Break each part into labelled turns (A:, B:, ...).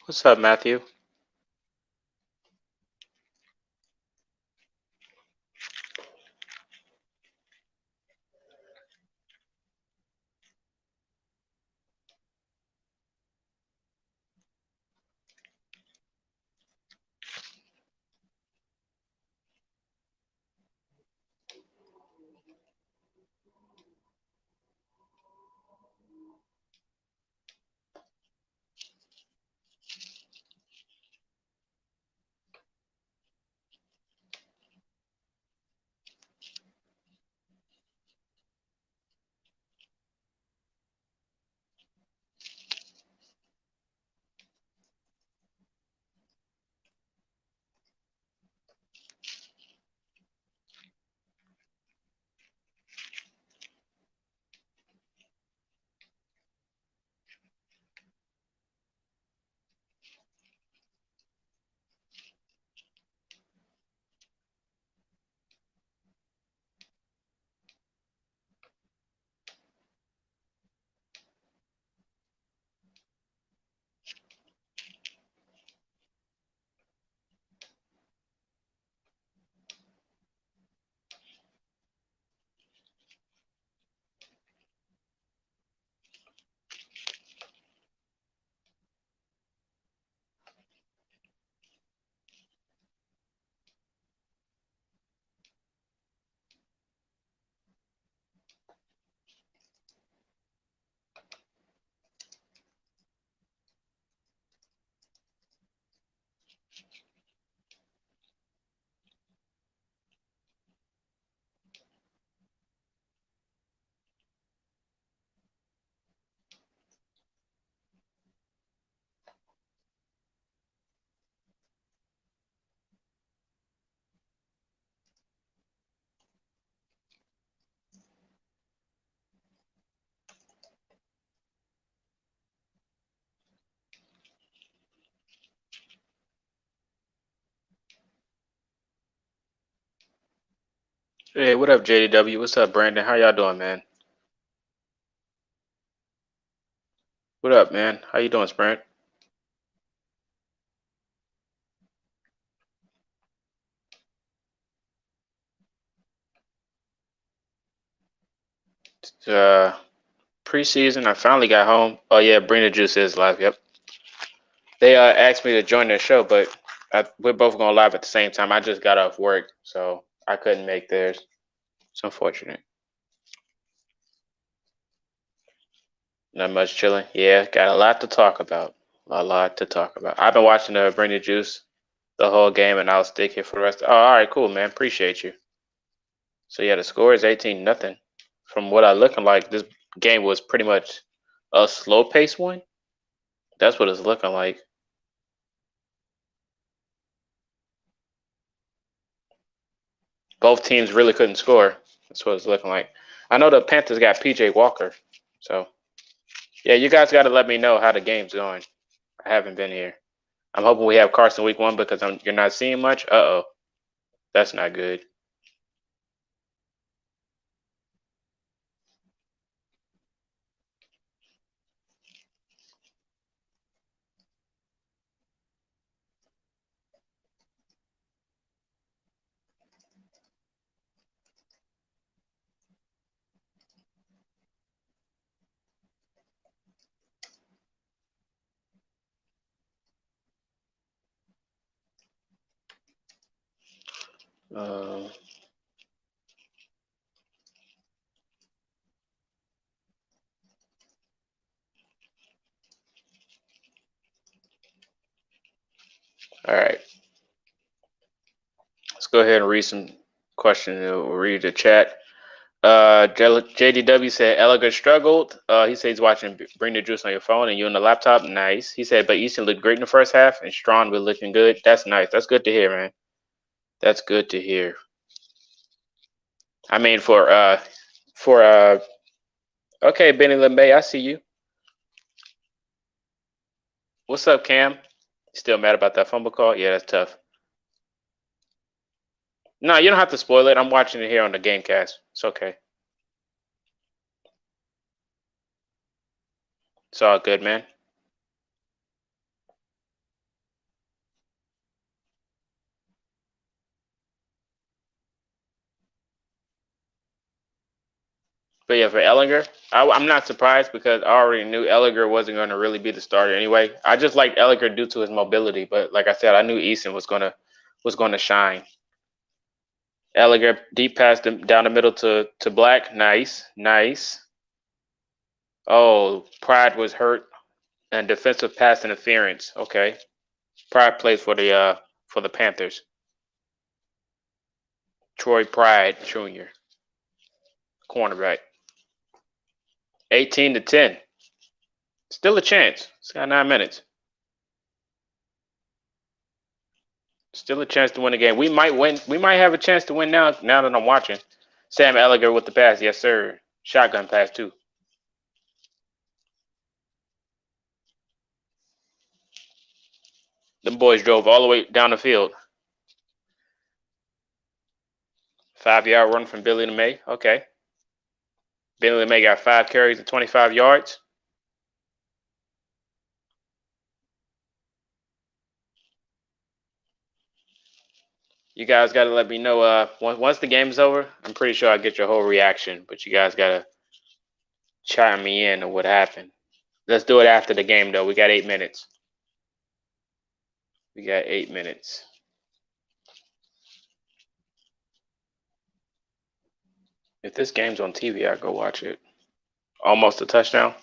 A: What's up, Matthew? Hey, what up, JDW? What's up, Brandon? How y'all doing, man? What up, man? How you doing, Sprint? Uh, Preseason. I finally got home. Oh yeah, Bring the Juice is live. Yep. They asked me to join their show, but we're both going live at the same time. I just got off work, so I couldn't make theirs. It's unfortunate. Not much chilling. Yeah, got a lot to talk about. A lot to talk about. I've been watching the Bring the Juice the whole game, and I'll stick here for the rest. Oh, all right, cool, man. Appreciate you. So yeah, the score is 18-0. From what I looking like, this game was pretty much a slow pace one. That's what it's looking like. Both teams really couldn't score. That's what it's looking like. I know the Panthers got PJ Walker. So yeah, you guys got to let me know how the game's going. I haven't been here. I'm hoping we have Carson week 1 because you're not seeing much. Uh-oh. That's not good. Um, all right. Let's go ahead and read some questions. We'll read the chat. JDW said Elegant struggled. He said he's watching Bring the Juice on your phone and you on the laptop. Nice. He said, but Easton looked great in the first half and Strong was looking good. That's nice. That's good to hear, man. That's good to hear. I mean, okay, Benny LeMay, I see you. What's up, Cam? Still mad about that fumble call? Yeah, that's tough. No, you don't have to spoil it. I'm watching it here on the Gamecast. It's okay. It's all good, man. yeah, for Ellinger, I'm not surprised because I already knew Ellinger wasn't going to really be the starter anyway. I just liked Ellinger due to his mobility, but like I said, I knew Eason was gonna shine. Ellinger deep pass down the middle to Black. Nice, nice. Oh, Pride was hurt and defensive pass interference. Okay, Pride plays for the Panthers. Troy Pride Jr. cornerback. 18-10. Still a chance. It's got 9 minutes. Still a chance to win the game. We might win. We might have a chance to win now. Now that I'm watching, Sam Ellinger with the pass. Yes, sir. Shotgun pass too. Them boys drove all the way down the field. 5-yard run from Billy LeMay. Okay. Billy LeMay got 5 carries and 25 yards. You guys got to let me know. Once the game's over, I'm pretty sure I'll get your whole reaction. But you guys got to chime me in on what happened. Let's do it after the game, though. We got 8 minutes. We got 8 minutes. If this game's on TV, I'll go watch it. Almost a touchdown.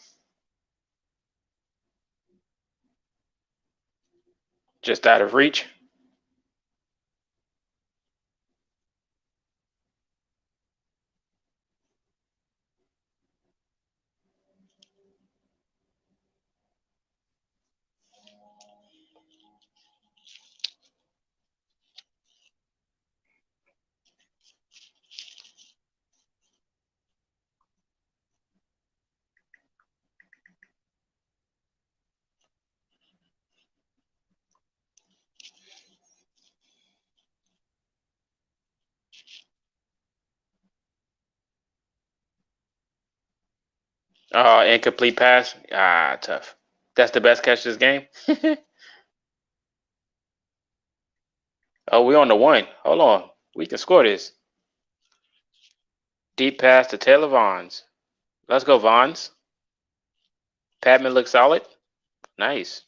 A: Just out of reach. Incomplete pass. Tough. That's the best catch this game. Oh, we on the 1. Hold on. We can score this. Deep pass to Taylor Vaughns. Let's go, Vaughns. Patman looks solid. Nice.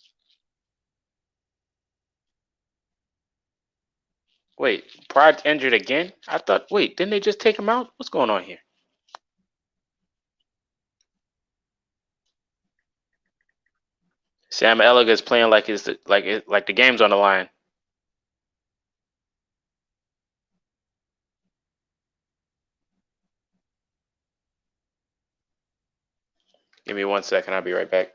A: Wait, Pride's injured again? I thought, wait, didn't they just take him out? What's going on here? Sam Elliger's playing like the game's on the line. Give me 1 second. I'll be right back.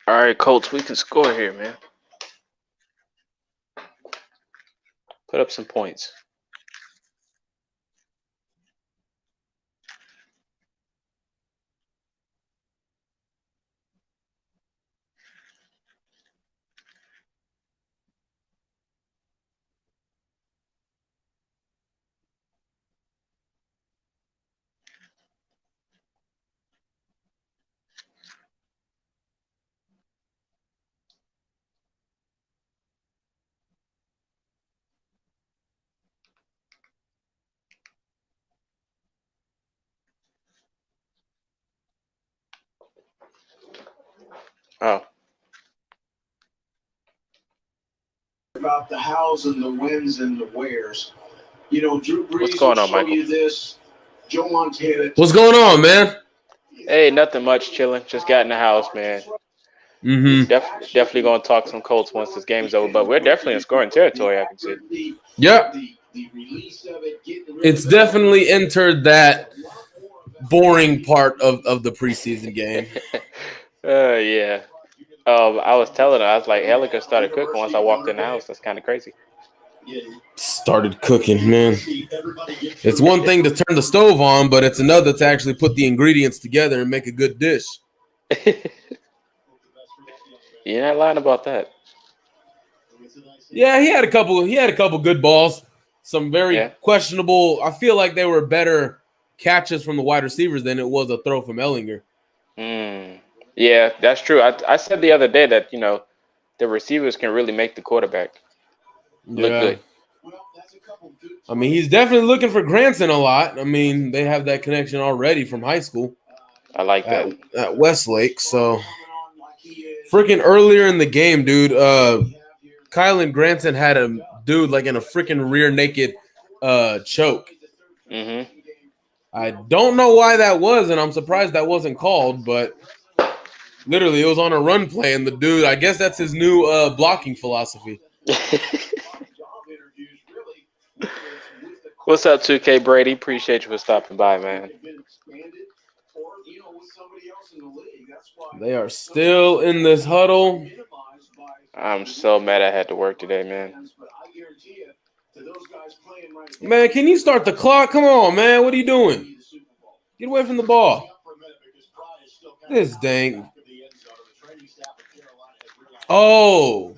A: All right, Colts, we can score here, man. Put up some points. Oh.
B: About the hows and the whens and the wheres. You know, Drew Brees
A: What's going on,
B: will show
A: Michael?
B: you this. Joe Montana.
C: What's going on, man?
A: Hey, nothing much. Chilling. Just got in the house, man.
C: Mm-hmm.
A: Definitely going to talk some Colts once this game's over, but we're definitely in scoring territory, I can see.
C: Yep. It's definitely entered that boring part of the preseason game.
A: Yeah. I was telling her, I was like, Ellinger started cooking once I walked in the house. That's kind of crazy.
C: Started cooking, man. It's one thing to turn the stove on, but it's another to actually put the ingredients together and make a good dish.
A: You're not lying about that.
C: Yeah, he had a couple good balls. Some very questionable. I feel like they were better catches from the wide receivers than it was a throw from Ellinger.
A: Yeah, that's true. I said the other day that, the receivers can really make the quarterback look good.
C: I mean, he's definitely looking for Granson a lot. I mean, they have that connection already from high school.
A: I like that.
C: At Westlake. So, freaking earlier in the game, dude, Kylan Granson had a dude like in a freaking rear naked choke.
A: Mm-hmm.
C: I don't know why that was, and I'm surprised that wasn't called, but literally it was on a run play, and the dude, I guess that's his new blocking philosophy.
A: What's up, 2K Brady? Appreciate you for stopping by, man.
C: They are still in this huddle.
A: I'm so mad I had to work today, man.
C: Man, can you start the clock? Come on, man. What are you doing? Get away from the ball. This dang. Oh,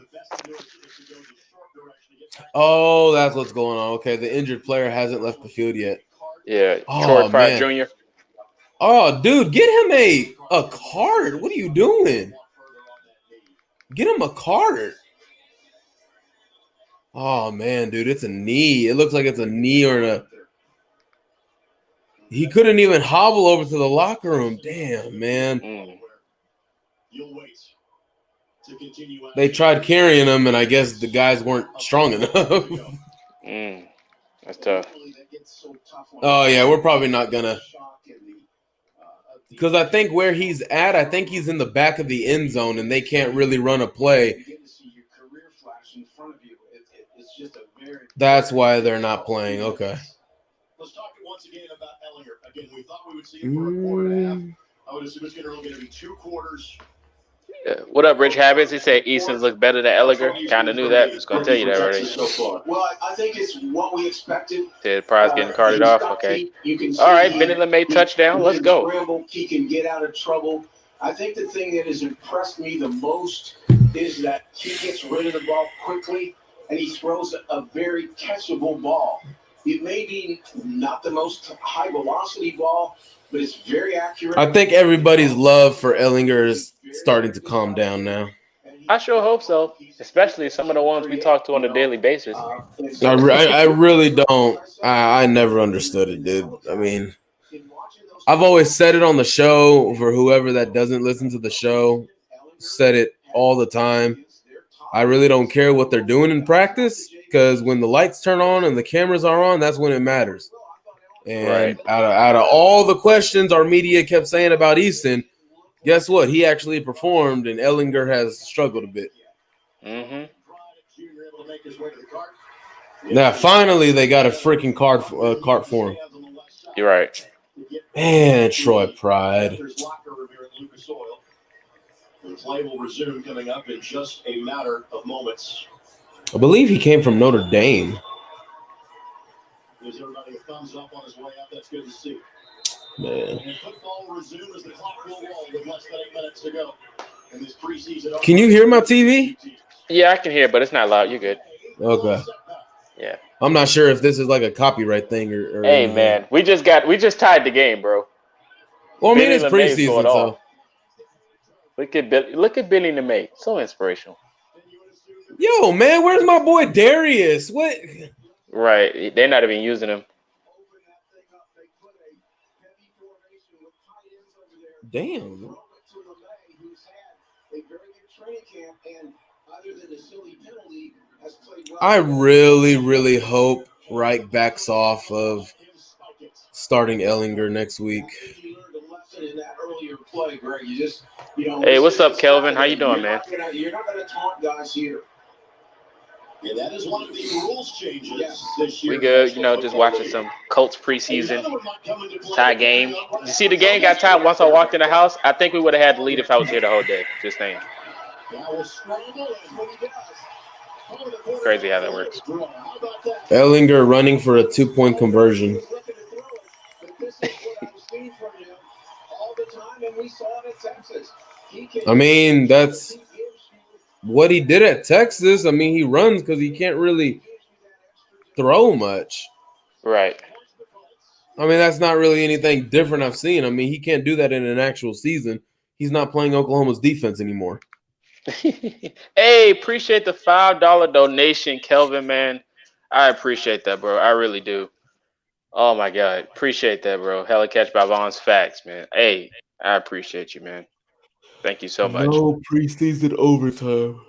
C: that's what's going on. Okay, the injured player hasn't left the field yet.
A: Yeah, Troy Pride Jr.
C: Oh, dude, get him a card. What are you doing? Get him a card. Oh, man, dude, it's a knee. It looks like it's a knee or a... He couldn't even hobble over to the locker room. Damn, man. They tried carrying him, and I guess the guys weren't strong enough.
A: That's tough.
C: Oh, yeah, we're probably not going to. Because I think where he's at, I think he's in the back of the end zone, and they can't really run a play. That's why they're not playing. Okay.
B: Let's talk once again about Ellinger. Again, we thought we would see him for a quarter and a half. I would assume it's only going to be 2 quarters.
A: What up, Rich Habits? He said Easton's look better than Ellinger. Kind of knew that. Just going to tell you that already.
B: Well, I think it's what we expected.
A: Said Prize getting carted off. Okay. All right, Benny LeMay touchdown. Let's go.
B: He can get out of trouble. I think the thing that has impressed me the most is that he gets rid of the ball quickly, and he throws a very catchable ball. It may be not the most high-velocity ball, but it's very accurate.
C: I think everybody's love for Ellinger is starting to calm down now.
A: I sure hope so, especially some of the ones we talk to on a daily basis.
C: I really don't. I never understood it, dude. I mean, I've always said it on the show for whoever that doesn't listen to the show. Said it all the time. I really don't care what they're doing in practice because when the lights turn on and the cameras are on, that's when it matters. And out of all the questions our media kept saying about Easton, guess what? He actually performed, and Ellinger has struggled a bit.
A: Mm-hmm.
C: Now, finally, they got a freaking cart for him.
A: You're right.
C: Man, Troy Pride.
B: The play will resume coming up in just a matter of moments.
C: I believe he came from Notre Dame.
B: Gives everybody a thumbs up on his way out. That's good to see.
C: Man.
B: And football will resume as the clock will roll with less than 8 minutes to go in this preseason.
C: Can you hear my TV?
A: Yeah, I can hear, but it's not loud. You're good.
C: Okay.
A: Yeah.
C: I'm not sure if this is like a copyright thing or
A: Hey,
C: anything.
A: man, we just tied the game, bro.
C: Well, I mean, it's preseason, so.
A: Look at Billy LeMay. So inspirational.
C: Yo, man, where's my boy Darius? What?
A: Right. They're not even using him.
C: Damn. I really, really hope Reich backs off of starting Ellinger next week.
A: Hey, what's up, Kelvin? How you doing, man?
B: You're not going to taunt guys here. Yeah, that is one of the rules changes this year.
A: We good, just watching some Colts preseason tie game. You see, the game got tied once I walked in the house. I think we would have had the lead if I was here the whole day. Just saying. Crazy how that works.
C: Ellinger running for a 2-point conversion. I mean, that's what he did at Texas. I mean, he runs because he can't really throw much.
A: Right.
C: I mean, that's not really anything different I've seen. I mean, he can't do that in an actual season. He's not playing Oklahoma's defense anymore.
A: Hey, appreciate the $5 donation, Kelvin, man. I appreciate that, bro. I really do. Oh, my God. Appreciate that, bro. Hella catch by Vaughn's facts, man. Hey, I appreciate you, man. Thank you so much.
C: No preseason overtime.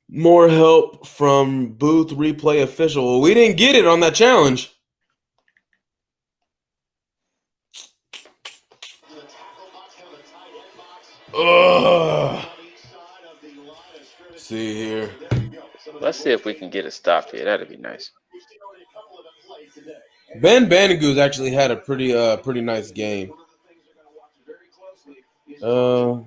C: More help from booth replay official. Well, we didn't get it on that challenge. Ugh. See here.
A: Let's see if we can get a stop here. That'd be nice.
C: Ben Banigou's actually had a pretty nice game.
B: Great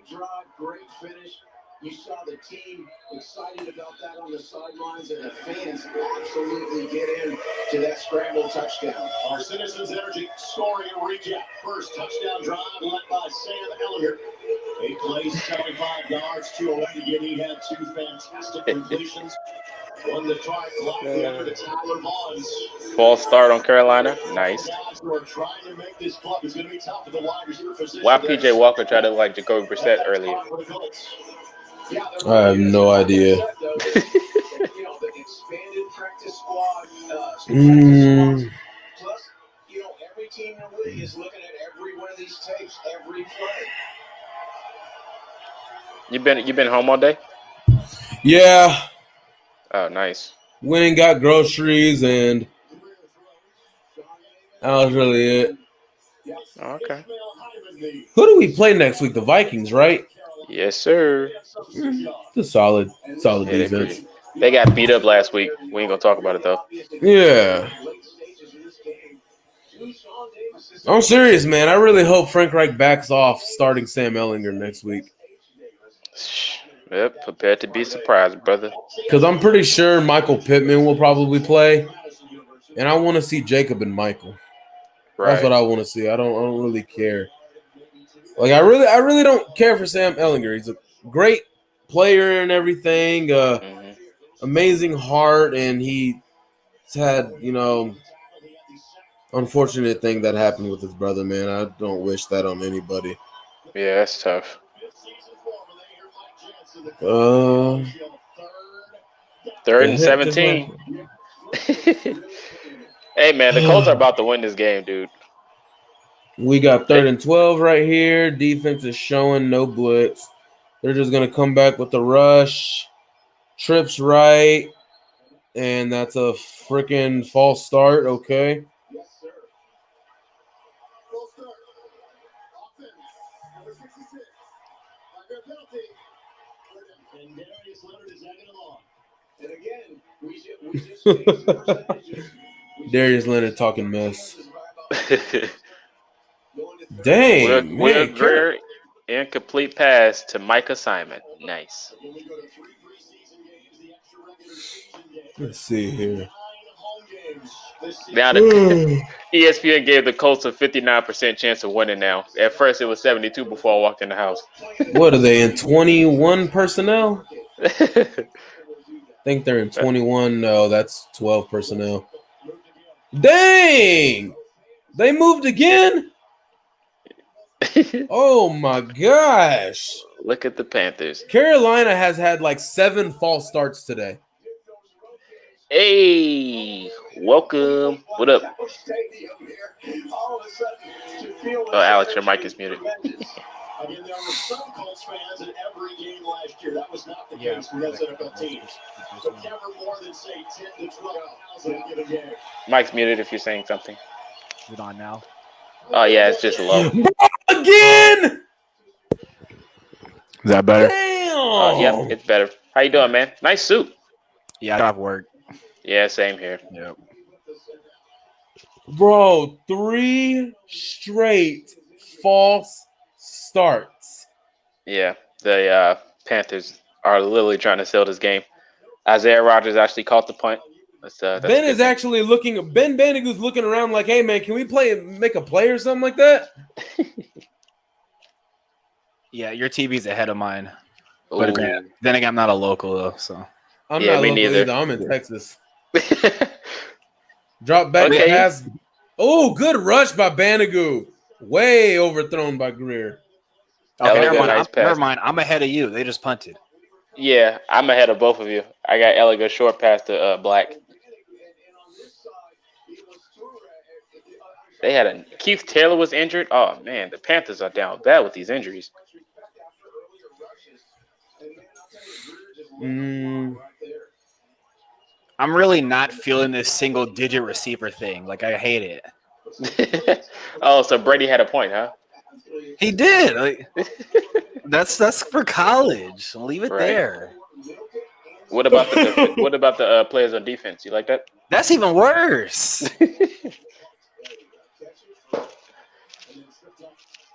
B: drive, great finish. You saw the team excited about that on the sidelines, and the fans absolutely get in to that scramble touchdown. Our Citizens Energy scoring recap. First touchdown drive led by Sam Ellinger. 8 plays, 75 yards, 2 away to get. He had 2 fantastic completions. Won the try clock, the other to Tyler Vaughns.
A: False start on Carolina. Nice. Why PJ Walker tried to like Jacoby Brissett earlier?
C: I have no idea.
B: Plus, every team in the league is looking at every one of these tapes, every play.
C: You
A: been home all day?
C: Yeah.
A: Oh, nice.
C: Went and got groceries, and that was really it.
A: Oh, okay.
C: Who do we play next week? The Vikings, right?
A: Yes, sir.
C: It's a solid defense.
A: They got beat up last week. We ain't gonna talk about it though.
C: Yeah. I'm serious, man. I really hope Frank Reich backs off starting Sam Ellinger next week.
A: Yep, prepared to be surprised, brother.
C: Because I'm pretty sure Michael Pittman will probably play, and I want to see Jacob and Michael.
A: Right.
C: That's what I want to see. I don't really care. Like I really don't care for Sam Ellinger. He's a great player and everything. Amazing heart, and he's had unfortunate thing that happened with his brother. Man, I don't wish that on anybody.
A: Yeah, that's tough. 3rd and 17. Hey, man, the Colts are about to win this game, dude.
C: We got 3rd and 12 right here. Defense is showing no blitz. They're just going to come back with the rush. Trips right. And that's a freaking false start. Okay. Darius Leonard talking mess. Dang,
A: man. Greer, incomplete pass to Micah Simon. Nice.
C: Let's see here.
A: Now the ESPN gave the Colts a 59% chance of winning now. At first it was 72 before I walked in the house.
C: What are they in 21 personnel? I think they're in 21. No, that's 12 personnel. Dang! They moved again? Oh my gosh.
A: Look at the Panthers.
C: Carolina has had like 7 false starts today.
A: Hey, welcome. What up? Oh, Alex, your mic is muted.
B: I mean, there were some Colts fans in every game last year. That was not the case with those NFL teams. But never more than, say, 10 to 12,000 in a given game.
A: Mic's muted if you're saying something.
D: Is it on now?
A: Oh, yeah, it's just low.
C: Again.
D: Is that better?
C: Damn.
A: Yeah, it's better. How you doing, man? Nice suit.
D: Yeah, I have work.
A: Yeah, same here.
D: Yep.
C: Bro, 3 straight false starts.
A: Yeah, the Panthers are literally trying to sell this game. Isaiah Rodgers actually caught the punt. That's
C: Ben is actually looking. Ben Bandigoo's looking around like, "Hey man, can we make a play or something like that?"
D: Yeah, your TV's ahead of mine. But then again, I'm not a local though, so
C: I'm
A: Yeah,
C: not
A: me
C: local
A: neither.
C: either. I'm in Texas. Drop back
A: Okay.
C: pass. Oh, good rush by Bandigoo. Way overthrown by Greer.
A: That
D: okay,
A: was
D: never
A: a
D: mind.
A: nice pass.
D: Never mind. I'm ahead of you. They just punted.
A: Yeah, I'm ahead of both of you. I got Ellinger short pass to Black. They had Keith Taylor was injured. Oh man, the Panthers are down bad with these injuries.
C: Mm,
D: I'm really not feeling this single-digit receiver thing. Like I hate it.
A: Oh, so Brady had a point, huh?
D: He did. Like, that's for college. Leave it
A: Right.
D: there.
A: What about the players on defense? You like that?
D: That's even worse.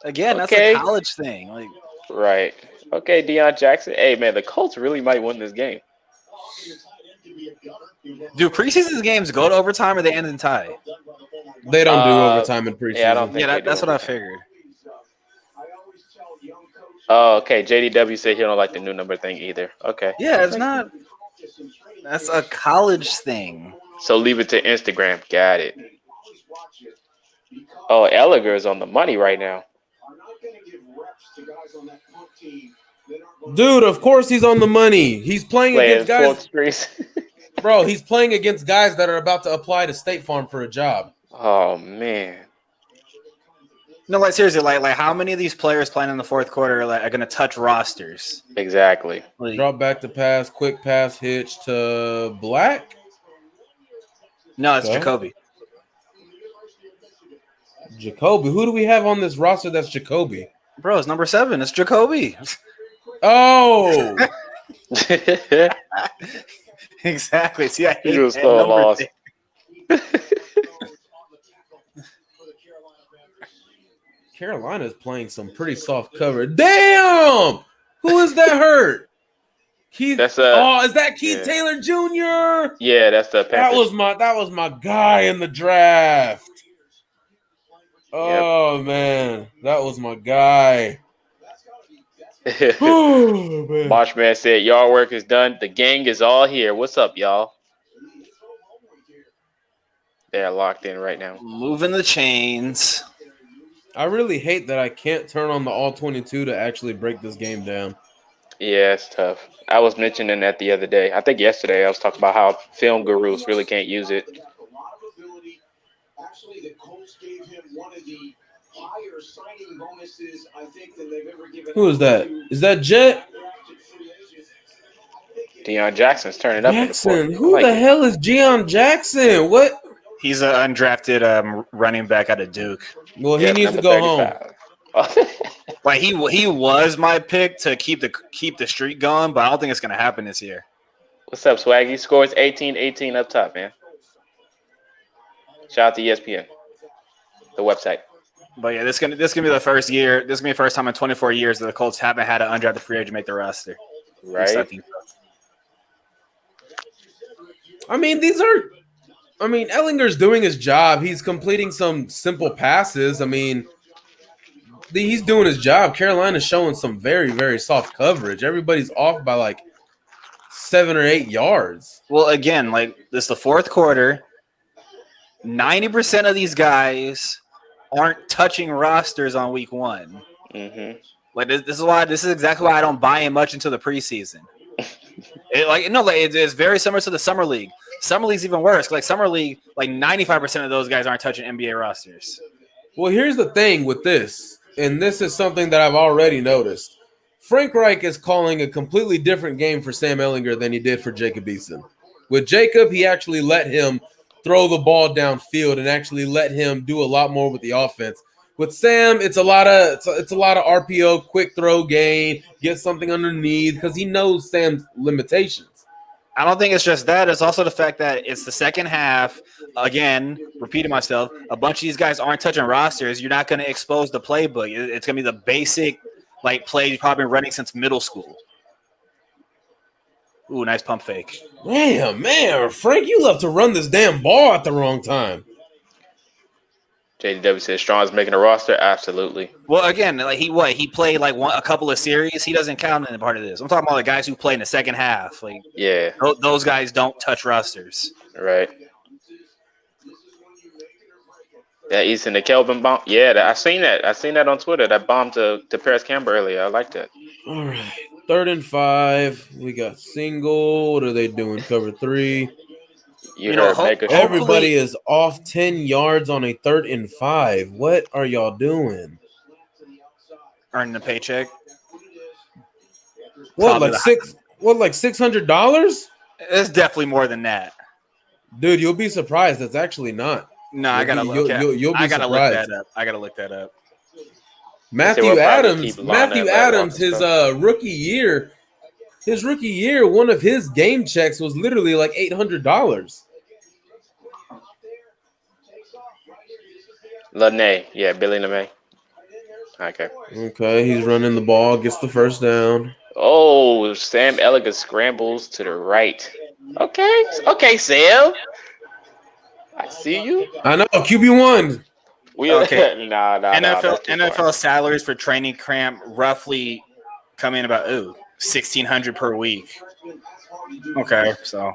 D: Again, that's
A: Okay.
D: a college thing. Like,
A: Right. Okay, Deion Jackson. Hey man, the Colts really might win this game.
D: do preseason games go to overtime or they end in tie?
C: they don't do overtime in preseason.
A: Yeah, I don't think
D: Yeah,
A: they do
D: that's what I
A: overtime.
D: figured.
A: Oh, okay. JDW said he don't like the new number thing either. Okay.
D: Yeah, it's not. That's a college thing.
A: So leave it to Instagram. Got it. Oh, Ellinger is on the money right now.
C: Dude, of course he's on the money. He's playing against
A: Playing
C: guys.
A: streets.
C: Bro, he's playing against guys that are about to apply to State Farm for a job.
A: Oh man.
D: No, like seriously, like how many of these players playing in the fourth quarter are going to touch rosters?
A: Exactly.
D: Like,
C: Drop back to pass, quick pass hitch to Black.
D: no, it's
C: Okay.
D: Jacoby.
C: Jacoby. Who do we have on this roster that's Jacoby?
D: Bro, it's number 7. It's Jacoby.
C: Oh,
D: Exactly. See, I hate
A: He was
D: that
A: so
D: number
A: lost.
D: thing.
C: Carolina's playing some pretty soft cover. Damn! Who is that hurt? Keith.
A: That's
C: is that Keith
A: yeah.
C: Taylor Jr.?
A: Yeah, that's the Panthers.
C: That was my guy in the draft. Oh man, that was my guy. Oh, man.
A: Marshman said, "Y'all work is done. The gang is all here. What's up, y'all?" They're locked in right now.
D: Moving the chains.
C: I really hate that I can't turn on the all 22 to actually break this game down.
A: Yeah, it's tough. I was mentioning that the other day. I think yesterday I was talking about how film gurus really can't use it.
B: Actually, the Colts gave him one of the higher signing bonuses I think that they've ever given.
C: Who is that? Is that Jet?
A: Deion Jackson's turning up in the
C: Jackson.
A: fourth.
C: Who the hell is Deion Jackson? What?
D: He's an undrafted running back out of Duke.
C: Well, he needs to go home.
D: Like he was my pick to keep the streak going, but I don't think it's gonna happen this year.
A: What's up, Swaggy? Scores 18-18 up top, man. Shout out to ESPN, the website.
D: But yeah, this gonna be the first year. This is gonna be the first time in 24 years that the Colts haven't had an undrafted free agent make the roster.
A: Right.
C: I mean, Ellinger's doing his job. He's completing some simple passes. I mean, he's doing his job. Carolina's showing some very, very soft coverage. Everybody's off by like 7 or 8 yards.
D: Well, again, like this is the fourth quarter. 90% of these guys aren't touching rosters on week 1.
A: Mm-hmm.
D: Like this is exactly why I don't buy in much into the preseason. It's very similar to the summer league. Summer League's even worse. Like Summer League, like 95% of those guys aren't touching NBA rosters.
C: Well, here's the thing with this, and this is something that I've already noticed. Frank Reich is calling a completely different game for Sam Ehlinger than he did for Jacob Eason. With Jacob, he actually let him throw the ball downfield and actually let him do a lot more with the offense. With Sam, it's a lot of RPO, quick throw gain, get something underneath because he knows Sam's limitations.
D: I don't think it's just that. It's also the fact that it's the second half. Again, repeating myself, a bunch of these guys aren't touching rosters. You're not going to expose the playbook. It's going to be the basic like plays you've probably been running since middle school. Ooh, nice pump fake.
C: Damn, man. Frank, you love to run this damn ball at the wrong time.
A: JDW says Strong's making a roster. Absolutely.
D: Well, again, like he played like a couple of series. He doesn't count in part of this. I'm talking about the guys who play in the second half. Like,
A: yeah,
D: those guys don't touch rosters.
A: Right. That Easton the Kelvin bomb. Yeah, I seen that. I seen that on Twitter. That bomb to Paris Campbell earlier. I like that.
C: All right. 3rd and 5. We got single. What are they doing? Cover 3.
A: You know,
C: everybody is off 10 yards on a 3rd and 5. What are y'all doing?
D: Earning the paycheck.
C: What, like $600?
D: It's definitely more than that.
C: Dude, you'll be surprised. That's actually not.
D: No, I gotta look that up.
C: Matthew Adams, his rookie year, one of his game checks was literally like $800.
A: LeNay, yeah, Billy LeMay.
C: Okay, he's running the ball, gets the first down.
A: Oh, Sam Ehlinger scrambles to the right. Okay, Sam. I see you.
C: I know, QB1.
A: Okay. Nah.
D: NFL salaries for training camp roughly come in about $1,600 per week. Okay, so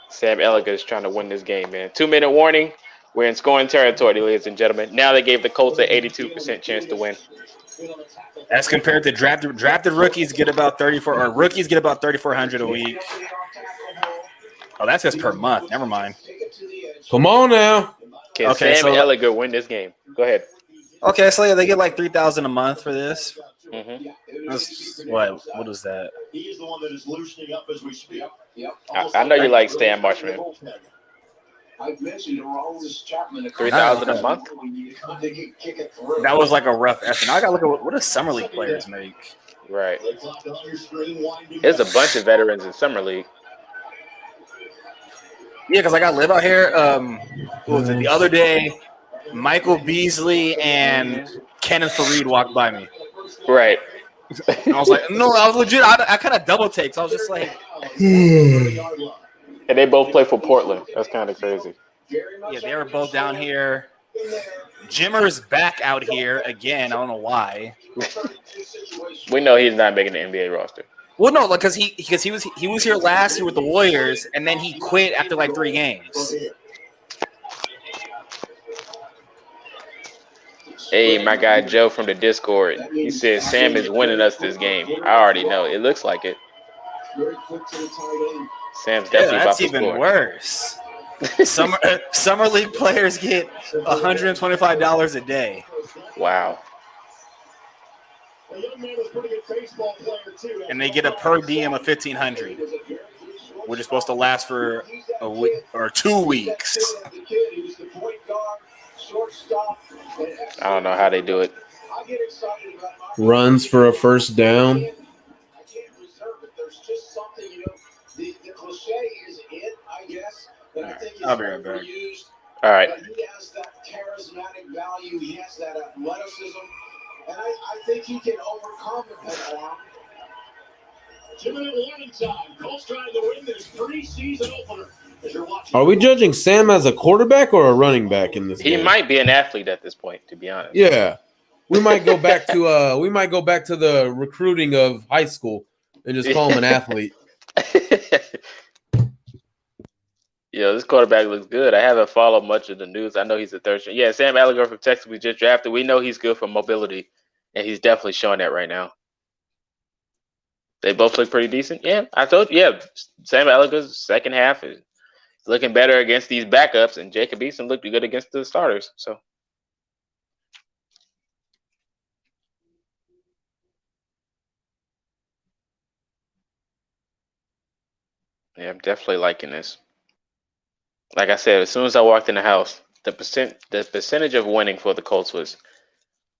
A: Sam Ehlinger is trying to win this game, man. 2-minute warning. We're in scoring territory, ladies and gentlemen. Now they gave the Colts an 82% chance to win.
D: As compared to drafted rookies get about $3,400 a week. Oh, that's just per month. Never mind.
C: Come on now.
A: Can Sam Ehlinger win this game? Go ahead.
D: Okay, so yeah, they get like $3,000 a month for this.
A: Mm-hmm.
D: What is that?
B: He is the one that is loosening up as we speak.
A: I know you like Stan Marshman.
B: I've mentioned Chapman.
A: $3,000 a month.
D: That was like a rough estimate. I gotta look at what do summer league players make.
A: Right. There's a bunch of veterans in summer league.
D: Yeah, because I live out here. What was it? The other day, Michael Beasley and Kenneth Fareed walked by me.
A: Right.
D: And I was like, no, I was legit. I kind of double takes. I was just like,
A: and they both play for Portland. That's kind of crazy.
D: Yeah, they were both down here. Jimmer's back out here again. I don't know why.
A: We know he's not making the NBA roster.
D: Well, no, like because he was here last year with the Warriors, and then he quit after like 3 games.
A: Hey, my guy Joe from the Discord. He says Sam is winning us this game. I already know. It looks like it. Sam's definitely about to score.
D: That's even worse. Summer league players get $125 a day.
A: Wow.
D: And they get a per diem of $1,500, which is supposed to last for a week or 2 weeks.
A: I don't know how they do it.
C: Runs for a first down.
D: I'll be right back.
A: All right.
B: He has that charismatic value. He has that athleticism. And I think he can overcome that. 2-minute warning time. Colts trying to win this preseason opener.
C: Are we judging Sam as a quarterback or a running back in this game?
A: He might be an athlete at this point, to be honest.
C: Yeah. We might go back to the recruiting of high school and just call him an athlete.
A: Yo, this quarterback looks good. I haven't followed much of the news. I know he's a third string. Yeah, Sam Ehlinger from Texas we just drafted. We know he's good for mobility, and he's definitely showing that right now. They both look pretty decent. Yeah, I told you. Yeah, Sam Ellicott's second half is looking better against these backups, and Jacob Eason looked good against the starters. So, yeah, I'm definitely liking this. Like I said, as soon as I walked in the house, the percentage of winning for the Colts was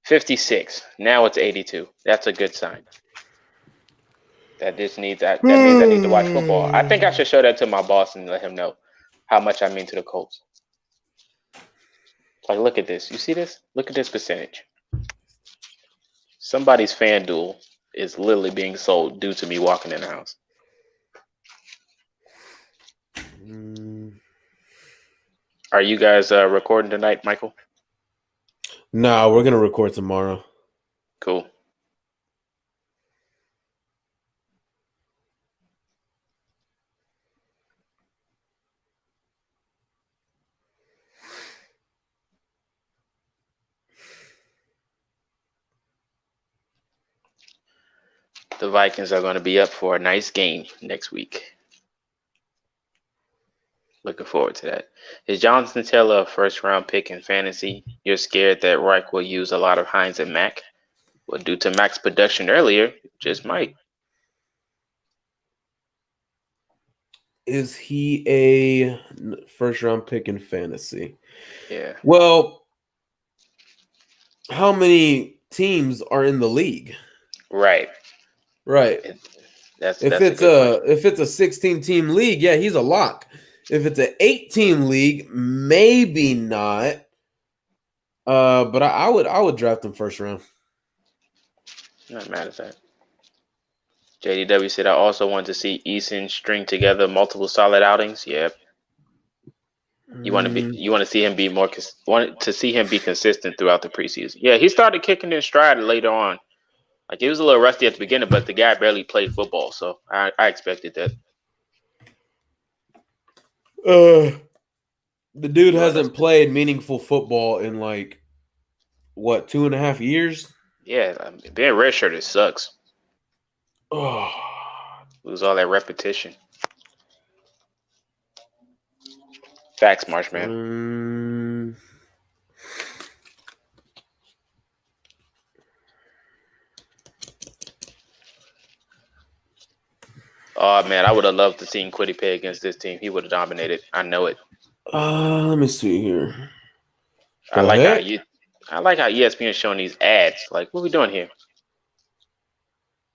A: 56. Now it's 82. That's a good sign. That means I need to watch football. I think I should show that to my boss and let him know how much I mean to the Colts. Like, look at this. You see this? Look at this percentage. Somebody's FanDuel is literally being sold due to me walking in the house. Are you guys recording tonight, Michael?
C: No, we're gonna record tomorrow.
A: Cool. The Vikings are going to be up for a nice game next week. Looking forward to that. Is Jonathan Taylor a first-round pick in fantasy? You're scared that Reich will use a lot of Hines and Mack? Well, due to Mack's production earlier, just might.
C: Is he a first-round pick in fantasy?
A: Yeah.
C: Well, how many teams are in the league?
A: Right.
C: If it's a 16-team league, yeah, he's a lock. If it's an 8-team league, maybe not. But I would draft him first round.
A: Not mad at that. JDW said I also want to see Eason string together multiple solid outings. Yep. You want to see him be consistent throughout the preseason. Yeah, he started kicking in stride later on. Like, he was a little rusty at the beginning, but the guy barely played football, so I expected that.
C: The dude hasn't played meaningful football in 2.5 years?
A: Yeah, being redshirted sucks.
C: Oh,
A: lose all that repetition. Facts, Marshman. Oh man, I would have loved to see Kwity Paye against this team. He would have dominated. I know it.
C: Let me see here.
A: I like how ESPN is showing these ads. Like, what are we doing here?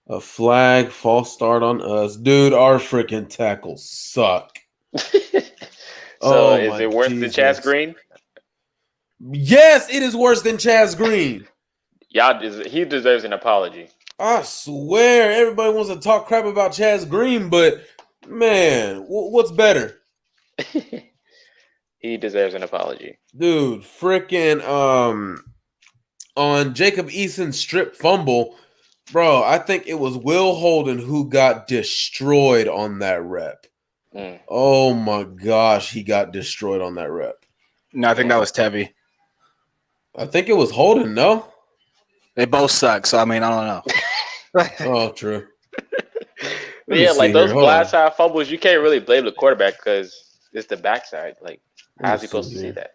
C: A flag, false start on us. Dude, our freaking tackles suck.
A: So is it worse than Chaz Green?
C: Yes, it is worse than Chaz Green.
A: He deserves an apology.
C: I swear, everybody wants to talk crap about Chaz Green, but man, what's better?
A: He deserves an apology.
C: Dude, freaking on Jacob Eason's strip fumble, bro, I think it was Will Holden who got destroyed on that rep. Oh my gosh, he got destroyed on that rep.
D: No, I think that was Tevy.
C: I think it was Holden, no?
D: They both suck, so I mean, I don't know.
C: Oh, true.
A: Yeah, like those blindside fumbles, you can't really blame the quarterback because it's the backside. Like, how's he supposed to see that?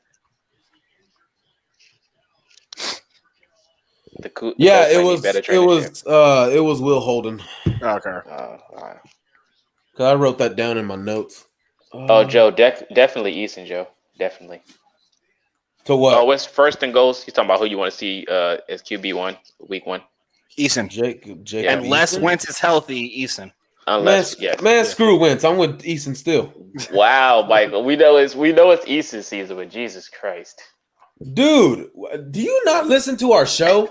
C: It was Will Holden.
D: Okay.
A: Wow.
C: I wrote that down in my notes.
A: Joe, definitely Eason, Joe. Definitely.
C: So what?
A: Oh, what's first and goals? He's talking about who you want to see as QB1, week 1.
D: Eason.
C: Jacob
D: Unless Wentz is healthy, Eason.
C: Screw Wentz. I'm with Eason still.
A: Wow, Michael. We know it's Eason season, but Jesus Christ.
C: Dude, do you not listen to our show?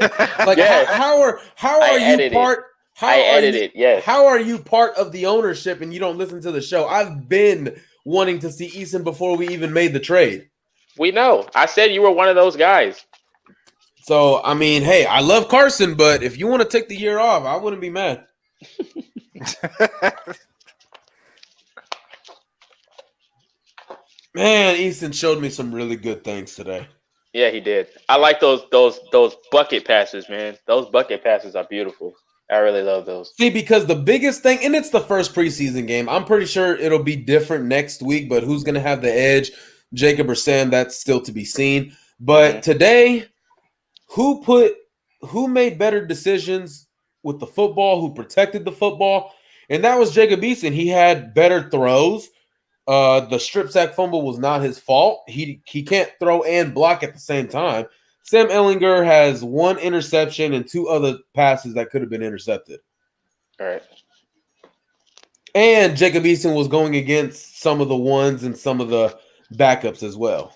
C: How are you part?
A: I edited it. Yes.
C: How are you part of the ownership and you don't listen to the show? I've been wanting to see Eason before we even made the trade.
A: We know. I said you were one of those guys.
C: So, I mean, hey, I love Carson, but if you want to take the year off, I wouldn't be mad. Man, Easton showed me some really good things today.
A: Yeah, he did. I like those bucket passes, man. Those bucket passes are beautiful. I really love those.
C: See, because the biggest thing, and it's the first preseason game. I'm pretty sure it'll be different next week, but who's going to have the edge, Jacob or Sam? That's still to be seen. But today, who made better decisions with the football? Who protected the football? And that was Jacob Eason. He had better throws. The strip sack fumble was not his fault. He can't throw and block at the same time. Sam Ehlinger has one interception and 2 other passes that could have been intercepted.
A: All right.
C: And Jacob Eason was going against some of the ones and some of the backups as well.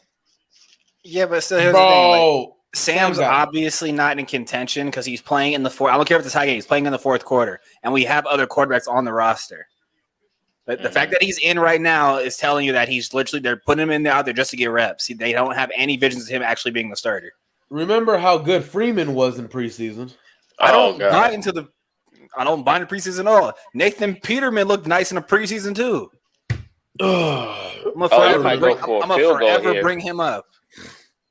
D: Yeah, but still, here's the thing. Like, Sam's obviously not in contention because he's playing in the fourth. I don't care if it's a tie game. He's playing in the fourth quarter, and we have other quarterbacks on the roster. But the fact that he's in right now is telling you that he's literally – they're putting him in there out there just to get reps. They don't have any visions of him actually being the starter.
C: Remember how good Freeman was in preseason?
D: I don't buy into preseason at all. Nathan Peterman looked nice in the preseason too. I'm gonna forever bring him up.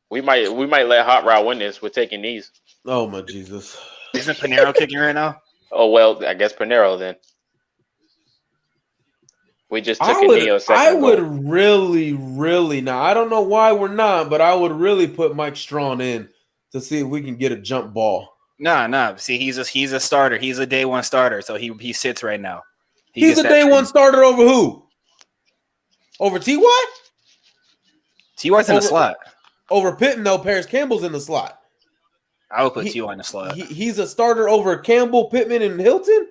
A: We might let Hot Rod win this. We're taking these.
C: Oh my Jesus!
D: Isn't Panero kicking right now?
A: Oh well, I guess Panero then. We just took a knee on second.
C: I would really now. I don't know why we're not, but I would really put Mike Strawn in to see if we can get a jump ball.
D: Nah. See, he's a starter. He's a day one starter, so he sits right now.
C: He's a day one starter over who? Over T.Y.?
D: T.Y.'s in the slot.
C: Over Pittman, though, Paris Campbell's in the slot.
D: I would put T.Y. in the slot.
C: He's a starter over Campbell, Pittman, and Hilton?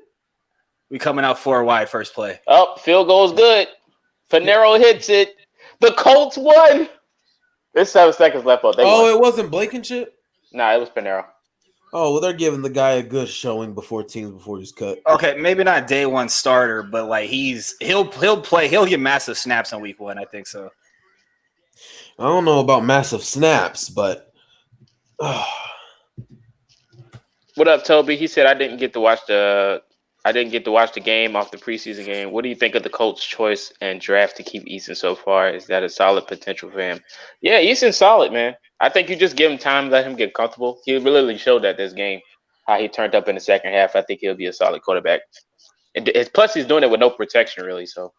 D: We coming out 4 wide first play.
A: Oh, field goal's good. Panero hits it. The Colts won. There's 7 seconds left.
C: It wasn't Blankenship?
A: Nah, it was Panero.
C: Oh, well, they're giving the guy a good showing before he's cut.
D: Okay, maybe not day one starter, but like he'll play. He'll get massive snaps in week 1. I think so.
C: I don't know about massive snaps, but
A: what up, Toby? He said I didn't get to watch the game off the preseason game. What do you think of the Colts' choice and draft to keep Eason so far? Is that a solid potential for him? Yeah, Eason's solid, man. I think you just give him time, let him get comfortable. He really showed that this game, how he turned up in the second half. I think he'll be a solid quarterback. Plus, he's doing it with no protection, really, so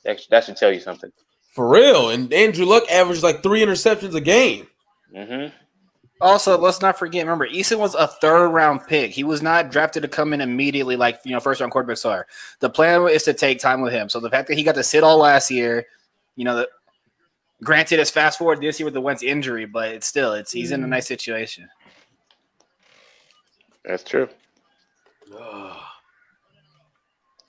A: that should tell you something.
C: For real, and Andrew Luck averaged like 3 interceptions a game.
A: Mm-hmm.
D: Also, let's not forget, remember, Eason was a 3rd-round pick. He was not drafted to come in immediately like, first-round quarterbacks are. The plan is to take time with him. So the fact that he got to sit all last year, granted, it's fast forward this year with the Wentz injury, but he's in a nice situation.
A: That's true.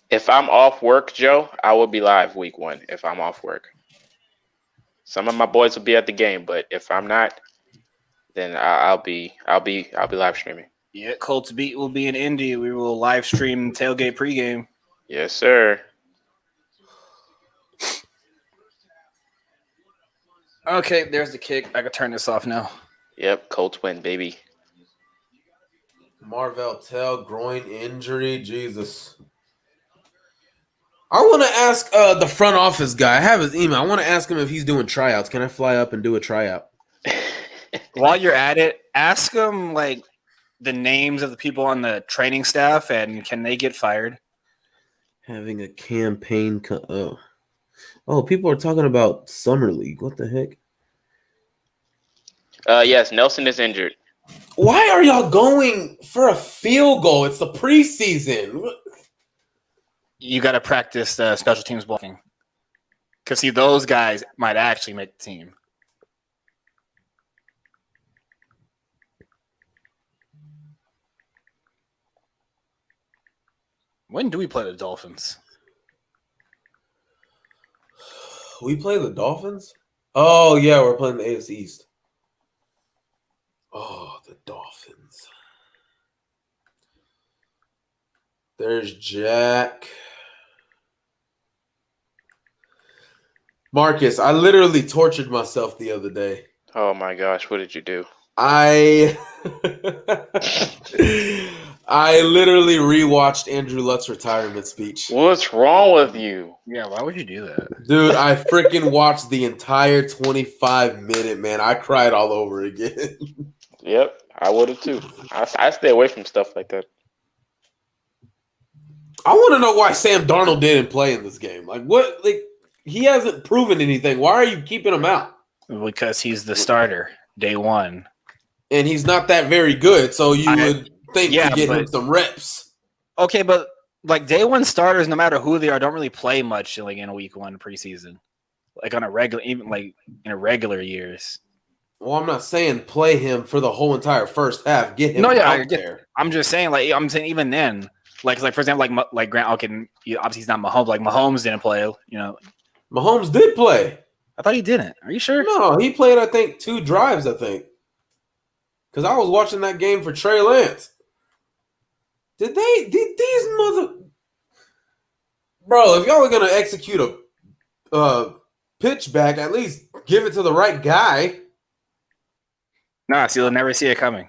A: If I'm off work, Joe, I will be live week 1 if I'm off work. Some of my boys will be at the game, but if I'm not, then I'll be live streaming.
D: Yeah, Colts beat will be in Indy. We will live stream tailgate pregame.
A: Yes, sir.
D: Okay, there's the kick. I can turn this off now.
A: Yep, Colts win, baby.
C: Marvell Tell, groin injury. Jesus. I want to ask the front office guy. I have his email. I want to ask him if he's doing tryouts. Can I fly up and do a tryout?
D: While you're at it, ask him like the names of the people on the training staff and can they get fired?
C: Having a campaign. Oh, people are talking about Summer League. What the heck?
A: Yes, Nelson is injured.
C: Why are y'all going for a field goal? It's the preseason.
D: You got to practice special teams blocking. Because, see, those guys might actually make the team. When do we play the Dolphins?
C: We play the Dolphins? Oh, yeah, we're playing the AFC East. Oh, the Dolphins. There's Jack. Marcus, I literally tortured myself the other day.
A: Oh, my gosh. What did you do?
C: I literally rewatched Andrew Luck's retirement speech.
A: What's wrong with you?
D: Yeah, why would you do that?
C: Dude, I freaking watched the entire 25-minute, man. I cried all over again.
A: Yep, I would have too. I stay away from stuff like that.
C: I want to know why Sam Darnold didn't play in this game. Like what? Like he hasn't proven anything. Why are you keeping him out?
D: Because he's the starter day one.
C: And he's not that very good, so you would think to get him
D: but
C: some reps.
D: okay, but like day one starters, no matter who they are, don't really play much like in a week one preseason, like on a regular, even like in a regular years.
C: Well, I'm not saying play him for the whole entire first half. Get him out there.
D: I'm just saying, like I'm saying, even then, like for example, like Grant. Okay, obviously he's not Mahomes. Like Mahomes didn't play. You know,
C: Mahomes did play.
D: I thought he didn't. Are you sure?
C: No, he played. I think 2 drives. I think because I was watching that game for Trey Lance. Did these bro? If y'all are gonna execute a pitch back, at least give it to the right guy.
D: Nah, so you'll never see it coming.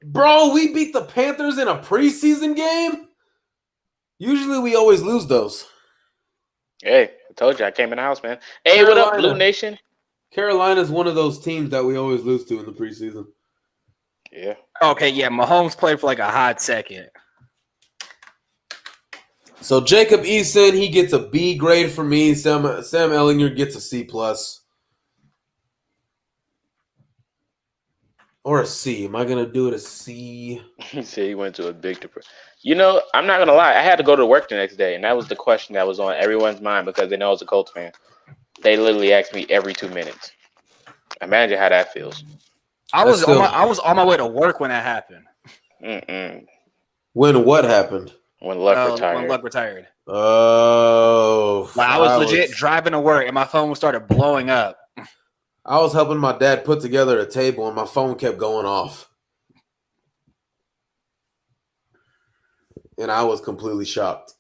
C: Bro, we beat the Panthers in a preseason game. Usually, we always lose those.
A: Hey, I told you I came in the house, man. Hey, what up, Blue Nation?
C: Carolina's one of those teams that we always lose to in the preseason.
A: Yeah.
D: Okay, yeah, Mahomes played for like a hot second.
C: So Jacob Eason, he gets a B grade for me. Sam Ehlinger gets a C plus. Or a C. Am I gonna do it a C?
A: He said he went to a big depression. You know, I'm not gonna lie. I had to go to work the next day, and that was the question that was on everyone's mind because they know I was a Colts fan. They literally asked me every 2 minutes. Imagine how that feels.
D: I was on my way to work when that happened.
C: When what happened?
A: When Luck retired.
D: When Luck retired.
C: Oh.
D: Like, I was legit driving to work, and my phone started blowing up.
C: I was helping my dad put together a table, and my phone kept going off. And I was completely shocked.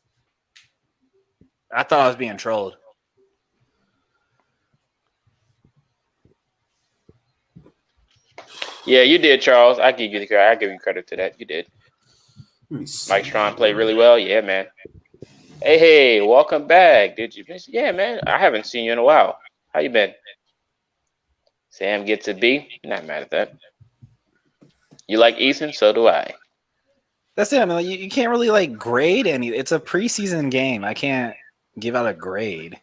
D: I thought I was being trolled.
A: Yeah, you did, Charles. I give you credit to that. You did. Mike Strong played really well. Yeah, man. Hey, welcome back. Did you miss? Yeah, man. I haven't seen you in a while. How you been? Sam gets a B. Not mad at that. You like Eason? So do I.
D: That's it. I mean, you can't really like grade any. It's a preseason game. I can't give out a grade.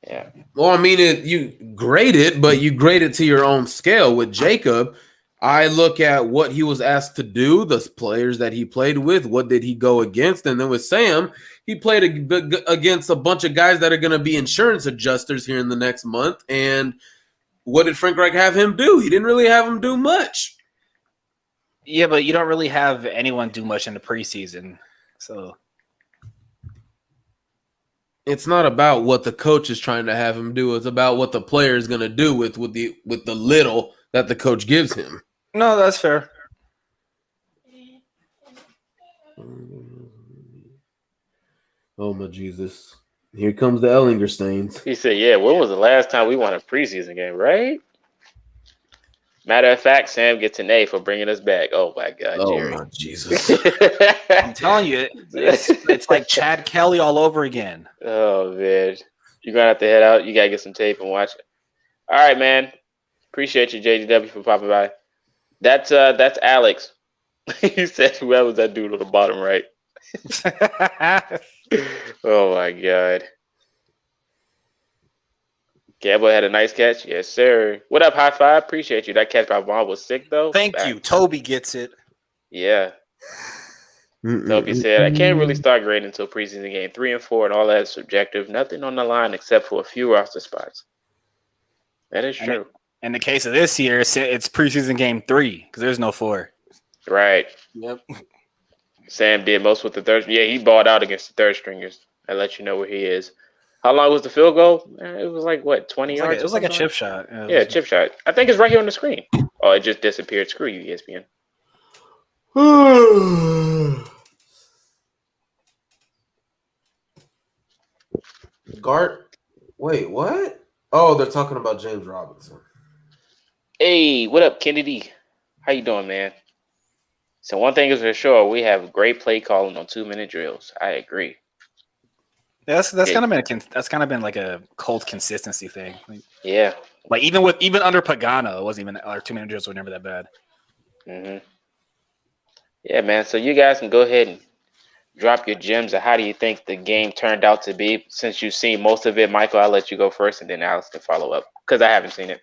A: Yeah.
C: Well, I mean, you grade it, but you grade it to your own scale. With Jacob, I look at what he was asked to do, the players that he played with, what did he go against, and then with Sam, he played against a bunch of guys that are going to be insurance adjusters here in the next month. And what did Frank Reich have him do? He didn't really have him do much.
D: Yeah, but you don't really have anyone do much in the preseason, so
C: it's not about what the coach is trying to have him do. It's about what the player is going to do with the little that the coach gives him.
D: No, that's fair.
C: Oh my Jesus! Here comes the Ehlinger stains.
A: He said, "Yeah, when was the last time we won a preseason game, right?" Matter of fact, Sam gets an A for bringing us back. Oh my God, Jerry!
C: Oh my Jesus!
D: I'm telling you, it's like Chad Kelly all over again.
A: Oh man, you're gonna have to head out. You gotta get some tape and watch it. All right, man. Appreciate you, JGW, for popping by. That's Alex. He said, "Whoever was that dude on the bottom right?" Oh my God. Gamble had a nice catch. Yes, sir. What up, high five? Appreciate you. That catch by Vaughn was sick, though.
D: Thank you. Toby gets it.
A: Yeah. Toby said, I can't really start grading until preseason game 3 and 4, and all that is subjective. Nothing on the line except for a few roster spots. That is true.
D: In the case of this year, it's preseason game 3 because there's no 4.
A: Right.
D: Yep.
A: Sam did most with the third. Yeah, he balled out against the third stringers. I let you know where he is. How long was the field goal? It was like, what, 20 yards?
D: It was like a chip shot.
A: Yeah, chip shot. I think it's right here on the screen. Oh, it just disappeared. Screw you, ESPN.
C: Gart? Wait, what? Oh, they're talking about James Robinson.
A: Hey, what up, Kennedy? How you doing, man? So one thing is for sure, we have great play calling on 2-minute drills. I agree.
D: That's kind of been like a Colts consistency thing.
A: Yeah.
D: Like even under Pagano, it wasn't even our 2-minute drills were never that bad.
A: Mm-hmm. Yeah, man. So you guys can go ahead and drop your gems, and how do you think the game turned out to be? Since you've seen most of it, Michael, I'll let you go first, and then Alex can follow up because I haven't seen it.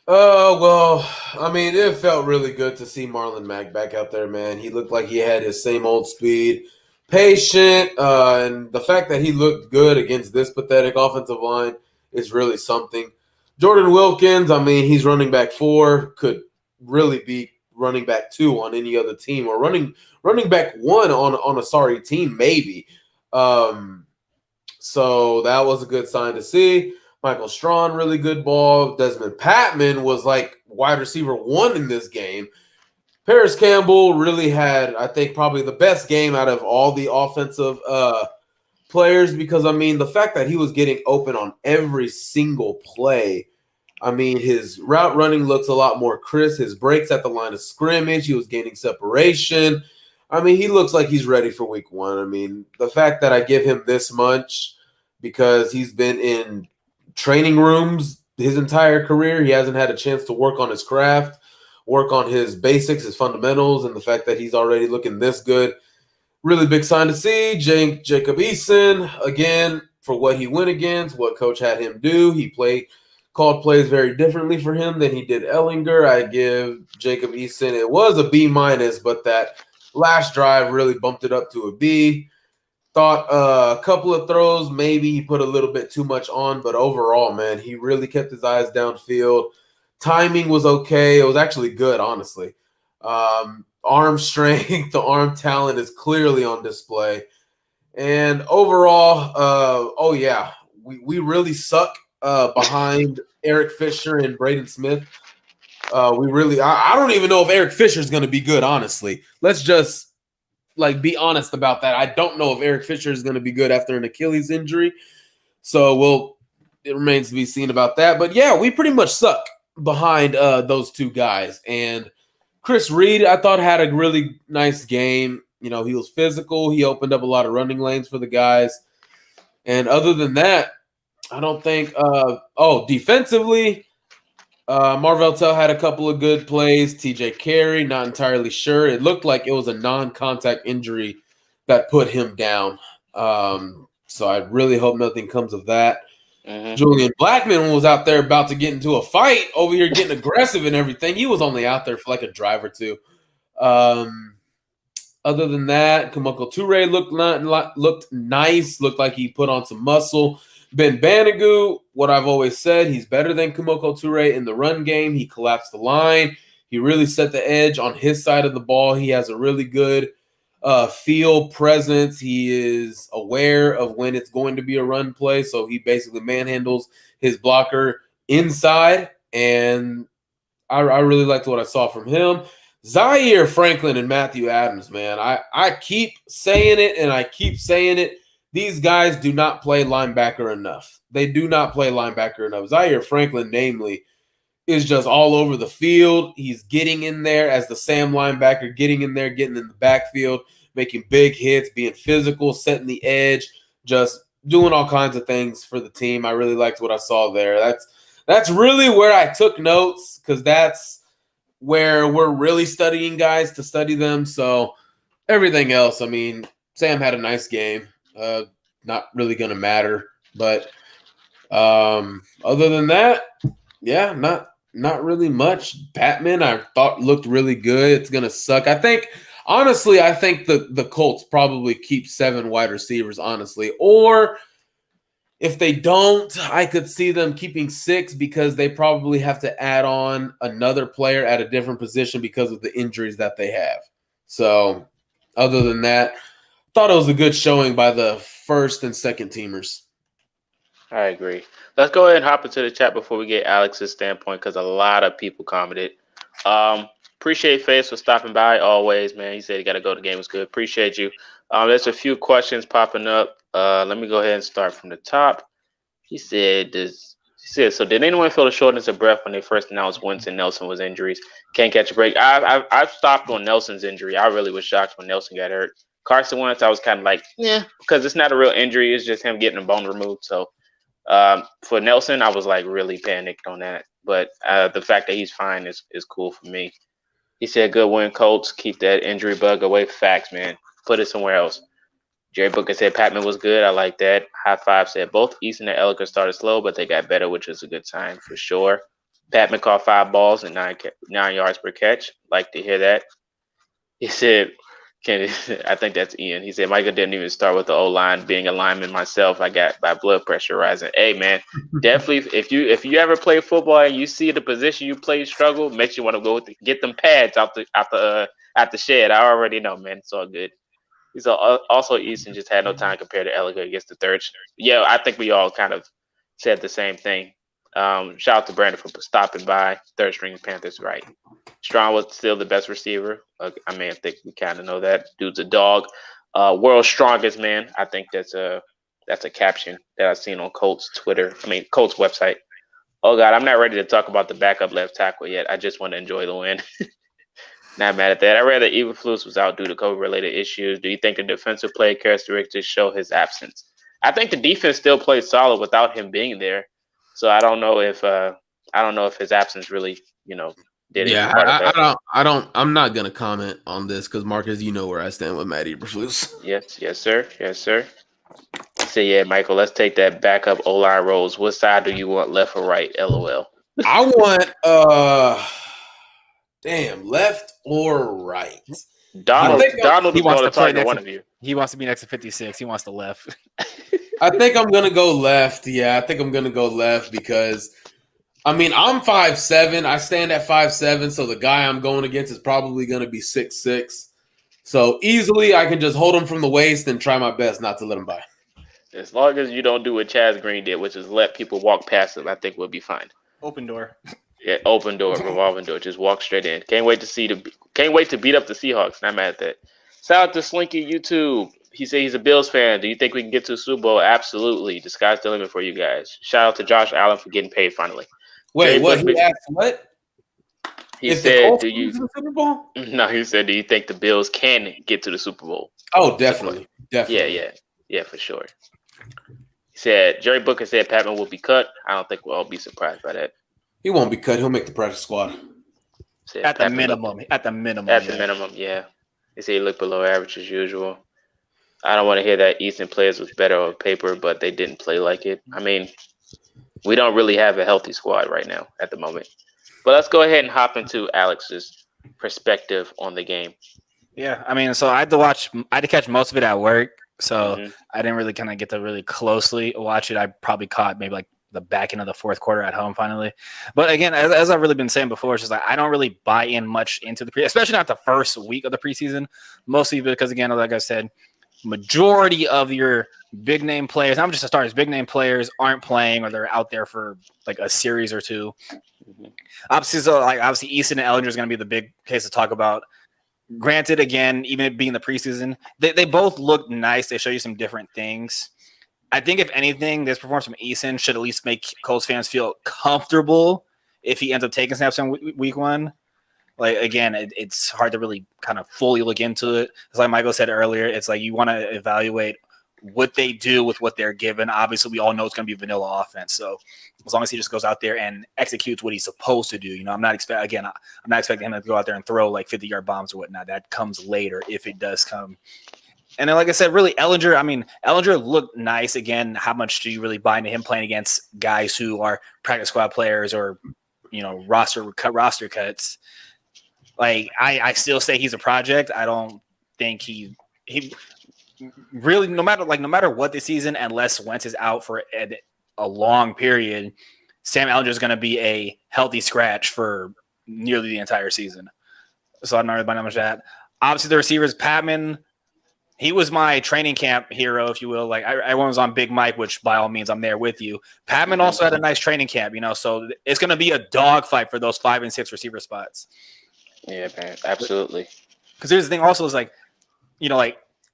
C: Well, I mean, it felt really good to see Marlon Mack back out there, man. He looked like he had his same old speed, patient, and the fact that he looked good against this pathetic offensive line is really something. Jordan Wilkins, I mean, he's running back 4, could really be running back 2 on any other team, or running back 1 on a sorry team, maybe. So that was a good sign to see. Michael Strawn, really good ball. Desmond Patman was like wide receiver 1 in this game. Paris Campbell really had, I think, probably the best game out of all the offensive players, because, I mean, the fact that he was getting open on every single play. I mean, his route running looks a lot more crisp. His breaks at the line of scrimmage, he was gaining separation. I mean, he looks like he's ready for week 1. I mean, the fact that I give him this much because he's been in training rooms his entire career, he hasn't had a chance to work on his craft, work on his basics, his fundamentals, and the fact that he's already looking this good, really big sign to see. Jacob Eason, again, for what he went against, what coach had him do, he called plays very differently for him than he did Ellinger. I give Jacob Eason, it was a B-, but that last drive really bumped it up to a B. Thought a couple of throws, maybe he put a little bit too much on, but overall, man, he really kept his eyes downfield. Timing was okay. It was actually good, honestly. Arm strength, the arm talent is clearly on display. And overall, we really suck behind Eric Fisher and Braden Smith. I don't even know if Eric Fisher is going to be good, honestly. Let's just be honest about that. I don't know if Eric Fisher is going to be good after an Achilles injury. So it remains to be seen about that. But yeah, we pretty much suck behind those 2 guys. And Chris Reed, I thought, had a really nice game. You know, he was physical. He opened up a lot of running lanes for the guys. And other than that, I don't think defensively, Marvell Tell had a couple of good plays. TJ Carey, not entirely sure. It looked like it was a non-contact injury that put him down. So I really hope nothing comes of that. Mm-hmm. Julian Blackman was out there about to get into a fight over here, getting aggressive and everything. He was only out there for like a drive or 2. Other than that, Kamoko Toure looked nice. Looked like he put on some muscle. Ben Banogu, what I've always said, he's better than Kamoko Toure in the run game. He collapsed the line. He really set the edge on his side of the ball. He has a really good field presence. He is aware of when it's going to be a run play, so he basically manhandles his blocker inside, and I really liked what I saw from him. Zaire Franklin and Matthew Adams, man, I keep saying it, and I keep saying it. These guys do not play linebacker enough. They do not play linebacker enough. Zaire Franklin, namely, is just all over the field. He's getting in there as the Sam linebacker, getting in there, getting in the backfield, making big hits, being physical, setting the edge, just doing all kinds of things for the team. I really liked what I saw there. That's really where I took notes, because that's where we're really studying guys to study them. So everything else, I mean, Sam had a nice game. Not really going to matter. But other than that, yeah, not really much. Patman, I thought, looked really good. It's going to suck. Honestly, I think the Colts probably keep 7 wide receivers, honestly. Or if they don't, I could see them keeping 6, because they probably have to add on another player at a different position because of the injuries that they have. So other than that, thought it was a good showing by the first and second teamers.
A: I agree. Let's go ahead and hop into the chat before we get Alex's standpoint, because a lot of people commented. Appreciate Face for stopping by always, man. He said he got to go. The game was good. Appreciate you. There's a few questions popping up. Let me go ahead and start from the top. He said, so did anyone feel the shortness of breath when they first announced Winston Nelson was injuries? Can't catch a break. I've stopped on Nelson's injury. I really was shocked when Nelson got hurt. Carson Wentz, I was kind of like, yeah, because it's not a real injury. It's just him getting a bone removed. So for Nelson, I was like really panicked on that. But the fact that he's fine is cool for me. He said, good win, Colts. Keep that injury bug away. Facts, man. put it somewhere else. Jerry Booker said Patman was good. I like that. High Five said both Easton and Ellinger started slow, but they got better, which is a good sign for sure. Patman caught 5 balls and 9 yards per catch. Like to hear that. He said, I think that's Ian. He said Michael didn't even start with the O-line. Being a lineman myself, I got my blood pressure rising. Hey man, definitely if you ever play football and you see the position you play struggle, makes you want to go get them pads out the shed. I already know, man. It's all good. He's also Easton just had no time compared to Ellinger against the third. Yeah, I think we all kind of said the same thing. Shout out to Brandon for stopping by. Third string Panthers, right? Strong was still the best receiver. I think we kind of know that. Dude's a dog. World's strongest man. I think that's a caption that I've seen on Colts website. Oh God, I'm not ready to talk about the backup left tackle yet. I just want to enjoy the win. Not mad at that. I read that Eberflus was out due to COVID-related issues. Do you think the defensive play characteristics show his absence? I think the defense still played solid without him being there. So I don't know if his absence really, did it.
C: Yeah, I'm not gonna comment on this because Marcus, you know where I stand with Matt Eberflus.
A: Yes, sir. So yeah, Michael, let's take that backup O-line roles. What side do you want, left or right? LOL.
C: I want left or right.
A: Donald is going to
D: play
A: target one of you.
D: He wants to be next to 56. He wants the left.
C: I think I'm gonna go left. Yeah, I think I'm gonna go left because I'm 5'7". I stand at 5'7", so the guy I'm going against is probably gonna be 6'6". So easily I can just hold him from the waist and try my best not to let him by.
A: As long as you don't do what Chaz Green did, which is let people walk past him, I think we'll be fine.
D: Open door.
A: Yeah, open door, revolving door. Just walk straight in. Can't wait to beat up the Seahawks. Not mad at that. Shout out to Slinky YouTube. He said he's a Bills fan. Do you think we can get to the Super Bowl? Absolutely. The sky's the limit for you guys. Shout out to Josh Allen for getting paid finally.
C: Wait, what? He asked what?
A: He said, "Do you?"
C: To the Super Bowl?
A: No, he said, "Do you think the Bills can get to the Super Bowl?"
C: Oh, definitely.
A: Yeah, for sure. He said Jerry Booker said Patman will be cut. I don't think we'll all be surprised by that.
C: He won't be cut. He'll make the practice squad.
D: At the minimum,
A: yeah. They say he looked below average as usual. I don't want to hear that Easton players was better on paper, but they didn't play like it. We don't really have a healthy squad right now at the moment. But let's go ahead and hop into Alex's perspective on the game.
D: Yeah, so I had to catch most of it at work, so I didn't really kind of get to really closely watch it. I probably caught maybe like the back end of the fourth quarter at home finally. But again, as I've really been saying before, it's just like I don't really buy in much into the especially not the first week of the preseason, mostly because, again, like I said, majority of your big name players, not just the starters, big name players aren't playing or they're out there for like a series or two. Obviously, Easton and Ellinger is going to be the big case to talk about. Granted, again, even it being the preseason, they both look nice. They show you some different things. I think, if anything, this performance from Easton should at least make Colts fans feel comfortable if he ends up taking snaps in week one. Like, again, it's hard to really kind of fully look into it. It's like Michael said earlier, it's like you want to evaluate what they do with what they're given. Obviously, we all know it's going to be vanilla offense. So as long as he just goes out there and executes what he's supposed to do, I'm not expecting him to go out there and throw like 50-yard bombs or whatnot. That comes later if it does come. And then, like I said, really, Ellinger looked nice. Again, how much do you really buy into him playing against guys who are practice squad players or, roster cuts? Like, I still say he's a project. I don't think he really, no matter what this season, unless Wentz is out for a long period, Sam Ellinger is going to be a healthy scratch for nearly the entire season. So I don't know really much of that. Obviously, the receivers, Patman, he was my training camp hero, if you will. Like, everyone was on Big Mike, which by all means, I'm there with you. Patman also had a nice training camp, so it's going to be a dogfight for those 5 and 6 receiver spots.
A: Yeah, man, absolutely.
D: Because here's the thing also is like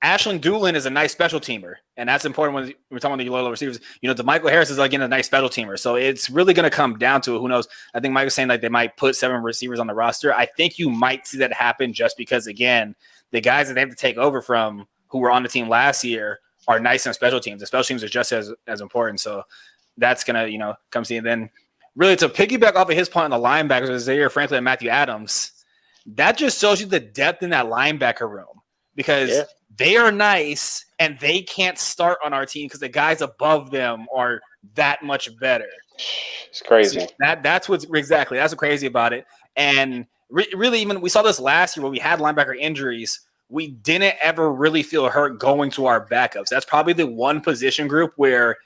D: Ashland Doolin is a nice special teamer, and that's important when we're talking about the low receivers. DeMichael Harris is, again, a nice special teamer. So it's really going to come down to it. Who knows? I think Mike was saying they might put 7 receivers on the roster. I think you might see that happen just because, again, the guys that they have to take over from who were on the team last year are nice in special teams. The special teams are just as important. So that's going to, come see. And then really to piggyback off of his point on the linebackers, Zaire Franklin and Matthew Adams, that just shows you the depth in that linebacker room. because they are nice and they can't start on our team because the guys above them are that much better.
A: It's crazy.
D: So that's what's crazy about it. And really, even we saw this last year when we had linebacker injuries. We didn't ever really feel hurt going to our backups. That's probably the one position group where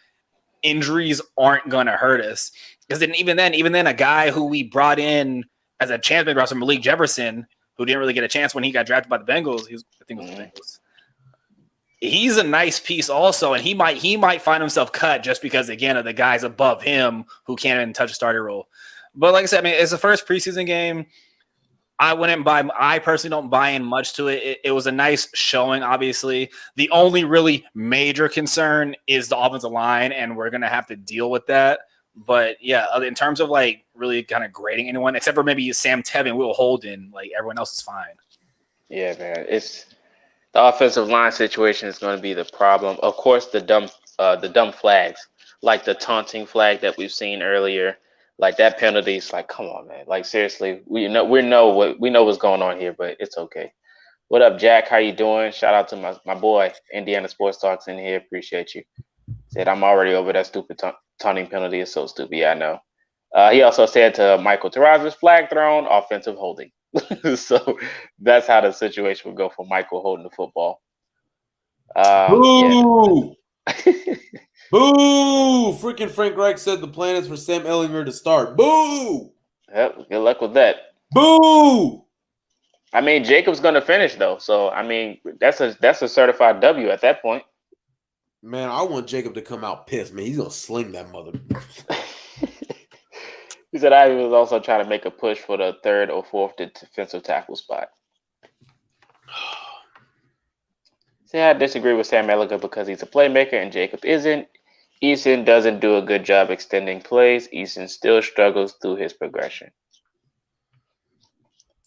D: injuries aren't going to hurt us. Because even then, a guy who we brought in as a chance maker, Malik Jefferson, who didn't really get a chance when he got drafted by the Bengals. I think it was the Bengals. He's a nice piece also, and he might find himself cut just because, again, of the guys above him who can't even touch a starter role. But like I said, I mean, it's the first preseason game. I personally don't buy in much to it. It was a nice showing, obviously. The only really major concern is the offensive line, and we're going to have to deal with that. But, yeah, in terms of, like, really kind of grading anyone, except for maybe Sam Tevin, Will Holden, like, everyone else is fine.
A: Yeah, man. It's the offensive line situation is going to be the problem. Of course, the dumb flags, like the taunting flag that we've seen earlier. Like that penalty is like, come on, man. Like seriously, we know what's going on here, but it's okay. What up, Jack? How you doing? Shout out to my boy, Indiana Sports Talks in here. Appreciate you. Said I'm already over that stupid taunting penalty. It's so stupid. Yeah, I know. He also said to Michael Terrazas, flag thrown, offensive holding. So that's how the situation would go for Michael holding the football.
C: Boo! Yeah. Boo! Freaking Frank Reich said the plan is for Sam Ehlinger to start. Boo!
A: Yep, good luck with that.
C: Boo!
A: I mean, Jacob's going to finish though, so I mean that's a certified W at that point.
C: Man, I want Jacob to come out pissed. Man, he's gonna sling that mother.
A: He said I was also trying to make a push for the third or fourth defensive tackle spot. See, I disagree with Sam Ehlinger because he's a playmaker and Jacob isn't. Eason doesn't do a good job extending plays. Eason still struggles through his progression.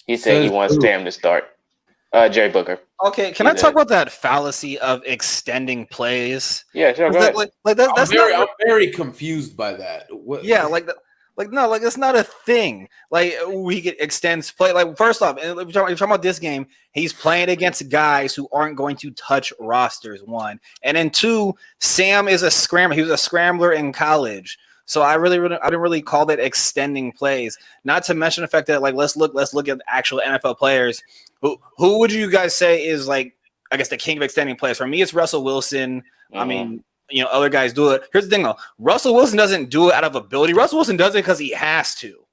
A: He said he wants Sam to start. Jerry Booker.
D: Okay, can I talk about that fallacy of extending plays?
A: Yeah, sure. Go ahead.
C: I'm very confused by that.
D: Yeah, that's not a thing. Like we get extends play. Like first off, if you're talking about this game, he's playing against guys who aren't going to touch rosters. One, and then two, Sam is a scrambler. He was a scrambler in college, so I didn't really call that extending plays. Not to mention the fact that like let's look at actual NFL players. Who would you guys say is like I guess the king of extending plays? For me, it's Russell Wilson. Mm-hmm. I mean. Other guys do it. Here's the thing, though. Russell Wilson doesn't do it out of ability. Russell Wilson does it because he has to.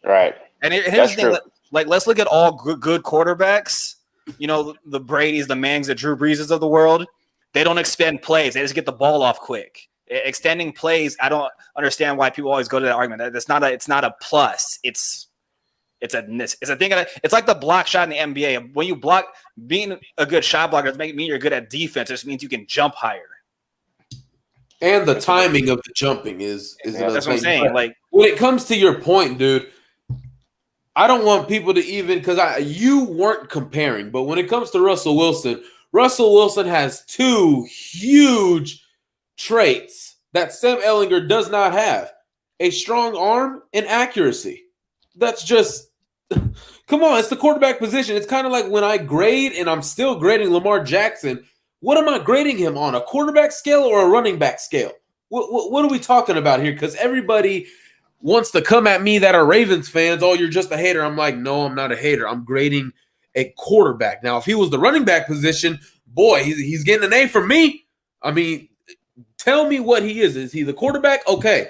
A: Right.
D: And here's the thing. Like, let's look at all good quarterbacks. The Bradys, the Mangs, the Drew Breeses of the world. They don't extend plays. They just get the ball off quick. Extending plays, I don't understand why people always go to that argument. It's not a plus. It's a thing. It's like the block shot in the NBA. When you block, being a good shot blocker doesn't mean you're good at defense. It just means you can jump higher.
C: And the timing of the jumping is
D: that's what I'm saying. Like
C: when it comes to your point, dude, I don't want people to even because you weren't comparing, but when it comes to Russell Wilson has two huge traits that Sam Ehlinger does not have: a strong arm and accuracy. That's just come on, it's the quarterback position. It's kind of like when I grade, and I'm still grading Lamar Jackson. What am I grading him on? A quarterback scale or a running back scale? What are we talking about here? Because everybody wants to come at me that are Ravens fans. Oh, you're just a hater. I'm like, no, I'm not a hater. I'm grading a quarterback. Now, if he was the running back position, boy, he's getting an A from me. I mean, tell me what he is. Is he the quarterback? Okay.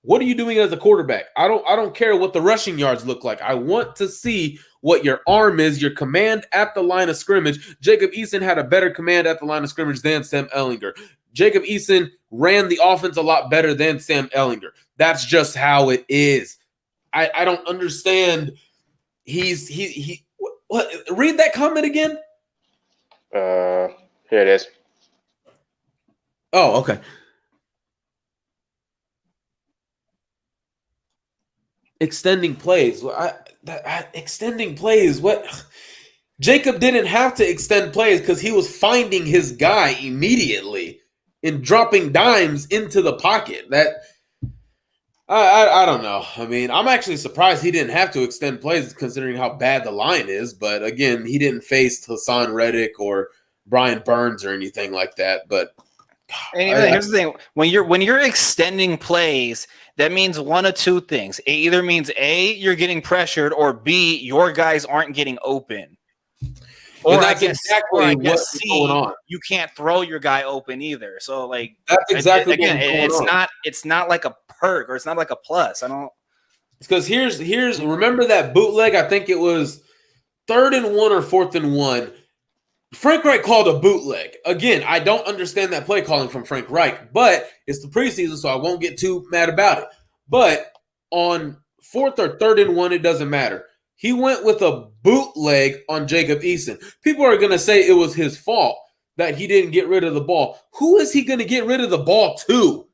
C: What are you doing as a quarterback? I don't care what the rushing yards look like. I want to see what your arm is, your command at the line of scrimmage. Jacob Eason had a better command at the line of scrimmage than Sam Ehlinger. Jacob Eason ran the offense a lot better than Sam Ehlinger. That's just how it is. I don't understand. What? Read that comment again.
A: Here it is.
C: Oh, okay. Extending plays. Extending plays. What? Jacob didn't have to extend plays because he was finding his guy immediately and dropping dimes into the pocket. I don't know. I mean, I'm actually surprised he didn't have to extend plays considering how bad the line is. But again, he didn't face Hassan Reddick or Brian Burns or anything like that. But
D: And here's the thing: when you're extending plays, that means one of two things. It either means A, you're getting pressured, or B, your guys aren't getting open. Or
C: that's exactly what's
D: C,
C: going on.
D: You can't throw your guy open either. So like
C: that's exactly
D: again,
C: what's going on.
D: It's not like a perk or it's not like a plus. I don't.
C: Because here's remember that bootleg? I think it was 3rd and 1 or 4th and 1. Frank Reich called a bootleg. Again, I don't understand that play calling from Frank Reich, but it's the preseason, so I won't get too mad about it. But on 4th or 3rd and 1, it doesn't matter. He went with a bootleg on Jacob Eason. People are going to say it was his fault that he didn't get rid of the ball. Who is he going to get rid of the ball to?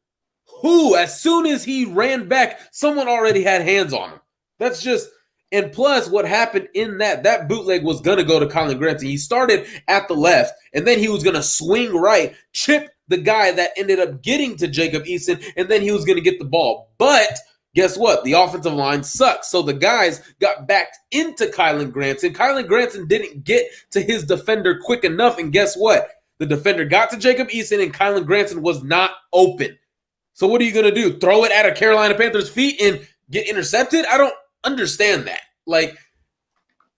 C: Who? As soon as he ran back, someone already had hands on him. That's just – and plus what happened in that bootleg was going to go to Colin Granson. He started at the left, and then he was going to swing right, chip the guy that ended up getting to Jacob Eason, and then he was going to get the ball. But – guess what? The offensive line sucks. So the guys got backed into Kylan Granson. Kylan Granson didn't get to his defender quick enough. And guess what? The defender got to Jacob Eason and Kylan Granson was not open. So what are you going to do? Throw it at a Carolina Panthers feet and get intercepted? I don't understand that. Like,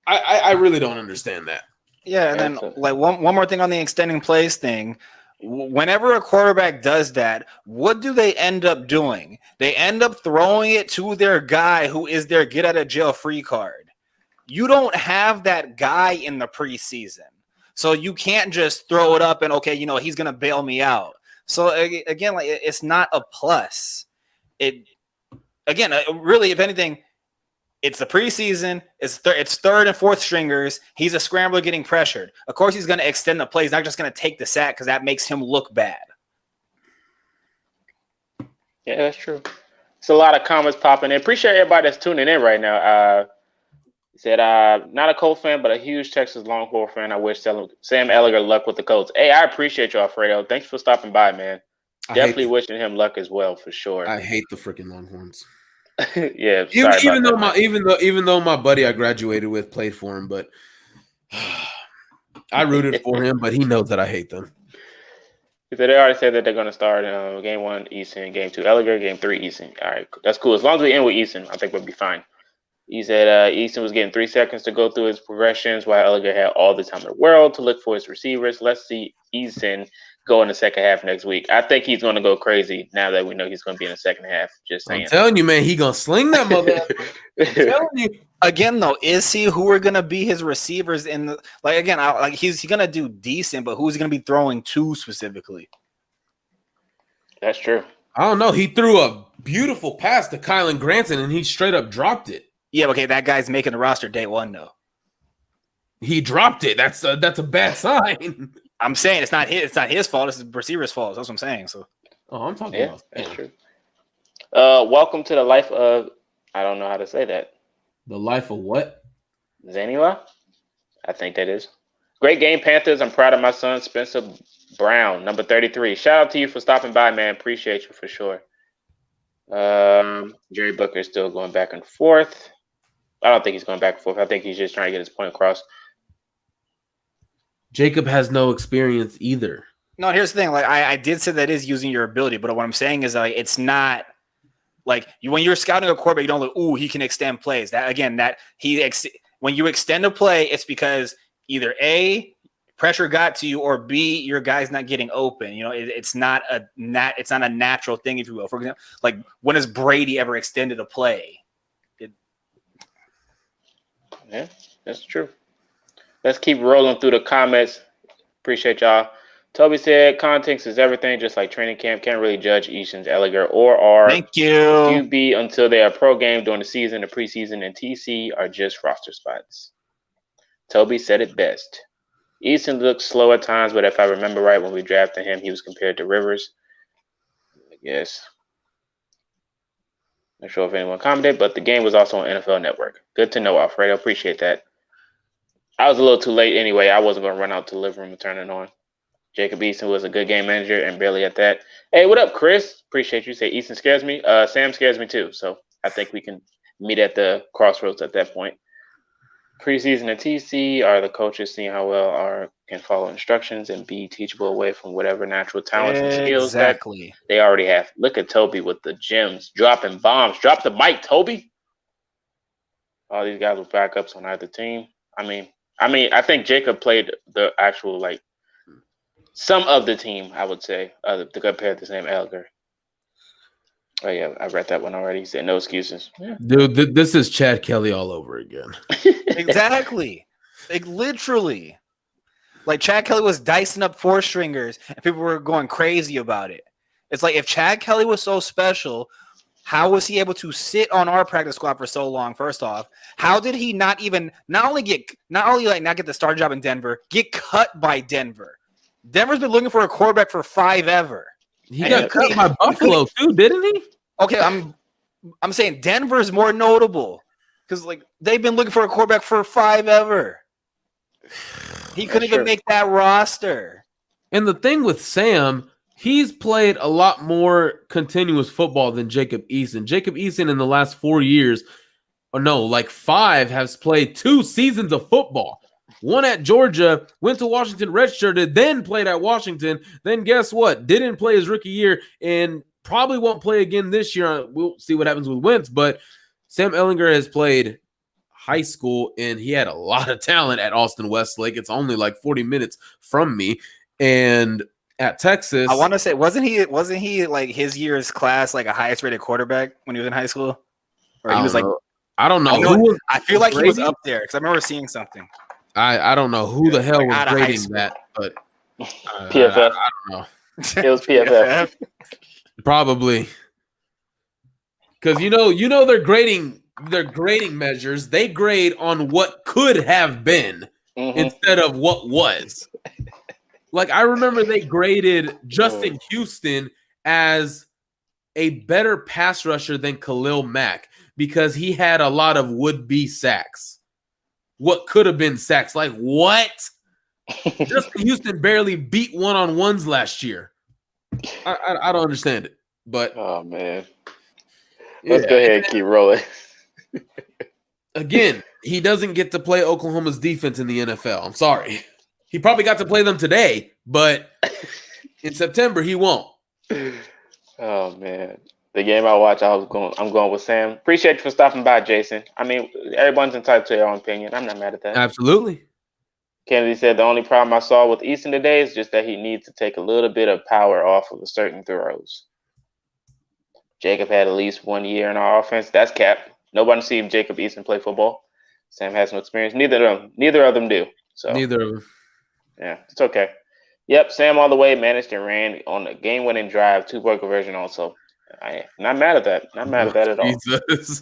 C: I really don't understand that.
D: Yeah, and then like one more thing on the extending plays thing. Whenever a quarterback does that, what do they end up doing? They end up throwing it to their guy who is their get out of jail free card. You don't have that guy in the preseason. So you can't just throw it up and, okay, he's going to bail me out. So again, like it's not a plus. Really, if anything, it's the preseason. It's 3rd and 4th stringers. He's a scrambler getting pressured. Of course, he's going to extend the play. He's not just going to take the sack because that makes him look bad.
A: Yeah, that's true. It's a lot of comments popping in. Appreciate everybody that's tuning in right now. He said, not a Colts fan, but a huge Texas Longhorn fan. I wish Sam Ehlinger luck with the Colts. Hey, I appreciate you, Alfredo. Thanks for stopping by, man. Definitely wishing him luck as well, for sure.
C: I hate the freaking Longhorns.
A: Yeah,
C: even though my buddy I graduated with played for him, but I rooted for him, but he knows that I hate them.
A: So they already said that they're going to start game 1 Eason, game 2 Ehlinger, game 3 Eason. All right, that's cool. As long as we end with Eason, I think we'll be fine. He said Eason was getting 3 seconds to go through his progressions while Ehlinger had all the time in the world to look for his receivers. Let's see Eason go in the second half next week. I think he's going to go crazy now that we know he's going to be in the second half. Just saying.
C: I'm telling you, man, he going to sling that mother. I'm telling you.
D: Again, though, is he who are going to be his receivers in the he's going to do decent, but who's he going to be throwing to specifically?
A: That's true.
C: I don't know. He threw a beautiful pass to Kylan Granson, and he straight up dropped it.
D: Yeah, okay, that guy's making the roster day 1, though.
C: He dropped it. That's a bad sign.
D: I'm saying it's not his fault. It's the receiver's fault. That's what I'm saying. So,
C: I'm talking about.
A: That's true. Welcome to the life of. I don't know how to say that.
C: The life of what?
A: Zanila? I think that is. Great game, Panthers. I'm proud of my son, Spencer Brown, number 33. Shout out to you for stopping by, man. Appreciate you for sure. Jerry Booker is still going back and forth. I don't think he's going back and forth. I think he's just trying to get his point across.
C: Jacob has no experience either.
D: No, here's the thing. Like I did say that is using your ability, but what I'm saying is like it's not like when you're scouting a quarterback, you don't look, ooh, he can extend plays. When you extend a play, it's because either A, pressure got to you, or B, your guy's not getting open. It's not a natural thing, if you will. For example, like when has Brady ever extended a play?
A: Yeah, that's true. Let's keep rolling through the comments. Appreciate y'all. Toby said, context is everything, just like training camp. Can't really judge Eason's Ehlinger or our
D: Thank you.
A: QB until they are pro game during the season. The preseason and TC are just roster spots. Toby said it best. Eason looks slow at times, but if I remember right, when we drafted him, he was compared to Rivers. I guess. Not sure if anyone commented, but the game was also on NFL Network. Good to know, Alfredo. Appreciate that. I was a little too late anyway. I wasn't going to run out to the living room and turn it on. Jacob Eason was a good game manager and barely at that. Hey, what up, Chris? Appreciate you. Say Eason scares me. Sam scares me too. So I think we can meet at the crossroads at that point. Preseason at TC, are the coaches seeing how well are can follow instructions and be teachable away from whatever natural talents and skills that they already have? Look at Toby with the gems, dropping bombs. Drop the mic, Toby. All these guys were backups on either team. I mean, I think Jacob played the actual some of the team. I would say to compare to Sam Ellinger. Oh yeah, I read that one already. He said no excuses. Yeah.
C: Dude, this is Chad Kelly all over again.
D: Exactly. Like literally. Like Chad Kelly was dicing up 4-stringers and people were going crazy about it. It's like if Chad Kelly was so special, how was he able to sit on our practice squad for so long? First off, how did he not only get the starting job in Denver, get cut by Denver? Denver's been looking for a quarterback for 5 ever.
C: He got cut by Buffalo too, didn't he?
D: Okay, I'm saying Denver's more notable because they've been looking for a quarterback for 5 ever. He couldn't even make that roster.
C: And the thing with Sam, he's played a lot more continuous football than Jacob Eason. Jacob Eason in the last 4 years, 5, has played 2 seasons of football. One at Georgia, went to Washington, redshirted, then played at Washington. Then guess what? Didn't play his rookie year and probably won't play again this year. We'll see what happens with Wentz. But Sam Ellinger has played high school, and he had a lot of talent at Austin Westlake. It's only 40 minutes from me. And at Texas,
D: I want to say, wasn't he his year's class a highest rated quarterback when he was in high school? Or he was
C: I don't know.
D: I feel like he was up there because I remember seeing something.
C: I don't know who the hell was grading that, but
A: PFF.
C: I don't know.
A: It was PFF.
C: Probably. Because you know their grading measures, they grade on what could have been instead of what was. I remember they graded Justin Houston as a better pass rusher than Khalil Mack because he had a lot of would-be sacks. What could have been sacks? What? Justin Houston barely beat one-on-ones last year. I don't understand it. But
A: oh man, let's go ahead and keep rolling.
C: Again, he doesn't get to play Oklahoma's defense in the NFL. I'm sorry. He probably got to play them today, but in September he won't.
A: Oh man, the game I watched, I'm going with Sam. Appreciate you for stopping by, Jason. I mean, everyone's entitled to their own opinion. I'm not mad at that.
C: Absolutely.
A: Kennedy said the only problem I saw with Easton today is just that he needs to take a little bit of power off of certain throws. Jacob had at least 1 year in our offense. That's cap. Nobody seen Jacob Easton play football. Sam has no experience. Neither of them do. So
C: neither of them.
A: Yeah, it's okay. Yep, Sam all the way managed and ran on the game-winning drive, 2-point conversion also. I not mad at that. Not mad at that at all.
C: Jesus.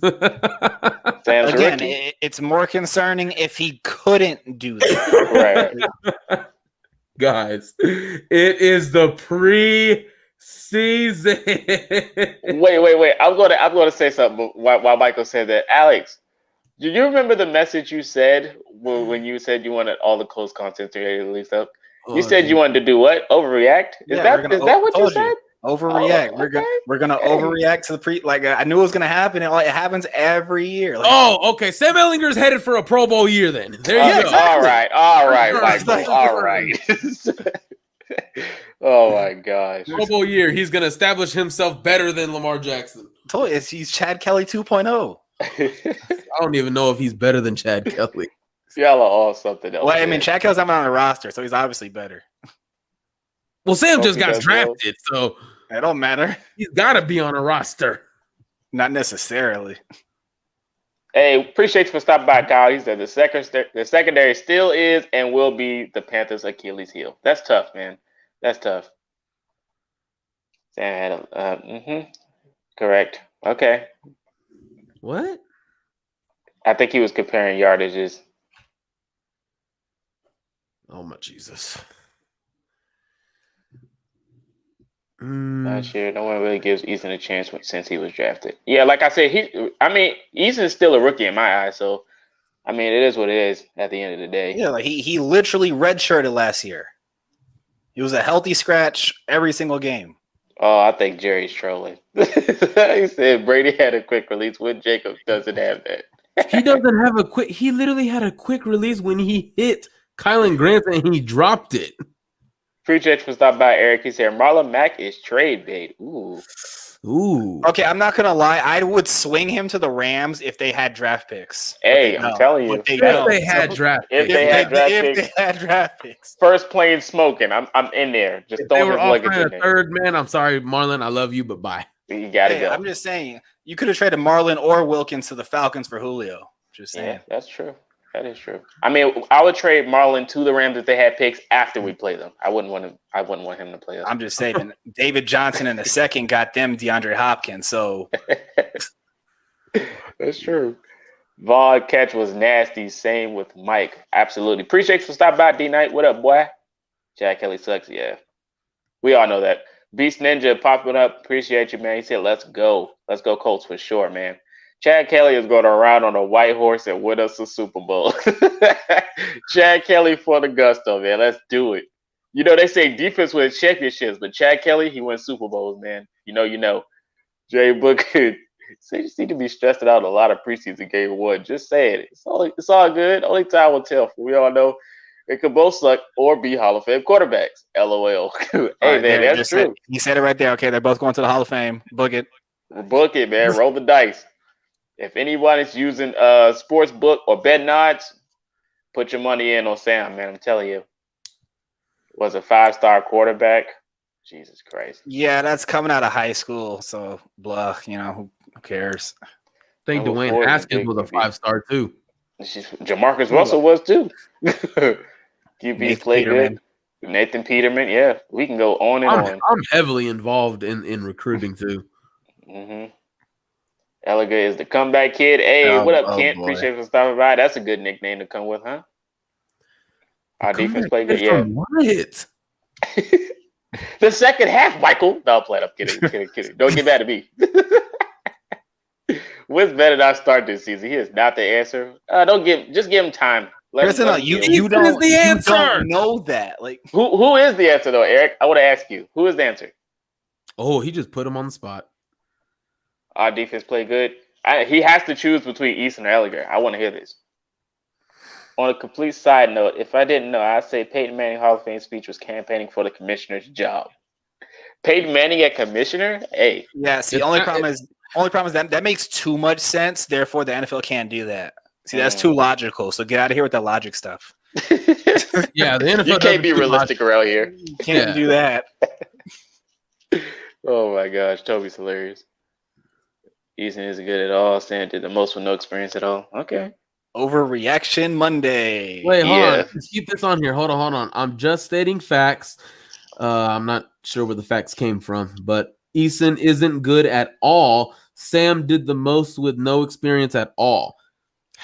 A: Sam's
D: again, it's more concerning if he couldn't do that.
A: Right.
C: Guys, it is the preseason.
A: Wait. I'm going to say something while Michael said that. Alex, do you remember the message you said when you said you wanted all the Colts content to be released up? You said you wanted to do what? Overreact? Is that what you said?
D: Overreact.
A: Oh,
D: We're gonna overreact to the I knew it was gonna happen. It happens every year.
C: Okay. Sam Ellinger's headed for a Pro Bowl year. Then there you go.
A: Exactly. All right, Michael. All right. Oh my gosh.
C: Pro Bowl year. He's gonna establish himself better than Lamar Jackson.
D: I told you, he's Chad Kelly 2.0.
C: I don't even know if he's better than Chad Kelly.
A: Y'all are all something else.
D: Well, I mean, Chad Kelly's not on the roster, so he's obviously better.
C: Well, Sam just got drafted, so
D: it don't matter.
C: He's got to be on a roster.
D: Not necessarily.
A: Hey, appreciate you for stopping by, Kyle. He said the secondary still is and will be the Panthers' Achilles heel. That's tough, man. That's tough. Sam had correct. Okay.
C: What?
A: I think he was comparing yardages.
C: Oh my Jesus.
A: Not sure. No one really gives Eason a chance since he was drafted. Yeah, like I said, Eason is still a rookie in my eyes. So, I mean, it is what it is at the end of the day.
D: Yeah, he literally redshirted last year. He was a healthy scratch every single game.
A: Oh, I think Jerry's trolling. He said Brady had a quick release. When Jacobs doesn't have that.
C: He doesn't have a quick. He literally had a quick release when he hit Kylan Grant and he dropped it.
A: Appreciate you for stopping by, Eric. He said Marlon Mack is trade bait. Ooh.
D: Okay, I'm not gonna lie. I would swing him to the Rams if they had draft picks.
A: Hey, I'm telling you,
C: If they had draft
D: picks,
A: first plane smoking. I'm in there. Just
C: if they
A: throwing
C: were
A: his luggage
C: offering
A: in
C: a
A: there.
C: third man, I'm sorry, Marlon. I love you, but bye.
A: You gotta go.
D: I'm just saying you could have traded Marlon or Wilkins to the Falcons for Julio. Just saying.
A: Yeah, that's true. That is true. I mean, I would trade Marlon to the Rams if they had picks after we play them. I wouldn't want him to play us.
D: I'm just saying. David Johnson in the second got them DeAndre Hopkins. So
A: that's true. Vaughn catch was nasty. Same with Mike. Absolutely. Appreciate you for stopping by, D Knight. What up, boy? Jack Kelly sucks. Yeah, we all know that. Beast Ninja popping up. Appreciate you, man. He said, "Let's go. Let's go, Colts for sure, man." Chad Kelly is going to ride on a white horse and win us a Super Bowl. Chad Kelly for the gusto, man. Let's do it. You know, they say defense wins championships, but Chad Kelly, he wins Super Bowls, man. You know. Jay Booker, so you just need to be stressed out a lot of preseason game one. Just say it. It's all good. Only time will tell. We all know it could both suck or be Hall of Fame quarterbacks. LOL. Hey,
D: right,
A: man, that's true.
D: He said it right there. Okay, they're both going to the Hall of Fame. Book it.
A: Book it, man. Roll the dice. If anyone is using sports book or bet odds, put your money in on Sam, man. I'm telling you. Was a 5-star quarterback. Jesus Christ.
D: Yeah, that's coming out of high school. So, blah, who cares?
C: I think Dwayne Haskins was a 5-star too.
A: Jamarcus Russell was too. QB played good. Nathan Peterman, yeah. We can go on and on.
C: I'm heavily involved in recruiting too.
A: Mm-hmm. Elegant is the comeback kid. Hey, what up, Kent? Appreciate you for stopping by. That's a good nickname to come with, huh? Our defense played good. Yeah.
C: What?
A: The second half, Michael. No, I'm playing. I'm kidding. Don't get mad at me. What's better than I start this season? He is not the answer. Just give him time.
D: You don't know that. Like
A: who is the answer though, Eric? I want to ask you. Who is the answer?
C: Oh, he just put him on the spot.
A: Our defense played good. He has to choose between Easton or Ellinger. I want to hear this. On a complete side note, if I didn't know, I'd say Peyton Manning Hall of Fame speech was campaigning for the commissioner's job. Peyton Manning at commissioner? Hey.
D: Yeah, see, only problem is that makes too much sense. Therefore, the NFL can't do that. See, that's too logical. So get out of here with that logic stuff.
C: Yeah, the NFL
A: you can't be realistic around here.
D: You can't do that.
A: Oh my gosh, Toby's hilarious. Easton isn't good at all. Sam did the most with no experience at all. Okay.
D: Overreaction Monday.
C: Wait, hold on. Let's keep this on here. Hold on. I'm just stating facts. I'm not sure where the facts came from, but Easton isn't good at all. Sam did the most with no experience at all.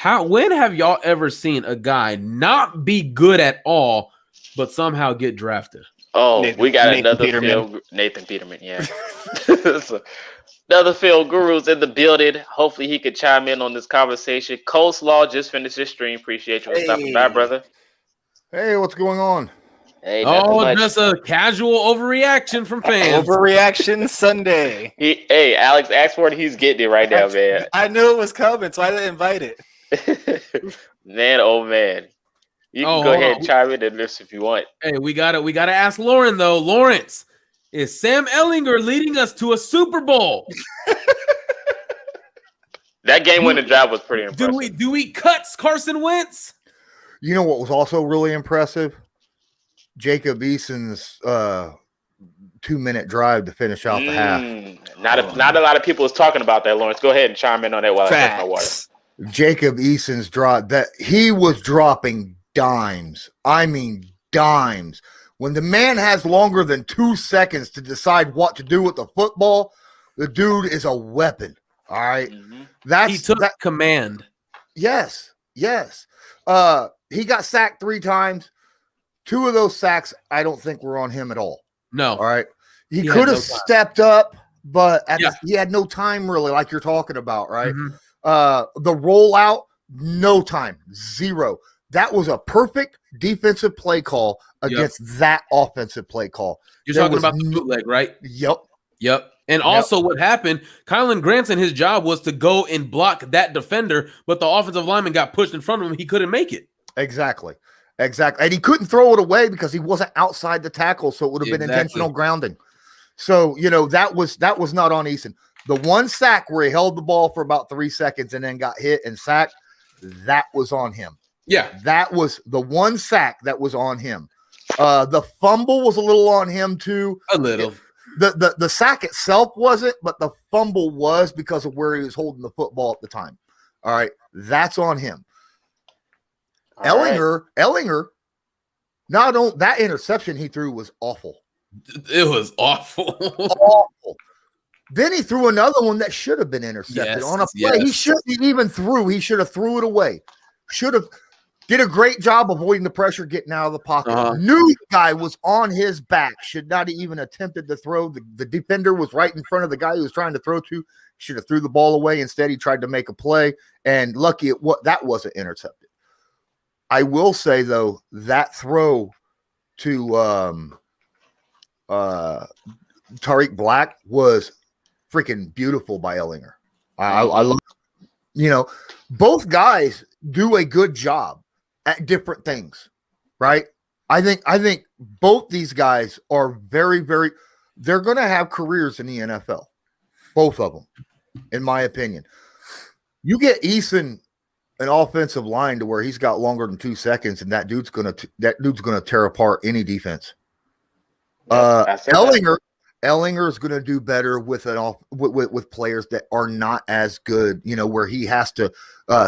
C: When have y'all ever seen a guy not be good at all, but somehow get drafted?
A: Oh, we got another Peterman. Nathan Peterman, yeah. Another field guru's in the building. Hopefully he could chime in on this conversation. Coleslaw just finished his stream. Appreciate you for stopping by, brother.
E: Hey, what's going on?
A: Hey,
C: just a casual overreaction from fans.
D: Overreaction Sunday.
A: Hey, Alex asked for it. He's getting it right now, man.
D: I knew it was coming, so I didn't invite it.
A: Man, oh man. You can go ahead and chime in this if you want.
C: Hey, we gotta ask Lauren though. Lawrence, is Sam Ellinger leading us to a Super Bowl?
A: That game-winning drive was pretty impressive.
C: Do we cut Carson Wentz?
E: You know what was also really impressive? Jacob Eason's 2-minute drive to finish out the half.
A: Not a lot of people was talking about that, Lawrence. Go ahead and chime in on that while I drink my water.
E: Jacob Eason's drop, that he was dropping dimes. I mean dimes. When the man has longer than 2 seconds to decide what to do with the football, the dude is a weapon. All right.
C: Mm-hmm. He took command.
E: Yes. He got sacked 3 times. 2 of those sacks, I don't think were on him at all.
C: No.
E: All right. He could have stepped up, but he had no time really, like you're talking about, right?
C: Mm-hmm.
E: The rollout, no time, 0. That was a perfect defensive play call against that offensive play call.
C: You're talking about the bootleg, right?
E: Yep.
C: And also what happened, Kylan Granson, his job was to go and block that defender, but the offensive lineman got pushed in front of him. He couldn't make it.
E: Exactly. And he couldn't throw it away because he wasn't outside the tackle, so it would have been intentional grounding. So, that was not on Eason. The one sack where he held the ball for about 3 seconds and then got hit and sacked, that was on him.
C: Yeah.
E: That was the one sack that was on him. The fumble was a little on him too.
C: A little.
E: The sack itself wasn't, but the fumble was because of where he was holding the football at the time. All right. That's on him. Ellinger, that interception he threw was awful.
C: It was awful.
E: Awful. Then he threw another one that should have been intercepted on a play. He shouldn't even threw. He should have threw it away. Should have did a great job avoiding the pressure, getting out of the pocket. Knew the guy was on his back. Should not have even attempted to throw. The defender was right in front of the guy he was trying to throw to. Should have threw the ball away. Instead, he tried to make a play. And lucky that wasn't intercepted. I will say, though, that throw to Tariq Black was freaking beautiful by Ellinger. I love, both guys do a good job at different things, right? I think both these guys are very, very, they're going to have careers in the NFL, both of them, in my opinion. You get Eason an offensive line to where he's got longer than 2 seconds, and that dude's gonna tear apart any defense. Ellinger is going to do better with with players that are not as good, where he has to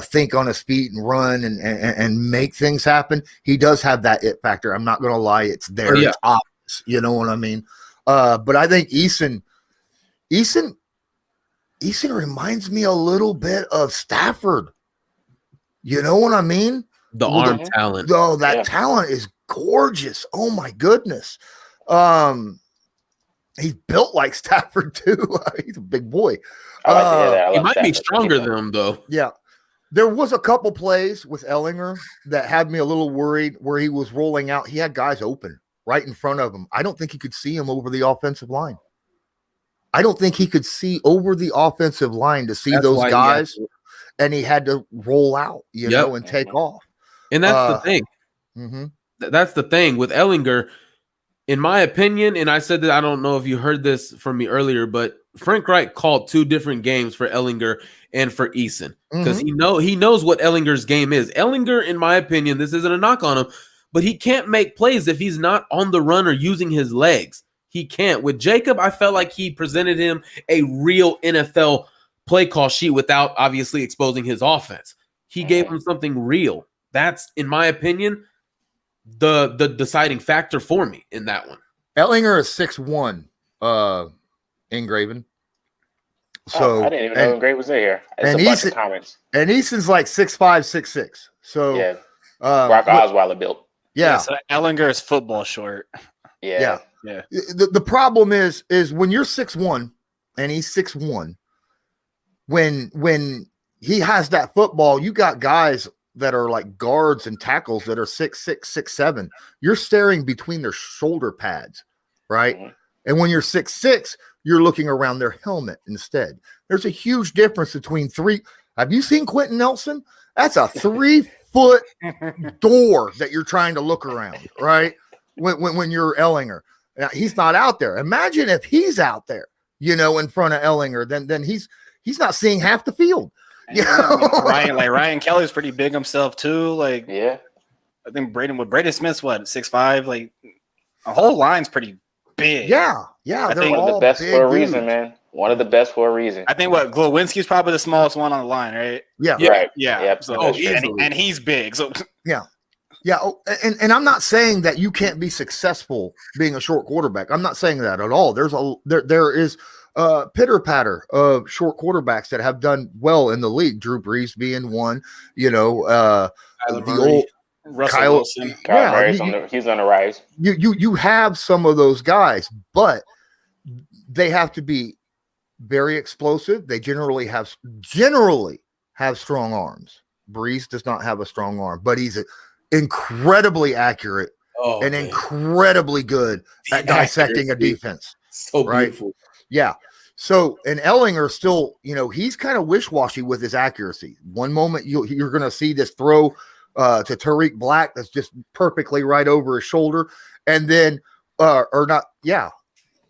E: think on his feet and run and make things happen. He does have that it factor. I'm not going to lie. It's there. It's obvious. You know what I mean? But I think Eason reminds me a little bit of Stafford. You know what I mean?
C: The arm talent.
E: Oh, that talent is gorgeous. Oh my goodness. He's built like Stafford too. He's a big boy.
A: I like to hear that.
C: He might be stronger than him though.
E: Yeah. There was a couple plays with Ellinger that had me a little worried where he was rolling out. He had guys open right in front of him. I don't think he could see him over the offensive line. I don't think he could see over the offensive line to see those guys. And he had to roll out, and take off.
C: And that's the thing.
E: Mm-hmm.
C: That's the thing with Ellinger. In my opinion, and I said that I don't know if you heard this from me earlier, but Frank Reich called 2 different games for Ellinger and for Eason because he knows what Ellinger's game is. Ellinger, in my opinion, this isn't a knock on him, but he can't make plays if he's not on the run or using his legs. He can't. With Jacob, I felt like he presented him a real NFL play call sheet without obviously exposing his offense. He gave him something real. That's, in my opinion, the deciding factor for me in that one.
E: Ellinger is 6'1", Engraven. So
A: I didn't even know Engraven was there.
E: And Eason's like 6'5", 6'6". So
A: yeah, Brock Osweiler built.
E: Yeah.
D: So Ellinger is football short.
A: Yeah.
E: The problem is when you're 6'1" and he's 6'1", when he has that football, you got guys that are like guards and tackles that are 6'6", 6'7". You're staring between their shoulder pads, right? Mm-hmm. And when you're 6'6", you're looking around their helmet instead. There's a huge difference between three. Have you seen Quentin Nelson? That's a 3-foot door that you're trying to look around, right? When you're Ellinger. Now, he's not out there. Imagine if he's out there, in front of Ellinger, then he's not seeing half the field.
D: Ryan Kelly's pretty big himself too. I think Braden Smith's 6'5". Like a whole line's pretty big.
E: Yeah.
A: I think one of the best for a reason, man. One of the best for a reason.
D: I think Glowinski's probably the smallest one on the line, right?
E: Yeah.
A: Right.
D: Yeah.
A: Yep.
D: So and he's big. So
E: yeah. Oh, and I'm not saying that you can't be successful being a short quarterback. I'm not saying that at all. There is pitter patter of short quarterbacks that have done well in the league. Drew Brees being one, the old
D: Russell Wilson.
A: He's on the rise.
E: You have some of those guys, but they have to be very explosive. They generally have strong arms. Brees does not have a strong arm, but he's incredibly accurate
C: Oh,
E: and
C: man.
E: incredibly good at dissecting a defense.
C: So
E: right?
C: beautiful.
E: Yeah. So, and Ellinger still, he's kind of wish-washy with his accuracy. One moment you're going to see this throw to Tariq Black that's just perfectly right over his shoulder, and then, or not, yeah,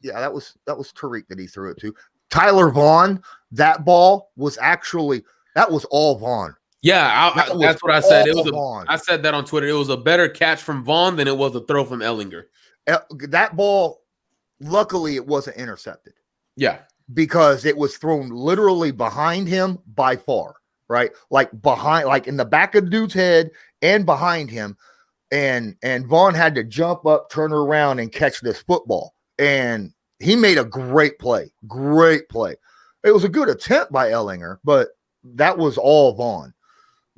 E: that was Tariq that he threw it to. Tyler Vaughn, that ball was that was all Vaughn.
C: Yeah, that's what I said. It was
E: Vaughn.
C: I said that on Twitter. It was a better catch from Vaughn than it was a throw from Ellinger.
E: That ball, luckily, it wasn't intercepted.
C: Yeah.
E: Because it was thrown literally behind him by far, right? Like behind, like in the back of the dude's head and behind him. And Vaughn had to jump up, turn around, and catch this football. And he made a great play. Great play. It was a good attempt by Ellinger, but that was all Vaughn.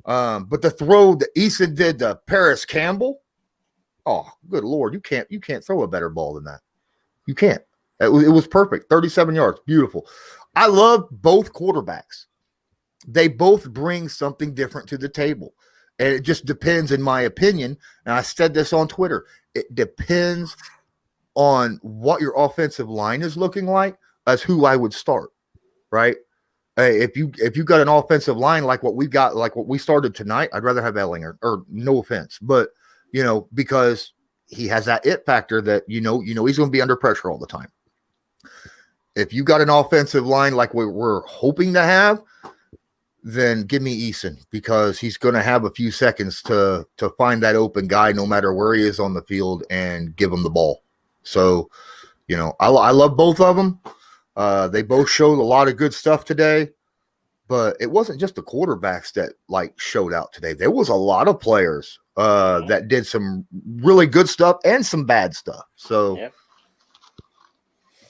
E: But the throw that Eason did to Paris Campbell, oh, good Lord, you can't throw a better ball than that. You can't. It was perfect. 37 yards. Beautiful. I love both quarterbacks. They both bring something different to the table. And it just depends, in my opinion, and I said this on Twitter, it depends on what your offensive line is looking like as who I would start, right? Hey, if you got an offensive line like what we got, like what we started tonight, I'd rather have Ellinger, or no offense, but, because he has that it factor that, he's going to be under pressure all the time. If you got an offensive line like we're hoping to have, then give me Eason, because he's going to have a few seconds to find that open guy no matter where he is on the field and give him the ball. So, I love both of them. They both showed a lot of good stuff today, but it wasn't just the quarterbacks that showed out today. There was a lot of players that did some really good stuff and some bad stuff. So,
A: yeah.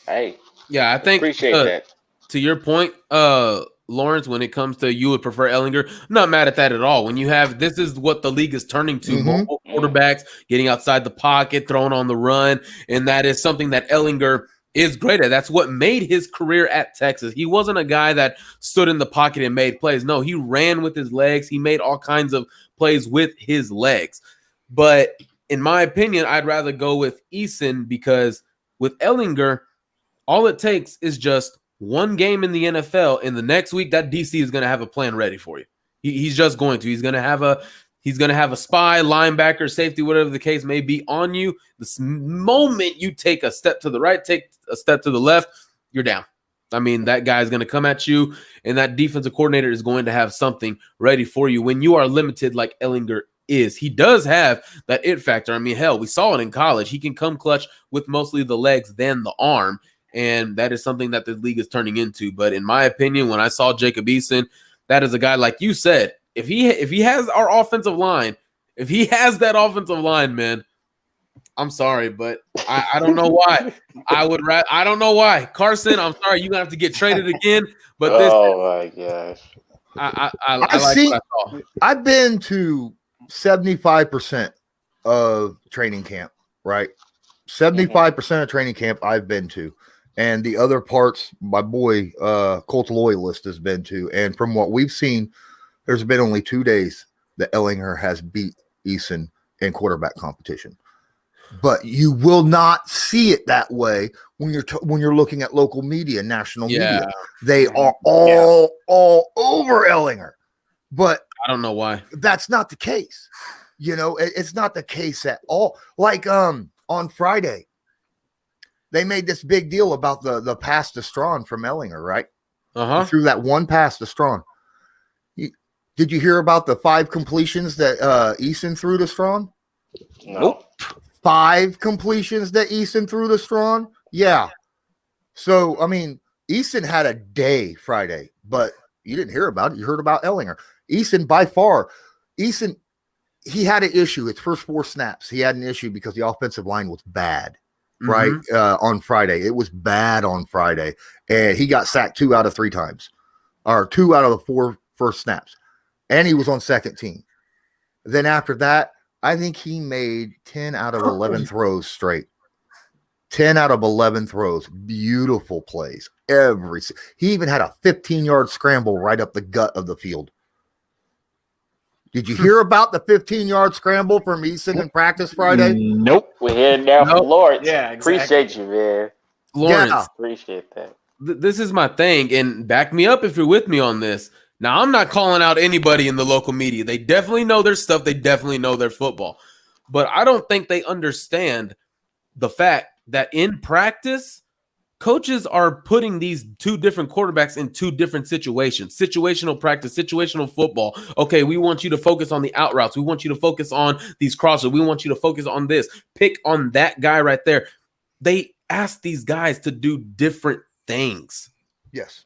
A: Hey.
C: Yeah, I think
A: Appreciate that.
C: To your point, Lawrence, when it comes to you would prefer Ellinger, I'm not mad at that at all. When you have, this is what the league is turning to, mobile quarterbacks getting outside the pocket, throwing on the run, and that is something that Ellinger is great at. That's what made his career at Texas. He wasn't a guy that stood in the pocket and made plays. No, he ran with his legs. He made all kinds of plays with his legs. But in my opinion, I'd rather go with Eason, because with Ellinger, all it takes is just one game in the NFL, and the next week that DC is going to have a plan ready for you. He's just going to. He's going to have a spy, linebacker, safety, whatever the case may be on you. The moment you take a step to the right, take a step to the left, you're down. I mean, that guy is going to come at you, and that defensive coordinator is going to have something ready for you when you are limited like Ellinger is. He does have that it factor. I mean, hell, we saw it in college. He can come clutch with mostly the legs than the arm. And that is something that the league is turning into. But in my opinion, when I saw Jacob Eason, that is a guy, like you said, if he has our offensive line, if he has that offensive line, man, I'm sorry, but I don't know why. I don't know why. Carson, I'm sorry, you're gonna have to get traded again. But this,
A: my gosh,
C: I like what I saw.
E: I've been to 75% of training camp, right? 75% of training camp I've been to. And the other parts, my boy Colts loyalist has been to. And from what we've seen, there's been only 2 days that Ellinger has beat Eason in quarterback competition. But you will not see it that way when you're looking at local media, national media. They are all over Ellinger. But
C: I don't know why.
E: That's not the case. It's not the case at all. Like on Friday, they made this big deal about the pass to Strawn from Ellinger, right? He threw that one pass to Strawn. Did you hear about the 5 completions that Eason threw to Strawn?
A: Nope.
E: 5 completions that Eason threw to Strawn? Yeah. So, I mean, Eason had a day Friday, but you didn't hear about it. You heard about Ellinger. Eason, by far, he had an issue. His first 4 snaps, he had an issue because the offensive line was bad. Right. On Friday. It was bad on Friday. And he got sacked 2 out of 3 times, or 2 out of the 4 first snaps. And he was on second team. Then after that, I think he made 10 out of 11 throws straight. 10 out of 11 throws. Beautiful plays. He even had a 15-yard scramble right up the gut of the field. Did you hear about the 15-yard scramble from Eason in practice Friday?
D: Nope.
A: We're here now from
C: Nope.
A: Lawrence.
D: Yeah, exactly.
A: Appreciate you, man.
C: Lawrence,
E: Yeah.
A: Appreciate that.
C: this is my thing, and back me up if you're with me on this. Now, I'm not calling out anybody in the local media. They definitely know their stuff. They definitely know their football. But I don't think they understand the fact that in practice, coaches are putting these two different quarterbacks in two different situations. Situational practice, situational football. Okay, we want you to focus on the out routes. We want you to focus on these crossers. We want you to focus on this. Pick on that guy right there. They ask these guys to do different things.
E: Yes.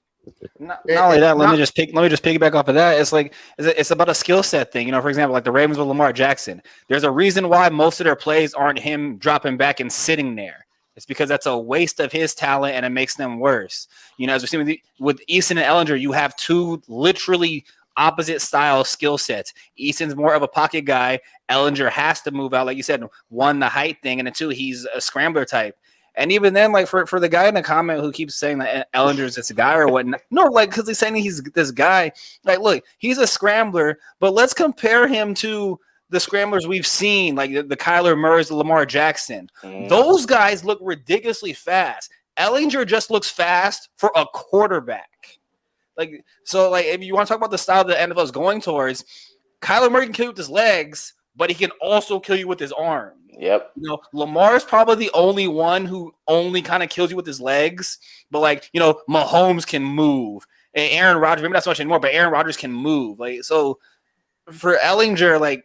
D: Not only that, let me just piggyback off of that. It's like it's about a skill set thing. For example, like the Ravens with Lamar Jackson. There's a reason why most of their plays aren't him dropping back and sitting there. It's because that's a waste of his talent and it makes them worse. As we're seeing with Eason and Ellinger, you have two literally opposite style skill sets. Eason's more of a pocket guy. Ellinger has to move out, like you said. One, the height thing, and then two, he's a scrambler type. And even then, like for the guy in the comment who keeps saying that Ellinger's this guy or whatnot, no, like because he's saying he's this guy. Like, look, he's a scrambler, but let's compare him to the scramblers we've seen, like the Kyler Murrays, the Lamar Jackson. Those guys look ridiculously fast. Ellinger just looks fast for a quarterback. So if you want to talk about the style that the NFL is going towards, Kyler Murray can kill you with his legs, but he can also kill you with his arm.
A: Yep.
D: Lamar's probably the only one who only kind of kills you with his legs, but Mahomes can move. And Aaron Rodgers, maybe not so much anymore, but Aaron Rodgers can move. So for Ellinger,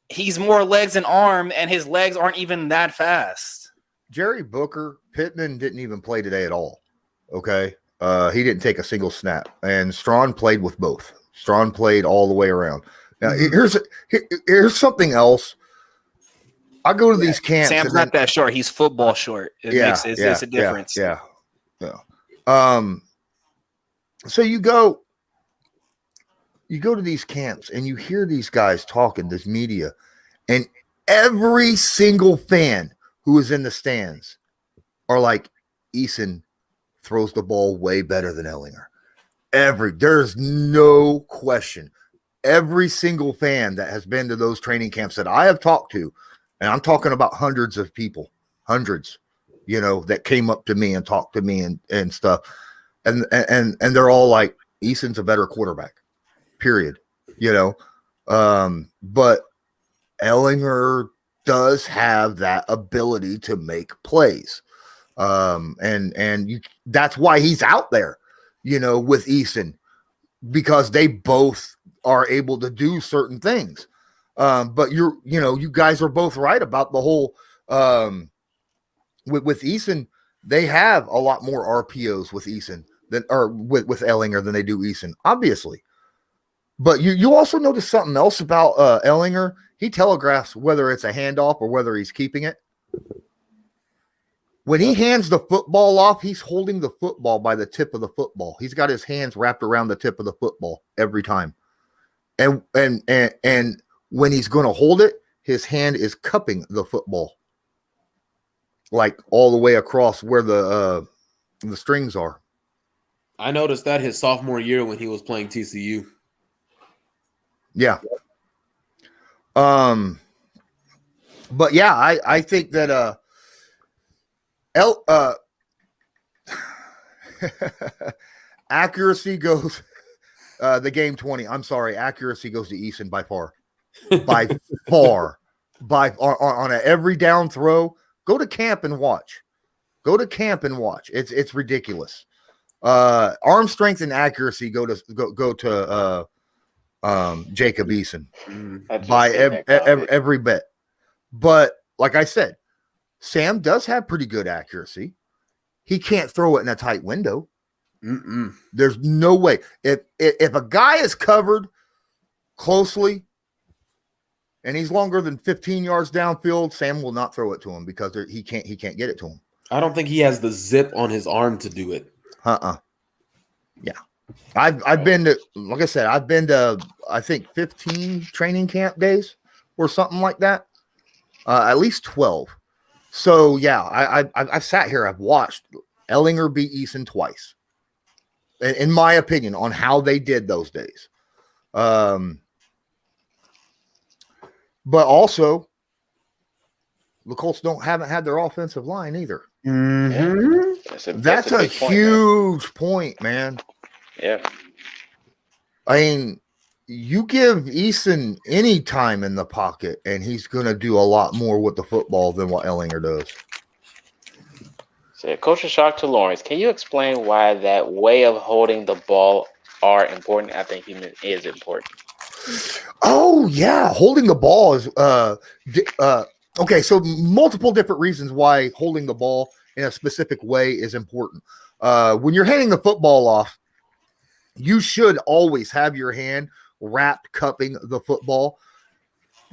D: he's more legs and arm, and his legs aren't even that fast.
E: Jerry Booker, Pittman didn't even play today at all. Okay. He didn't take a single snap, and Strawn played with both. Strawn played all the way around. Now, here's something else. I go to these camps.
D: Sam's not that short. He's football short. It's a difference.
E: Yeah. So you go to these camps and you hear these guys talking, this media, and every single fan who is in the stands are like, Eason throws the ball way better than Ellinger. There's no question. Every single fan that has been to those training camps that I have talked to, and I'm talking about hundreds of people, that came up to me and talked to me and stuff. And they're all like, Eason's a better quarterback, period. But Ellinger does have that ability to make plays. That's why he's out there, with Eason, because they both are able to do certain things. But you guys are both right about the whole with Eason. They have a lot more RPOs with Eason with Ellinger than they do Eason, obviously. But you also notice something else about Ellinger. He telegraphs whether it's a handoff or whether he's keeping it. When he hands the football off, he's holding the football by the tip of the football. He's got his hands wrapped around the tip of the football every time. And when he's going to hold it, his hand is cupping the football, like all the way across where the strings are.
C: I noticed that his sophomore year when he was playing TCU.
E: Yeah. But yeah, I think that accuracy goes the game 20. I'm sorry, accuracy goes to Eason by far. By far. On a every down throw. Go to camp and watch. It's ridiculous. Arm strength and accuracy go to Jacob Eason by every bit. But like I said, Sam does have pretty good accuracy. He can't throw it in a tight window. There's no way. If a guy is covered closely and he's longer than 15 yards downfield, Sam will not throw it to him because he can't get it to him.
C: I don't think he has the zip on his arm to do it.
E: Yeah. I've been to, like I said, I've been to, I think 15 training camp days or something like that. At least 12. So yeah, I've sat here, I've watched Ellinger beat Eason twice. In my opinion, on how they did those days. But also, the Colts haven't had their offensive line either.
A: Yeah. That's a big
E: huge point, man.
A: Yeah.
E: I mean, you give Eason any time in the pocket, and he's going to do a lot more with the football than what Ellinger does.
A: So, Coach Shock to Lawrence, can you explain why that way of holding the ball are important? I think is important.
E: Oh yeah, holding the ball is okay. So multiple different reasons why holding the ball in a specific way is important. When you're handing the football off, you should always have your hand wrapped cupping the football.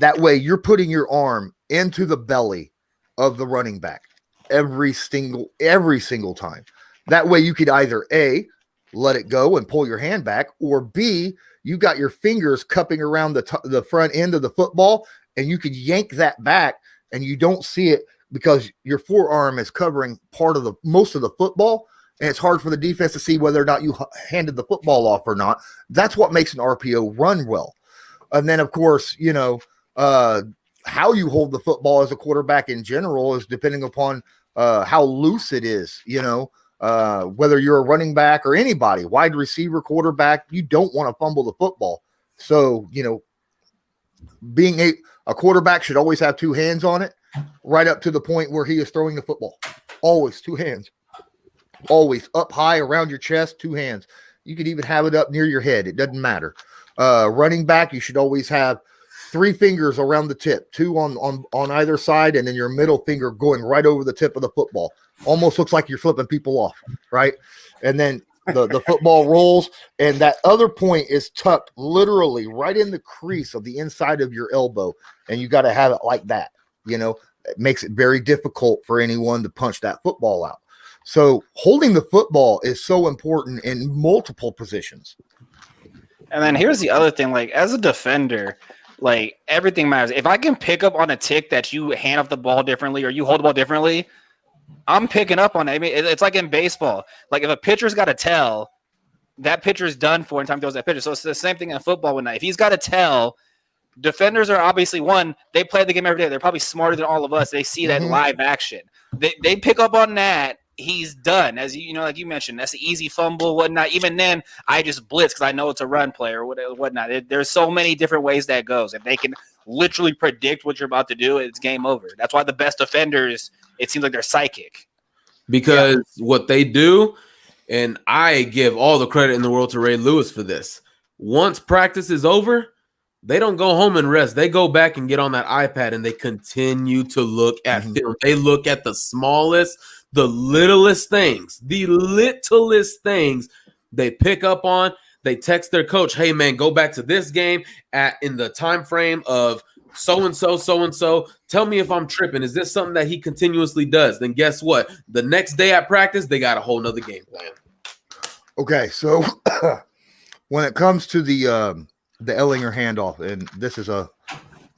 E: That way, you're putting your arm into the belly of the running back every single time. That way, you could either A, let it go and pull your hand back, or B, you got your fingers cupping around the front end of the football, and you could yank that back, and you don't see it because your forearm is covering most of the football, and it's hard for the defense to see whether or not you handed the football off or not. That's what makes an RPO run well. And then, of course, how you hold the football as a quarterback in general is depending upon how loose it is, whether you're a running back or anybody, wide receiver, quarterback, you don't want to fumble the football. So, being a quarterback should always have two hands on it right up to the point where he is throwing the football. Always two hands. Always up high around your chest, two hands. You could even have it up near your head. It doesn't matter. Running back, you should always have three fingers around the tip, two on either side, and then your middle finger going right over the tip of the football. Almost looks like you're flipping people off, right? And then the football rolls, and that other point is tucked literally right in the crease of the inside of your elbow, and you got to have it like that. It makes it very difficult for anyone to punch that football out. So holding the football is so important in multiple positions.
D: And then here's the other thing, like as a defender, like everything matters. If I can pick up on a tick that you hand off the ball differently or you hold the ball differently, I'm picking up on it. I mean, it's like in baseball. Like if a pitcher's got a tell, that pitcher's done for in time he throws that pitcher. So it's the same thing in football. If he's got a tell, defenders are obviously they play the game every day. They're probably smarter than all of us. They see that live action. They pick up on that. He's done, as like you mentioned. That's an easy fumble, whatnot. Even then, I just blitz because I know it's a run play or whatnot. There's so many different ways that goes. If they can literally predict what you're about to do, it's game over. That's why the best defenders, it seems like they're psychic.
C: Because what they do, and I give all the credit in the world to Ray Lewis for this. Once practice is over, they don't go home and rest. They go back and get on that iPad and they continue to look at film. They look at the smallest, the littlest things they pick up on. They text their coach, hey, man, go back to this game in the time frame of so-and-so. Tell me if I'm tripping. Is this something that he continuously does? Then guess what? The next day at practice, they got a whole nother game plan.
E: Okay, so when it comes to the Ellinger handoff, and this is a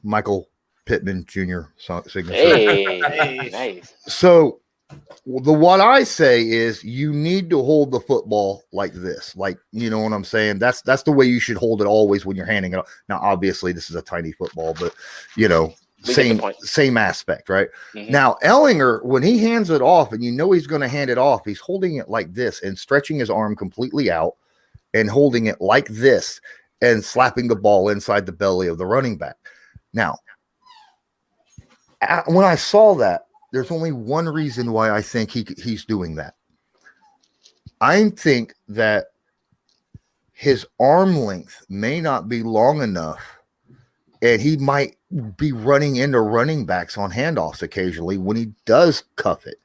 E: Michael Pittman Jr. signature.
A: Hey, nice.
E: So what I say is you need to hold the football like this. Like, you know what I'm saying? That's the way you should hold it always when you're handing it off. Now, obviously, this is a tiny football, but, same aspect, right? Mm-hmm. Now, Ellinger, when he hands it off and he's going to hand it off, he's holding it like this and stretching his arm completely out and holding it like this and slapping the ball inside the belly of the running back. Now, when I saw that, there's only one reason why I think he's doing that. I think that his arm length may not be long enough, and he might be running into running backs on handoffs occasionally when he does cuff it.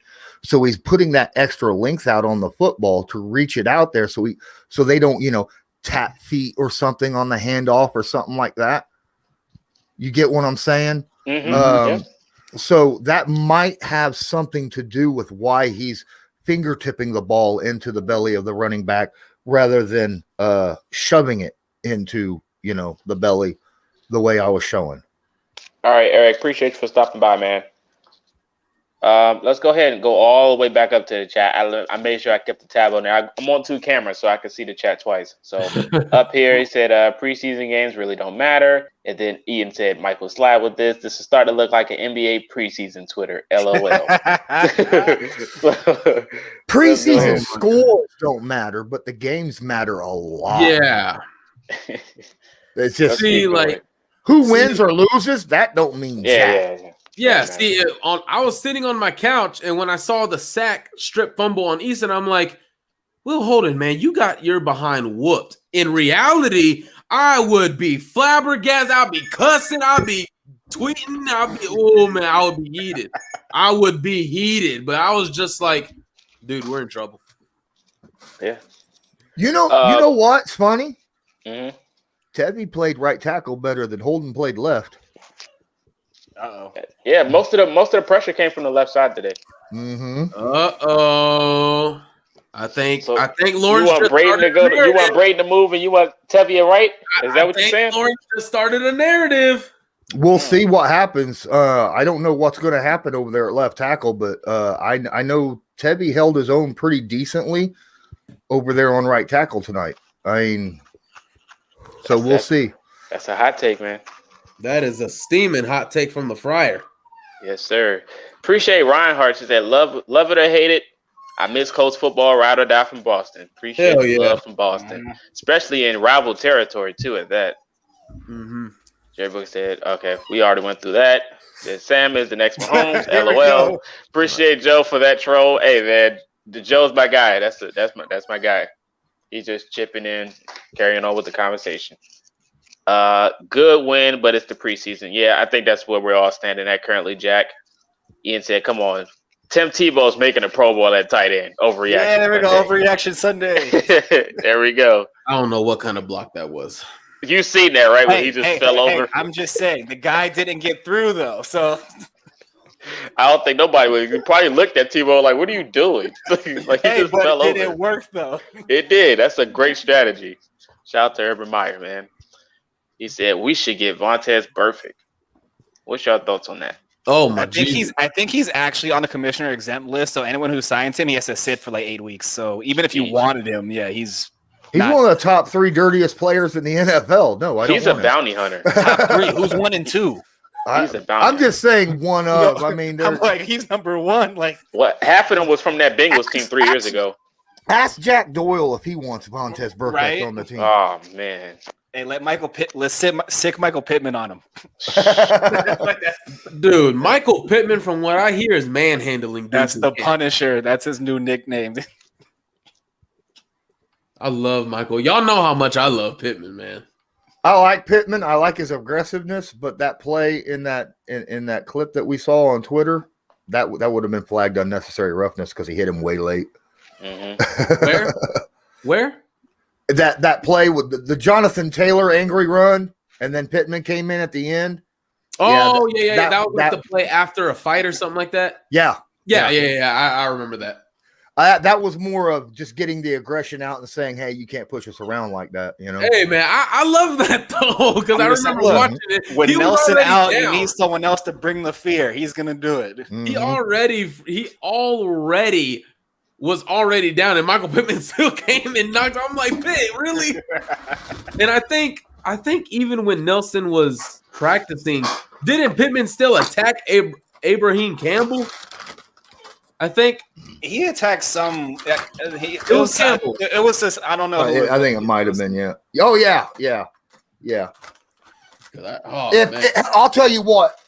E: So he's putting that extra length out on the football to reach it out there so they don't, tap feet or something on the handoff or something like that. You get what I'm saying?
A: Mm-hmm.
E: So that might have something to do with why he's fingertipping the ball into the belly of the running back rather than shoving it into, the belly the way I was showing.
A: All right, Eric, appreciate you for stopping by, man. Let's go ahead and go all the way back up to the chat. I made sure I kept the tab on there. I'm on two cameras, so I can see the chat twice. So up here, he said preseason games really don't matter. And then Ian said, Michael, slide with this. This is starting to look like an NBA preseason Twitter. LOL.
E: Preseason
C: Oh,
E: scores don't matter, but the games matter a lot.
C: Yeah.
E: It's just
C: See, like,
E: who wins or loses, that don't mean jack.
C: Yeah, see, I was sitting on my couch, and when I saw the sack strip fumble on Easton, I'm like, Will Holden, man, you got your behind whooped. In reality, I would be flabbergasted. I'd be cussing. I'd be tweeting. I would be heated. I would be heated. But I was just like, dude, we're in trouble.
A: Yeah.
E: You know what's funny?
A: Mm-hmm.
E: Tevye played right tackle better than Holden played left.
D: Uh-oh.
A: Yeah, most of the pressure came from the left side today.
E: Mm-hmm.
C: Uh-oh. I think Lawrence.
A: You want Braden to go? You want Braden to move, and you want Tevye right? Is that what you're saying?
C: Lawrence just started a narrative.
E: We'll see what happens. I don't know what's going to happen over there at left tackle, but I know Tevye held his own pretty decently over there on right tackle tonight. I mean, so we'll see.
A: That's a hot take, man.
C: That is a steaming hot take from the fryer.
A: Yes, sir. Appreciate Reinhardt. She said, love it or hate it. I miss Colts football, ride or die from Boston. Appreciate the love from Boston, especially in rival territory, too, at that.
C: Mm-hmm.
A: Jerry Book said, okay, we already went through that. Said, Sam is the next Mahomes. LOL. Appreciate Joe for that troll. Hey, man, Joe's my guy. That's my guy. He's just chipping in, carrying on with the conversation. Good win, but it's the preseason. Yeah, I think that's where we're all standing at currently, Jack. Ian said, come on. Tim Tebow's making a Pro Bowl at tight end. Overreaction.
D: Yeah, there we go. Overreaction Sunday.
A: There we go.
C: I don't know what kind of block that was.
A: You seen that, right? When he just fell over.
D: I'm just saying, the guy didn't get through, though. So
A: I don't think nobody would. You probably looked at Tebow like, what are you doing? Like he just fell over.
D: It didn't work, though.
A: It did. That's a great strategy. Shout out to Urban Meyer, man. He said, we should get Vontaze Burfict. What's your thoughts on that?
C: Oh my!
D: I think he's actually on the commissioner exempt list. So anyone who signs him, he has to sit for like 8 weeks. So even if you wanted him, yeah, he's
E: one of the top 3 dirtiest players in the NFL. No, I don't.
A: He's a bounty hunter.
D: Top 3. Who's 1 and 2?
A: He's a bounty
E: I'm just saying one of. I mean,
D: I'm like he's number 1. Like
A: what? Half of them was from that Bengals team 3 years ago.
E: Ask Jack Doyle if he wants Vontaze Burfict on the team.
A: Oh man.
D: Hey, let's sick Michael Pittman on him.
C: Dude, Michael Pittman, from what I hear, is manhandling.
D: That's the Punisher. That's his new nickname.
C: I love Michael. Y'all know how much I love Pittman, man.
E: I like Pittman. I like his aggressiveness, but that play in that clip that we saw on Twitter, that would have been flagged unnecessary roughness because he hit him way late.
A: Mm-hmm.
C: Where?
E: That play with the Jonathan Taylor angry run, and then Pittman came in at the end.
C: Oh, yeah. That was like the play after a fight or something like that.
E: Yeah.
C: I remember that.
E: That was more of just getting the aggression out and saying, "Hey, you can't push us around like that." You know.
C: Hey, man, I love that though because I remember watching it.
D: When Nelson out, you need someone else to bring the fear. He's gonna do it.
E: Mm-hmm.
C: He already was already down, and Michael Pittman still came and knocked. I'm like, "Hey, really?" And I think even when Nelson was practicing, didn't Pittman still attack Abraham Campbell? I think
D: he attacked some. It
C: was Campbell.
D: It was just I don't know.
E: I think it might have been. Yeah. Oh yeah. I'll tell you what.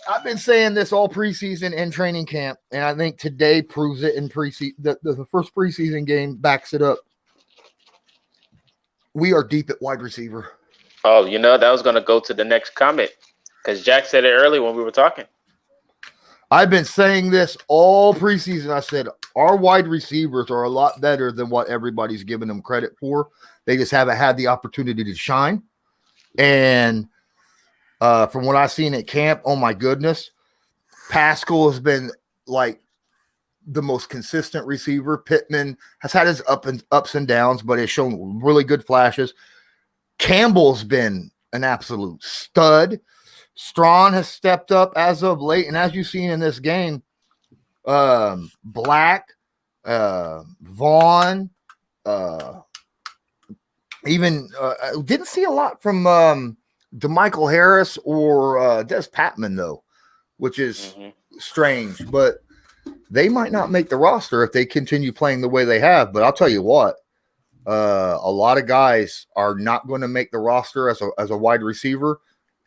E: I've been saying this all preseason and training camp, and I think today proves it in preseason. The first preseason game backs it up. We are deep at wide receiver.
A: Oh, that was going to go to the next comment because Jack said it early when we were talking.
E: I've been saying this all preseason. I said our wide receivers are a lot better than what everybody's giving them credit for. They just haven't had the opportunity to shine. And from what I've seen at camp, oh my goodness, Pascal has been like the most consistent receiver. Pittman has had his ups and downs, but has shown really good flashes. Campbell's been an absolute stud. Strawn has stepped up as of late, and as you've seen in this game, Black, Vaughn, even didn't see a lot from DeMichael Harris or Des Patman, though, which is strange. But they might not make the roster if they continue playing the way they have. But I'll tell you what, a lot of guys are not going to make the roster as a wide receiver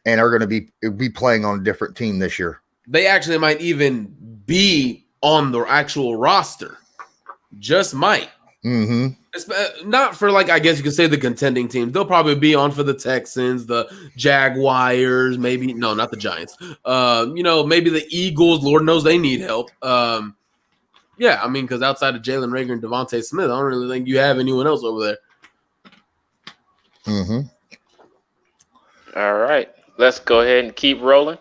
E: and are going to be playing on a different team this year.
C: They actually might even be on the actual roster. Just might.
E: Mm-hmm.
C: It's not for, like, I guess you could say the contending teams. They'll probably be on for the Texans, the Jaguars, maybe. No, not the Giants. Maybe the Eagles. Lord knows they need help. Yeah, I mean, because outside of Jalen Reagor and Devontae Smith, I don't really think you have anyone else over there.
E: Mm-hmm.
A: All right. Let's go ahead and keep rolling.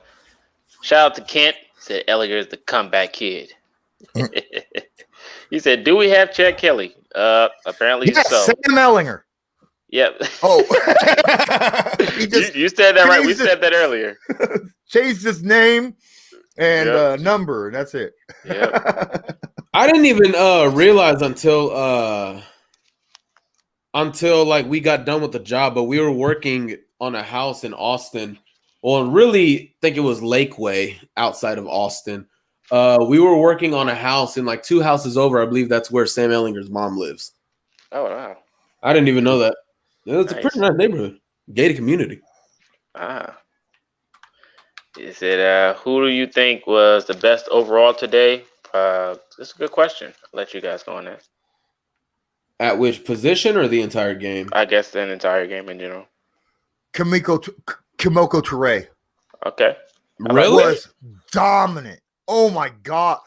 A: Shout out to Kent. Said Ellinger is the comeback kid. He said, "Do we have Chad Kelly?" Apparently
E: yes,
A: so.
E: Sam Ellinger.
A: Yep.
E: Oh,
A: you said that right. We said that earlier.
E: Changed his name and number. That's it.
A: Yep.
C: I didn't even realize until like we got done with the job, but we were working on a house in Austin. Well, really think it was Lakeway outside of Austin. We were working on a house in like 2 houses over. I believe that's where Sam Ellinger's mom lives.
A: Oh, wow.
C: I didn't even know that. It's
A: Nice.
C: a pretty nice neighborhood. Gated community.
A: Ah. He said, who do you think was the best overall today? This is a good question. I'll let you guys go on that.
C: At which position or the entire game?
A: I guess the entire game in general.
E: Kimoko Toure.
A: Okay.
C: Really?
E: Was dominant. Oh my God.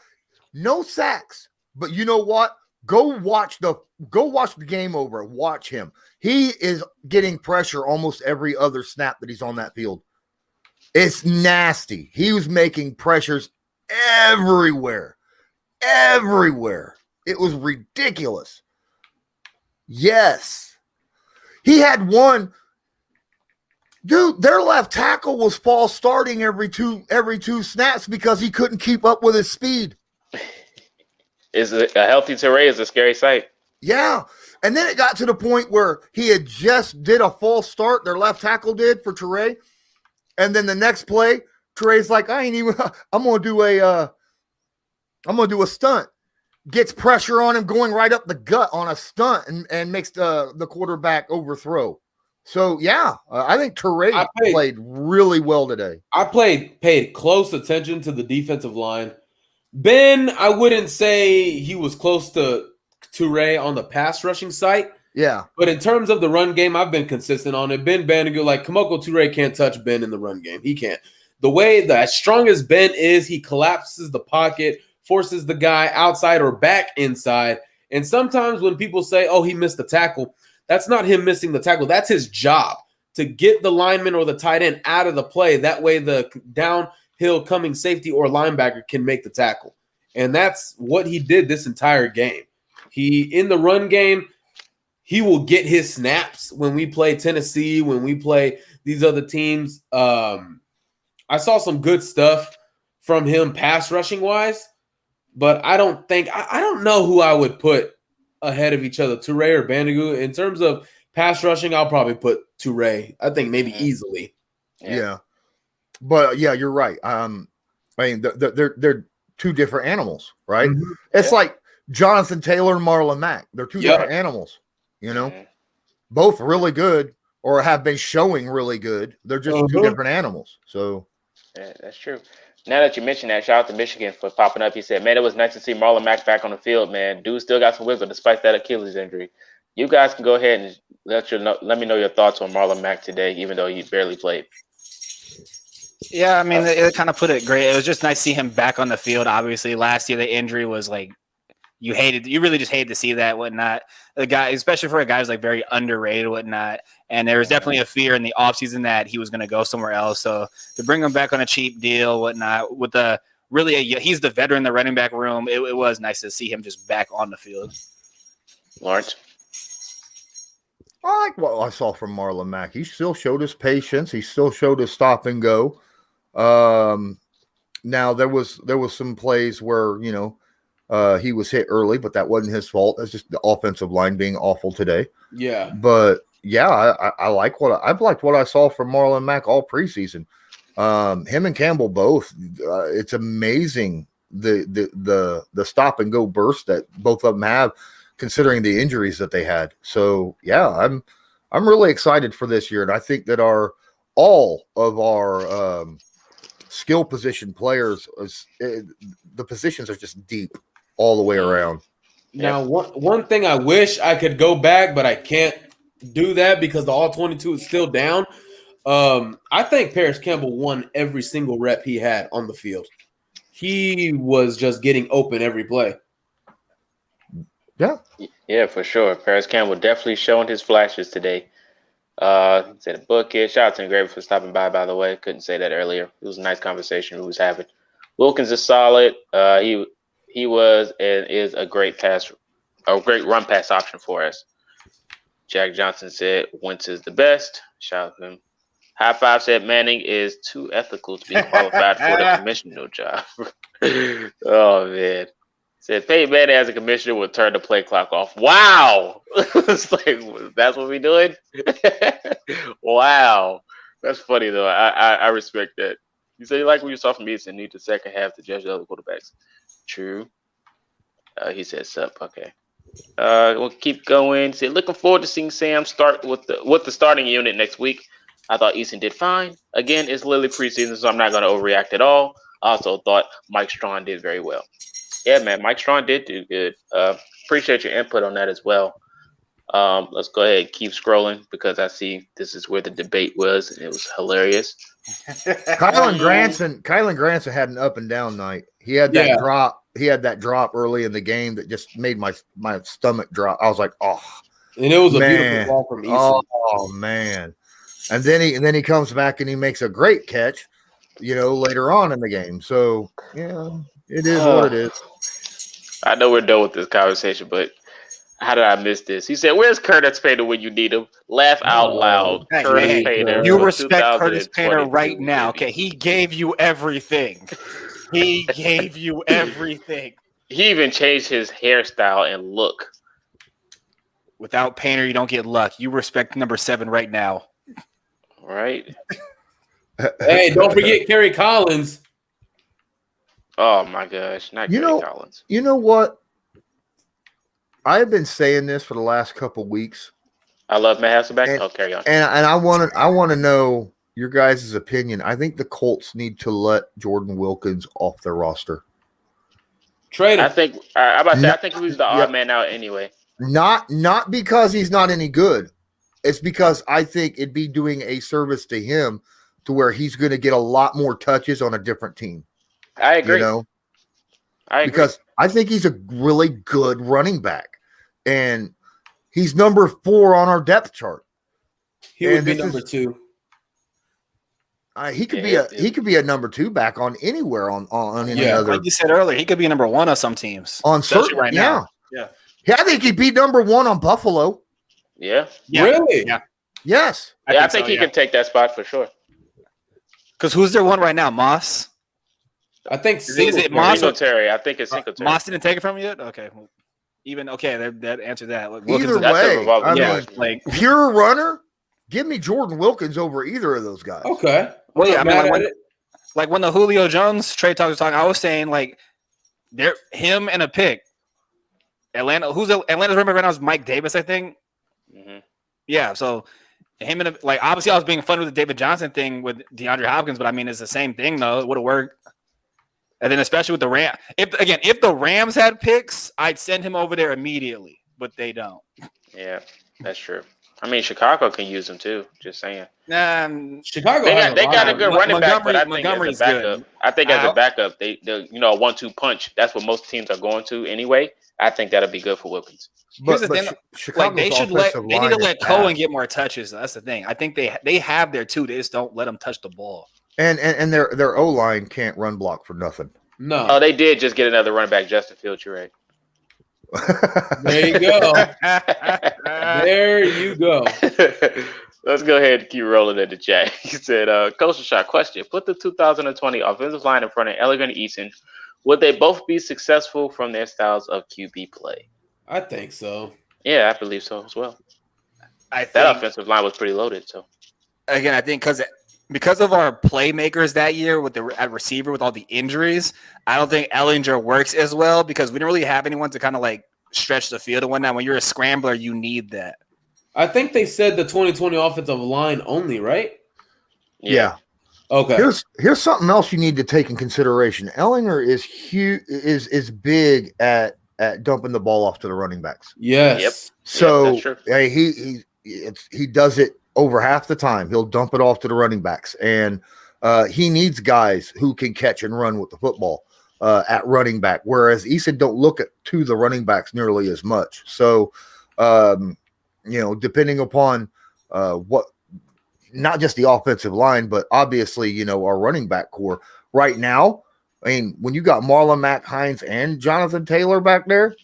E: No sacks. But you know what? Go watch the game over. Watch him. He is getting pressure almost every other snap that he's on that field. It's nasty. He was making pressures everywhere. Everywhere. It was ridiculous. Yes. He had one. Dude, their left tackle was false starting every two snaps because he couldn't keep up with his speed.
A: Is a healthy Toure is a scary sight.
E: Yeah. And then it got to the point where he had just did a false start, their left tackle did for Toure. And then the next play, Toure's like, I'm gonna do a stunt. Gets pressure on him going right up the gut on a stunt and makes the quarterback overthrow. So, yeah, I think Toure played really well today.
C: I paid close attention to the defensive line. Ben, I wouldn't say he was close to Toure on the pass rushing side.
E: Yeah.
C: But in terms of the run game, I've been consistent on it. Ben Bandigoot, like Kimoko Toure can't touch Ben in the run game. He can't. The way that as strong as Ben is, he collapses the pocket, forces the guy outside or back inside. And sometimes when people say, oh, he missed the tackle, that's not him missing the tackle. That's his job to get the lineman or the tight end out of the play. That way the downhill coming safety or linebacker can make the tackle. And that's what he did this entire game. In the run game, he will get his snaps when we play Tennessee, when we play these other teams. I saw some good stuff from him pass rushing wise, but I don't know who I would put ahead of each other, Toure or Bandigoot. In terms of pass rushing, I'll probably put Toure. I think maybe easily.
E: Yeah. But yeah, you're right. I mean, they're two different animals, right?
C: Mm-hmm.
E: It's like Jonathan Taylor and Marlon Mack. They're two different animals, both really good or have been showing really good. They're just two different animals. So
A: yeah, that's true. Now that you mentioned that, shout out to Michigan for popping up. He said, man, it was nice to see Marlon Mack back on the field, man. Dude still got some wisdom despite that Achilles injury. You guys can go ahead and let me know your thoughts on Marlon Mack today, even though he barely played.
D: Yeah, I mean, it kind of put it great. It was just nice to see him back on the field. Obviously, last year the injury was like you really just hated to see that, whatnot. The guy, especially for a guy who's like very underrated, whatnot. And there was definitely a fear in the offseason that he was going to go somewhere else. So to bring him back on a cheap deal, whatnot, with he's the veteran in the running back room. It was nice to see him just back on the field.
A: Lawrence?
E: I like what I saw from Marlon Mack. He still showed his patience. He still showed his stop and go. Now there was some plays where, He was hit early, but that wasn't his fault. That's just the offensive line being awful today.
C: Yeah.
E: But yeah, I like I've liked what I saw from Marlon Mack all preseason. Him and Campbell both. It's amazing the stop and go burst that both of them have, considering the injuries that they had. So yeah, I'm really excited for this year, and I think that all of our skill position players, the positions are just deep all the way around.
C: Now, one thing I wish I could go back, but I can't do that because the All-22 is still down. I think Paris Campbell won every single rep he had on the field. He was just getting open every play.
A: Yeah, for sure. Paris Campbell definitely showing his flashes today. Said a book here. Shout out to Engraver for stopping by the way. Couldn't say that earlier. It was a nice conversation we was having. Wilkins is solid. He was and is a great run pass option for us. Jack Johnson said Wentz is the best. Shout out to him. High Five said Manning is too ethical to be qualified for the commissioner job. Oh man. Said Peyton Manning as a commissioner would turn the play clock off. Wow. It's like, that's what we doing? Wow. That's funny though. I respect that. You say you like what you saw from Easton, need the second half to judge the other quarterbacks. True. He said sup. Okay. We'll keep going. Said looking forward to seeing Sam start with the starting unit next week. I thought Easton did fine. Again, it's literally preseason, so I'm not going to overreact at all. I also thought Mike Strachan did very well. Yeah, man, Mike Strachan did do good. Appreciate your input on that as well. Let's go ahead and keep scrolling because I see this is where the debate was, and it was hilarious.
E: Kylan Granson had an up and down night. He had that drop. He had that drop early in the game that just made my stomach drop. I was like, oh.
C: And it was a beautiful ball from Easton.
E: Oh man. And then he comes back and he makes a great catch, later on in the game. So yeah, it is what it is.
A: I know we're done with this conversation, but how did I miss this? He said, "Where's Curtis Painter when you need him?" Laugh out loud.
D: Hey,
A: Curtis Painter.
D: You respect Curtis Painter right now. Okay, he gave you everything. He gave you everything.
A: He even changed his hairstyle and look.
D: Without Painter, you don't get luck. You respect number 7 right now.
A: Right.
C: Hey, don't forget Kerry Collins.
A: Oh my gosh, not Kerry Collins.
E: You know what? I have been saying this for the last couple weeks.
A: I love Matt Hasselbeck. Carry on.
E: And I want to know your guys' opinion. I think the Colts need to let Jordan Wilkins off their roster.
C: Trade him.
A: I think I think he was the odd man out anyway.
E: Not because he's not any good. It's because I think it'd be doing a service to him to where he's going to get a lot more touches on a different team.
A: I agree. I agree.
E: Because I think he's a really good running back, and he's number 4 on our depth chart.
C: He would be number 2.
E: He could be a number 2 back on anywhere on any other.
D: Like you said earlier, he could be number 1 on some teams.
E: On certain right now. Yeah, I think he'd be number 1 on Buffalo.
A: Yeah.
C: Really?
D: Yeah.
E: Yes.
A: I think he can take that spot for sure.
D: Because who's their 1 right now? Moss?
C: I think
D: is it Moss or
A: Terry? I think it's Singletary.
D: Moss didn't take it from you yet? Okay. That answered that.
E: Either way, pure runner, give me Jordan Wilkins over either of those guys.
C: Okay.
D: Well, yeah, like when the Julio Jones trade talk was talking, I was saying like they're him and a pick. Atlanta's running right now is Mike Davis, I think.
A: Mm-hmm.
D: Yeah, so him and obviously I was being fun with the David Johnson thing with DeAndre Hopkins, but I mean it's the same thing though. It would have worked. And then especially with the Rams, if the Rams had picks, I'd send him over there immediately, but they don't.
A: Yeah, that's true. I mean, Chicago can use him too. Just saying.
C: Chicago
A: they got a good running back, but I think
D: Montgomery's
A: as a backup,
D: good.
A: I think as a backup, they a 1-2 punch. That's what most teams are going to anyway. I think that'll be good for Wilkins.
D: Here's the thing, they need to let Cohen get more touches. That's the thing. I think they have their 2. They just don't let them touch the ball.
E: And their O-line can't run block for nothing.
C: No.
A: Oh, they did just get another running back, Justin Fields. You're right.
C: There you go. There you go.
A: Let's go ahead and keep rolling in the chat. He said, Coach Shot question. Put the 2020 offensive line in front of Elegant Eason Would they both be successful from their styles of QB play?
C: I think so.
A: Yeah, I believe so as well.
D: I
A: That
D: think
A: offensive line was pretty loaded. So
D: again, I think because of our playmakers that year with at receiver with all the injuries, I don't think Ellinger works as well because we don't really have anyone to kind of like stretch the field and whatnot. When you're a scrambler, you need that.
C: I think they said the 2020 offensive line only, right?
E: Yeah.
C: Okay.
E: Here's something else you need to take in consideration. Ellinger is huge, is big at dumping the ball off to the running backs.
C: Yes.
A: Yep.
E: So
A: that's true.
E: he does it over half the time. He'll dump it off to the running backs, and he needs guys who can catch and run with the football at running back. Whereas Eason don't look to the running backs nearly as much. So, depending upon what. Not just the offensive line, but obviously, our running back core right now. I mean, when you got Marlon Mack, Hines, and Jonathan Taylor back there,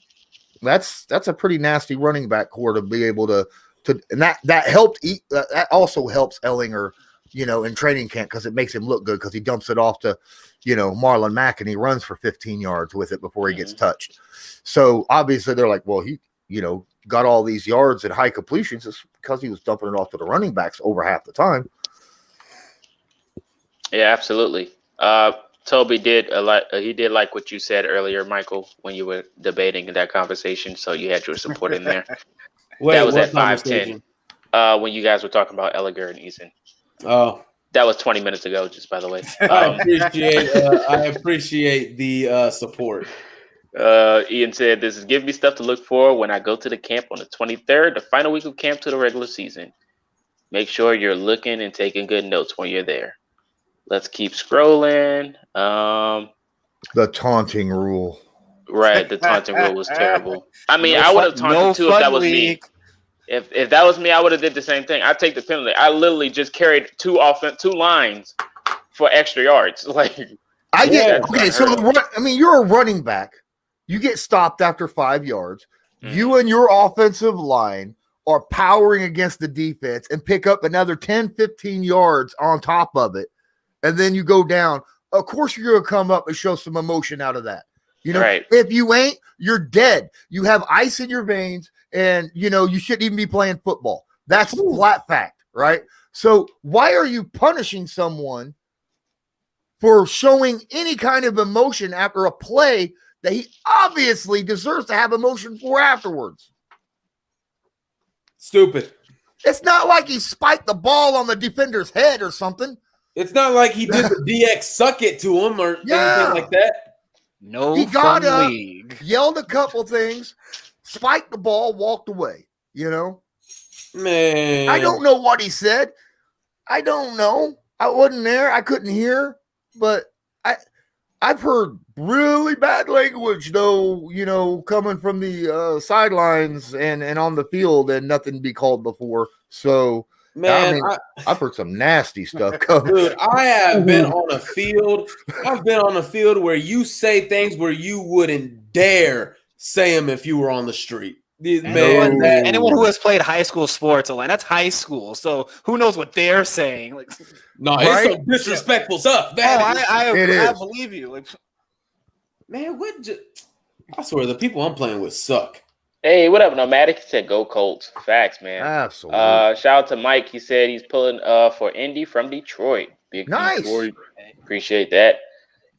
E: that's a pretty nasty running back core to be able to and that helped. That also helps Ellinger, in training camp because it makes him look good because he dumps it off to, Marlon Mack and he runs for 15 yards with it before he gets touched. So obviously they're like, well, he, got all these yards and high completions is because he was dumping it off to the running backs over half the time.
A: Yeah, absolutely. Toby did he did like what you said earlier, Michael, when you were debating in that conversation. So you had your support in there.
C: Wait,
A: that was
C: what
A: at 5:10. When you guys were talking about Ellinger and Eason.
C: Oh,
A: that was 20 minutes ago. Just by the way,
C: I appreciate the support.
A: Ian said, "This is give me stuff to look for when I go to the camp on the 23rd, the final week of camp to the regular season. Make sure you're looking and taking good notes when you're there." Let's keep scrolling.
E: The taunting rule.
A: Right, the taunting rule was terrible. I mean, I would have taunted too if that was me. If that was me, I would have did the same thing. I'd take the penalty. I literally just carried two lines for extra yards. Like
E: I get okay. So you're a running back. You get stopped after 5 yards. You and your offensive line are powering against the defense and pick up another 10, 15 yards on top of it. And then you go down. Of course, you're going to come up and show some emotion out of that.
A: Right.
E: If you ain't, you're dead. You have ice in your veins and, you shouldn't even be playing football. That's a flat fact, right? So why are you punishing someone for showing any kind of emotion after a play that he obviously deserves to have emotion for afterwards?
C: Stupid.
E: It's not like he spiked the ball on the defender's head or something.
C: It's not like he did the DX suck it to him or anything like that.
D: No,
E: he got up, yelled a couple things, spiked the ball, walked away.
C: Man,
E: I don't know what he said. I don't know. I wasn't there. I couldn't hear, but I've heard really bad language, though, coming from the sidelines and on the field and nothing to be called before. So,
C: man,
E: I've heard some nasty stuff coming.
C: Dude, I have been on a field. I've been on a field where you say things where you wouldn't dare say them if you were on the street.
D: Anyone who has played high school sports, that's high school. So who knows what they're saying?
C: It's some disrespectful stuff.
D: I believe you.
C: Man, I swear the people I'm playing with suck.
A: Hey, what up, Nomadic? He said, "Go Colts." Facts, man.
E: Absolutely.
A: Shout out to Mike. He said he's pulling for Indy from Detroit. Big
E: nice.
A: Detroit. Appreciate that.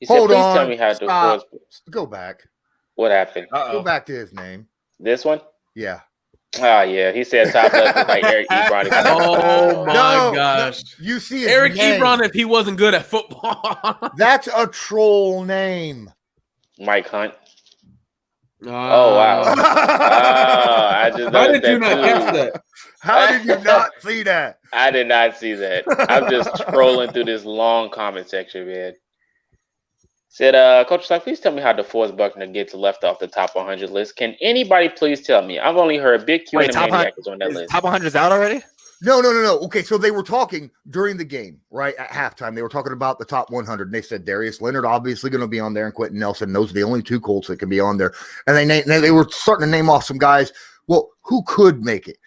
A: He said, "Please tell me how to
E: go back."
A: What happened?
E: Go back to his name.
A: This one?
E: Yeah.
A: Oh, yeah. He said top left like Eric Ebron.
C: Oh, my gosh.
E: You see
C: Eric Ebron if he wasn't good at football.
E: That's a troll name.
A: Mike Hunt. Oh, wow. I just
C: How did you not catch that?
E: How did you not see that?
A: I did not see that. I'm just scrolling through this long comment section, man. Said, ColtsTalk, please tell me how DeForest Buckner gets left off the top 100 list. Can anybody please tell me? I've only heard Big Q and the Maniac is on that list.
D: Top 100's out already?
E: No. Okay, so they were talking during the game, right, at halftime. They were talking about the top 100, and they said Darius Leonard obviously going to be on there, and Quentin Nelson. Those are the only two Colts that can be on there. And they were starting to name off some guys. Well, who could make it?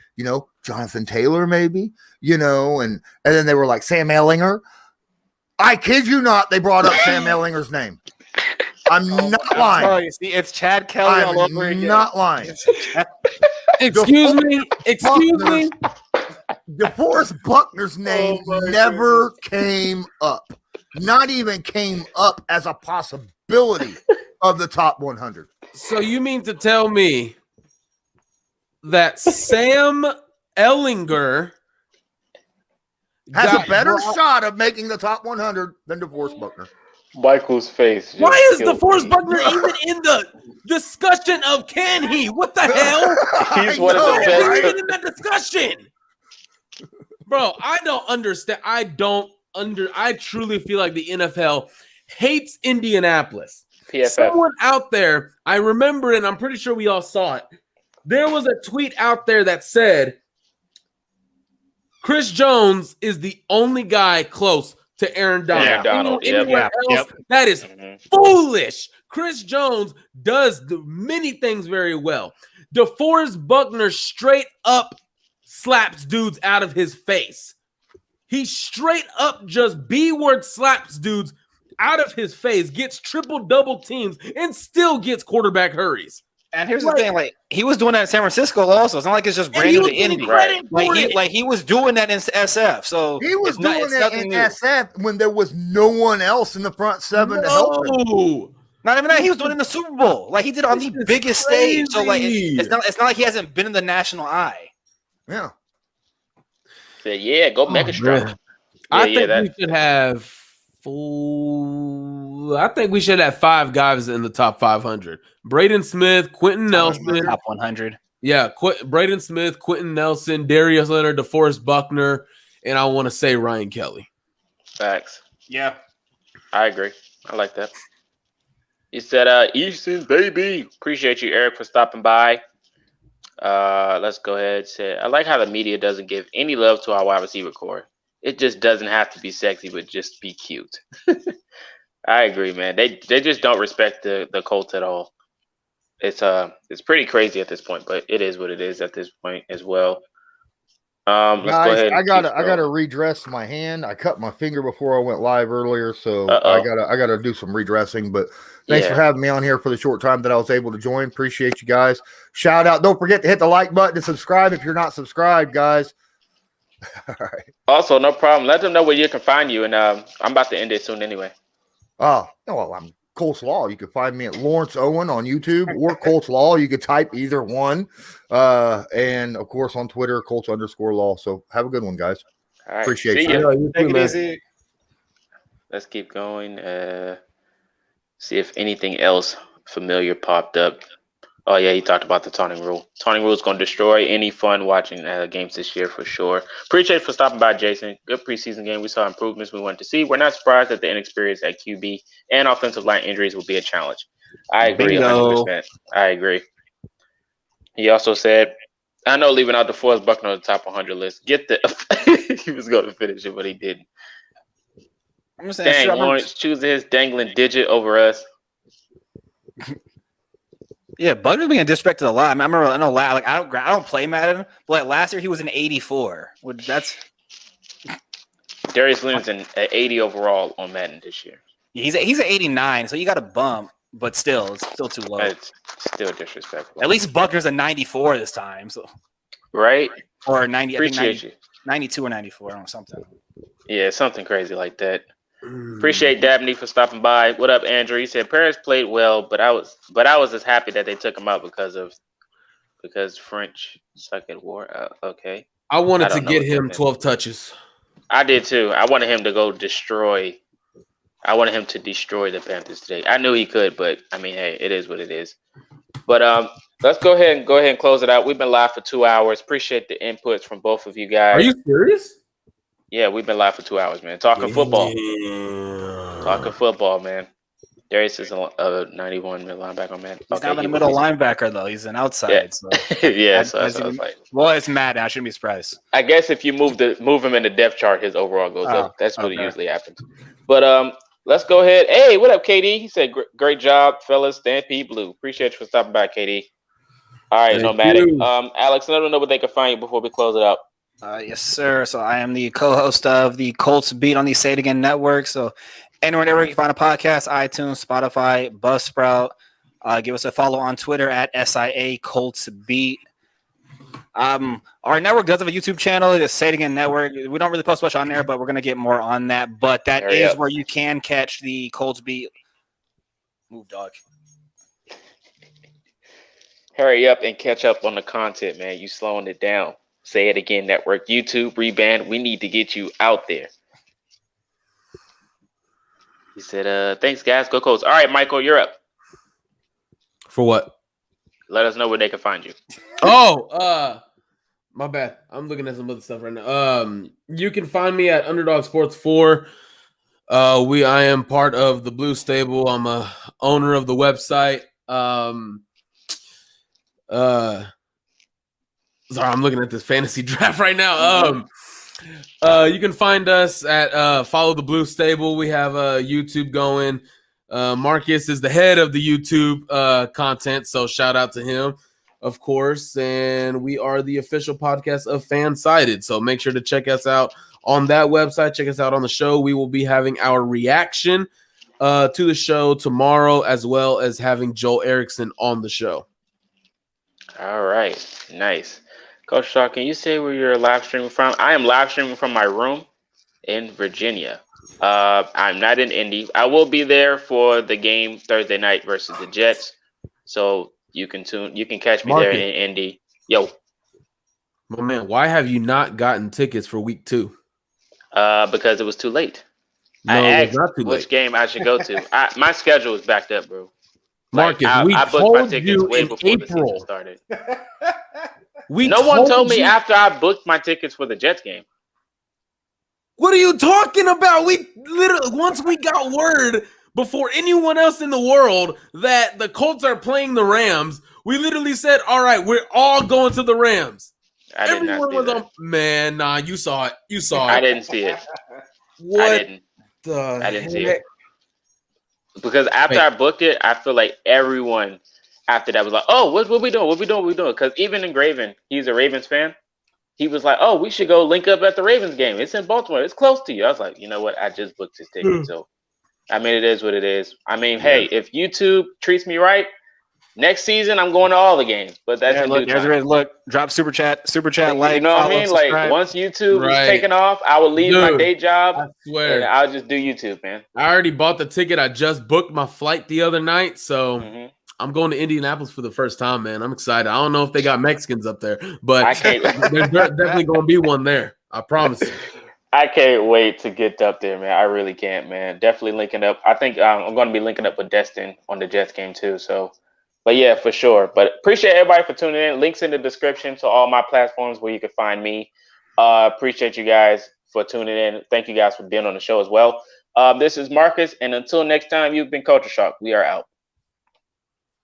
E: Jonathan Taylor maybe, and then they were like Sam Ellinger. I kid you not, they brought up Sam Ellinger's name. I'm not lying.
D: Oh, you see, it's Chad Kelly all over
E: I'm
D: again.
E: not lying.
C: Excuse me. Excuse me.
E: DeForest Buckner's name never came up. Not even came up as a possibility of the top 100.
C: So you mean to tell me that Sam Ellinger
E: Has
C: got
E: a better
C: brought-
E: shot of making the top 100 than DeForest Buckner.
A: Michael's face.
C: Why is
A: killed
C: DeForest
A: me.
C: Buckner even in the discussion of can he? What the hell?
A: He's one of the
C: Why is
A: best.
C: he even in that discussion? Bro, I don't understand. I truly feel like the NFL hates Indianapolis.
A: PFF.
C: Someone out there, I remember, and I'm pretty sure we all saw it. There was a tweet out there that said Chris Jones is the only guy close to Aaron Donald.
A: Aaron Donald,
C: Anywhere else, that is foolish. Chris Jones does many things very well. DeForest Buckner straight up slaps dudes out of his face. He straight up just B-word slaps dudes out of his face, gets triple-double teams, and still gets quarterback hurries.
D: And here's the thing, like he was doing that in San Francisco also. It's not like it's just brand new to Indy. Like he was doing that in SF. So
E: he was doing that in SF when there was no one else in the front seven to help him.
D: Not even that, he was doing it in the Super Bowl. Like he did it on the biggest stage. So like it's not like he hasn't been in the national eye.
E: Yeah.
A: Yeah, go Megatron.
C: I think we should have I think we should have 5 guys in the top 500. Braden Smith, Quentin Nelson.
D: Top 100.
C: Yeah, Braden Smith, Quentin Nelson, Darius Leonard, DeForest Buckner, and I want to say Ryan Kelly.
A: Facts.
D: Yeah.
A: I agree. I like that. He said, Easton, baby. Appreciate you, Eric, for stopping by. Let's go ahead and say, I like how the media doesn't give any love to our wide receiver core. It just doesn't have to be sexy, but just be cute. I agree, man. They just don't respect the Colts at all. It's pretty crazy at this point, but it is what it is at this point as well. Let's
E: Guys,
A: go ahead.
E: I gotta redress my hand. I cut my finger before I went live earlier, so I gotta do some redressing. But thanks for having me on here for the short time that I was able to join. Appreciate you guys. Shout out! Don't forget to hit the like button and subscribe if you're not subscribed, guys. All right.
A: Also, no problem. Let them know where you can find you, and I'm about to end it soon anyway.
E: Oh, well, I'm Colts Law. You can find me at Lawrence Owen on YouTube or Colts Law. You could type either one. And of course on Twitter, Colts_Law. So have a good one, guys.
A: All right.
E: Appreciate
A: you.
D: Take it easy.
A: Let's keep going. See if anything else familiar popped up. Oh, yeah, he talked about the taunting rule. Taunting rule is going to destroy any fun watching games this year for sure. Appreciate it for stopping by, Jason. Good preseason game. We saw improvements we wanted to see. We're not surprised that the inexperience at QB and offensive line injuries will be a challenge. I agree 100%. I agree. He also said, I know leaving out DeForest Buckner on the top 100 list. He was going to finish it, but he didn't.
D: I'm saying,
A: Dang, Lawrence choosing his dangling digit over us.
D: Yeah, Buckner's being disrespected a lot. I remember, I don't play Madden, but like last year he was an 84. That's
A: Darius Leonard's an 80 overall on Madden this year.
D: He's an 89, so you got a bump, but still, it's still too low.
A: It's still disrespectful.
D: At least Buckner's a 94 this time, so
A: right
D: or 90.
A: Appreciate
D: I think 90,
A: you.
D: 92 or 94, or something.
A: Yeah, something crazy like that. Appreciate Dabney for stopping by. What up, Andrew? He said Paris played well, but I was just happy that they took him out because French suck at war. Okay.
C: I wanted to get him 12 touches.
A: I did too. I wanted him to destroy the Panthers today. I knew he could, but I mean, hey, it is what it is. But let's go ahead and close it out. We've been live for 2 hours. Appreciate the inputs from both of you guys.
C: Are you serious?
A: Yeah, we've been live for 2 hours, man. Talking football. Talking football, man. Darius is a 91 mid linebacker, man.
D: He's not a middle linebacker, though. He's an outside.
A: Yeah,
D: so.
A: yeah. So I was like,
D: well, it's mad. I shouldn't be surprised.
A: I guess if you move him in the depth chart, his overall goes up. That's what usually happens. But let's go ahead. Hey, what up, KD? He said, great job, fellas. Stampede Blue. Appreciate you for stopping by, KD. All right, Nomadic. Alex, let them know where they can find you before we close it out.
D: Yes, sir. So I am the co-host of the Colts Beat on the Say It Again Network. So Anywhere and everywhere you can find a podcast, iTunes, Spotify, Buzzsprout. Give us a follow on Twitter at SIA Colts Beat. Our network does have a YouTube channel. It's Say It Again Network. We don't really post much on there, but we're gonna get more on that. But that
A: Hurry
D: is
A: up.
D: where you can catch the Colts Beat. Move, dog.
A: Hurry up and catch up on the content, man. You slowing it down. Say It Again Network, YouTube, Reband. We need to get you out there. He said, thanks, guys. Go Colts. All right, Michael, you're up.
C: For what?
A: Let us know where they can find you.
C: Oh, my bad. I'm looking at some other stuff right now. You can find me at Underdog Sports 4. I am part of the Blue Stable. I'm a owner of the website. Sorry, I'm looking at this fantasy draft right now. You can find us at Follow the Blue Stable. We have YouTube going. Marcus is the head of the YouTube content, so shout out to him, of course. And we are the official podcast of Fansided, so make sure to check us out on that website. Check us out on the show. We will be having our reaction to the show tomorrow, as well as having Joel Erickson on the show.
A: All right. Nice. Coach Shaw, can you say where you're live streaming from? I am live streaming from my room in Virginia. I'm not in Indy. I will be there for the game Thursday night versus the Jets. So you can catch me there in Indy. Yo.
C: My man, why have you not gotten tickets for week 2?
A: Because it was too late.
C: No,
A: I
C: it's
A: asked
C: not too
A: which
C: late.
A: game I should go to. My schedule is backed up, bro.
C: Marcus,
A: I booked my
C: told
A: tickets
C: you
A: way
C: in
A: before the season
C: April.
A: started.
C: No
A: one told me after I booked my tickets for the Jets game.
C: What are you talking about? We literally, once we got word before anyone else in the world that the Colts are playing the Rams, we literally said, all right, we're all going to the Rams. Everyone was on. Man, nah, you saw it. You saw it.
A: I didn't see it.
C: What
A: I didn't.
C: I
A: didn't see it. Because after I booked it, I feel like everyone after that was like, oh, what we doing? What we doing? Because even in Graven, he's a Ravens fan. He was like, oh, we should go link up at the Ravens game. It's in Baltimore. It's close to you. I was like, you know what? I just booked his ticket. So, I mean, it is what it is. I mean, hey, if YouTube treats me right, next season I'm going to all the games. But that's in due time.
D: Look, drop super chat, like,
A: you know what I mean?
D: subscribe.
A: Like, once YouTube is taking off, I will leave my day job.
C: I swear.
A: And I'll just do YouTube, man.
C: I already bought the ticket. I just booked my flight the other night. So I'm going to Indianapolis for the first time, man. I'm excited. I don't know if they got Mexicans up there, but there's definitely going to be one there. I promise you.
A: I can't wait to get up there, man. I really can't, man. Definitely linking up. I think I'm going to be linking up with Destin on the Jets game too. So, but yeah, for sure. But appreciate everybody for tuning in. Links in the description to all my platforms where you can find me. Appreciate you guys for tuning in. Thank you guys for being on the show as well. This is Marcus, and until next time, you've been Culture Shock. We are out.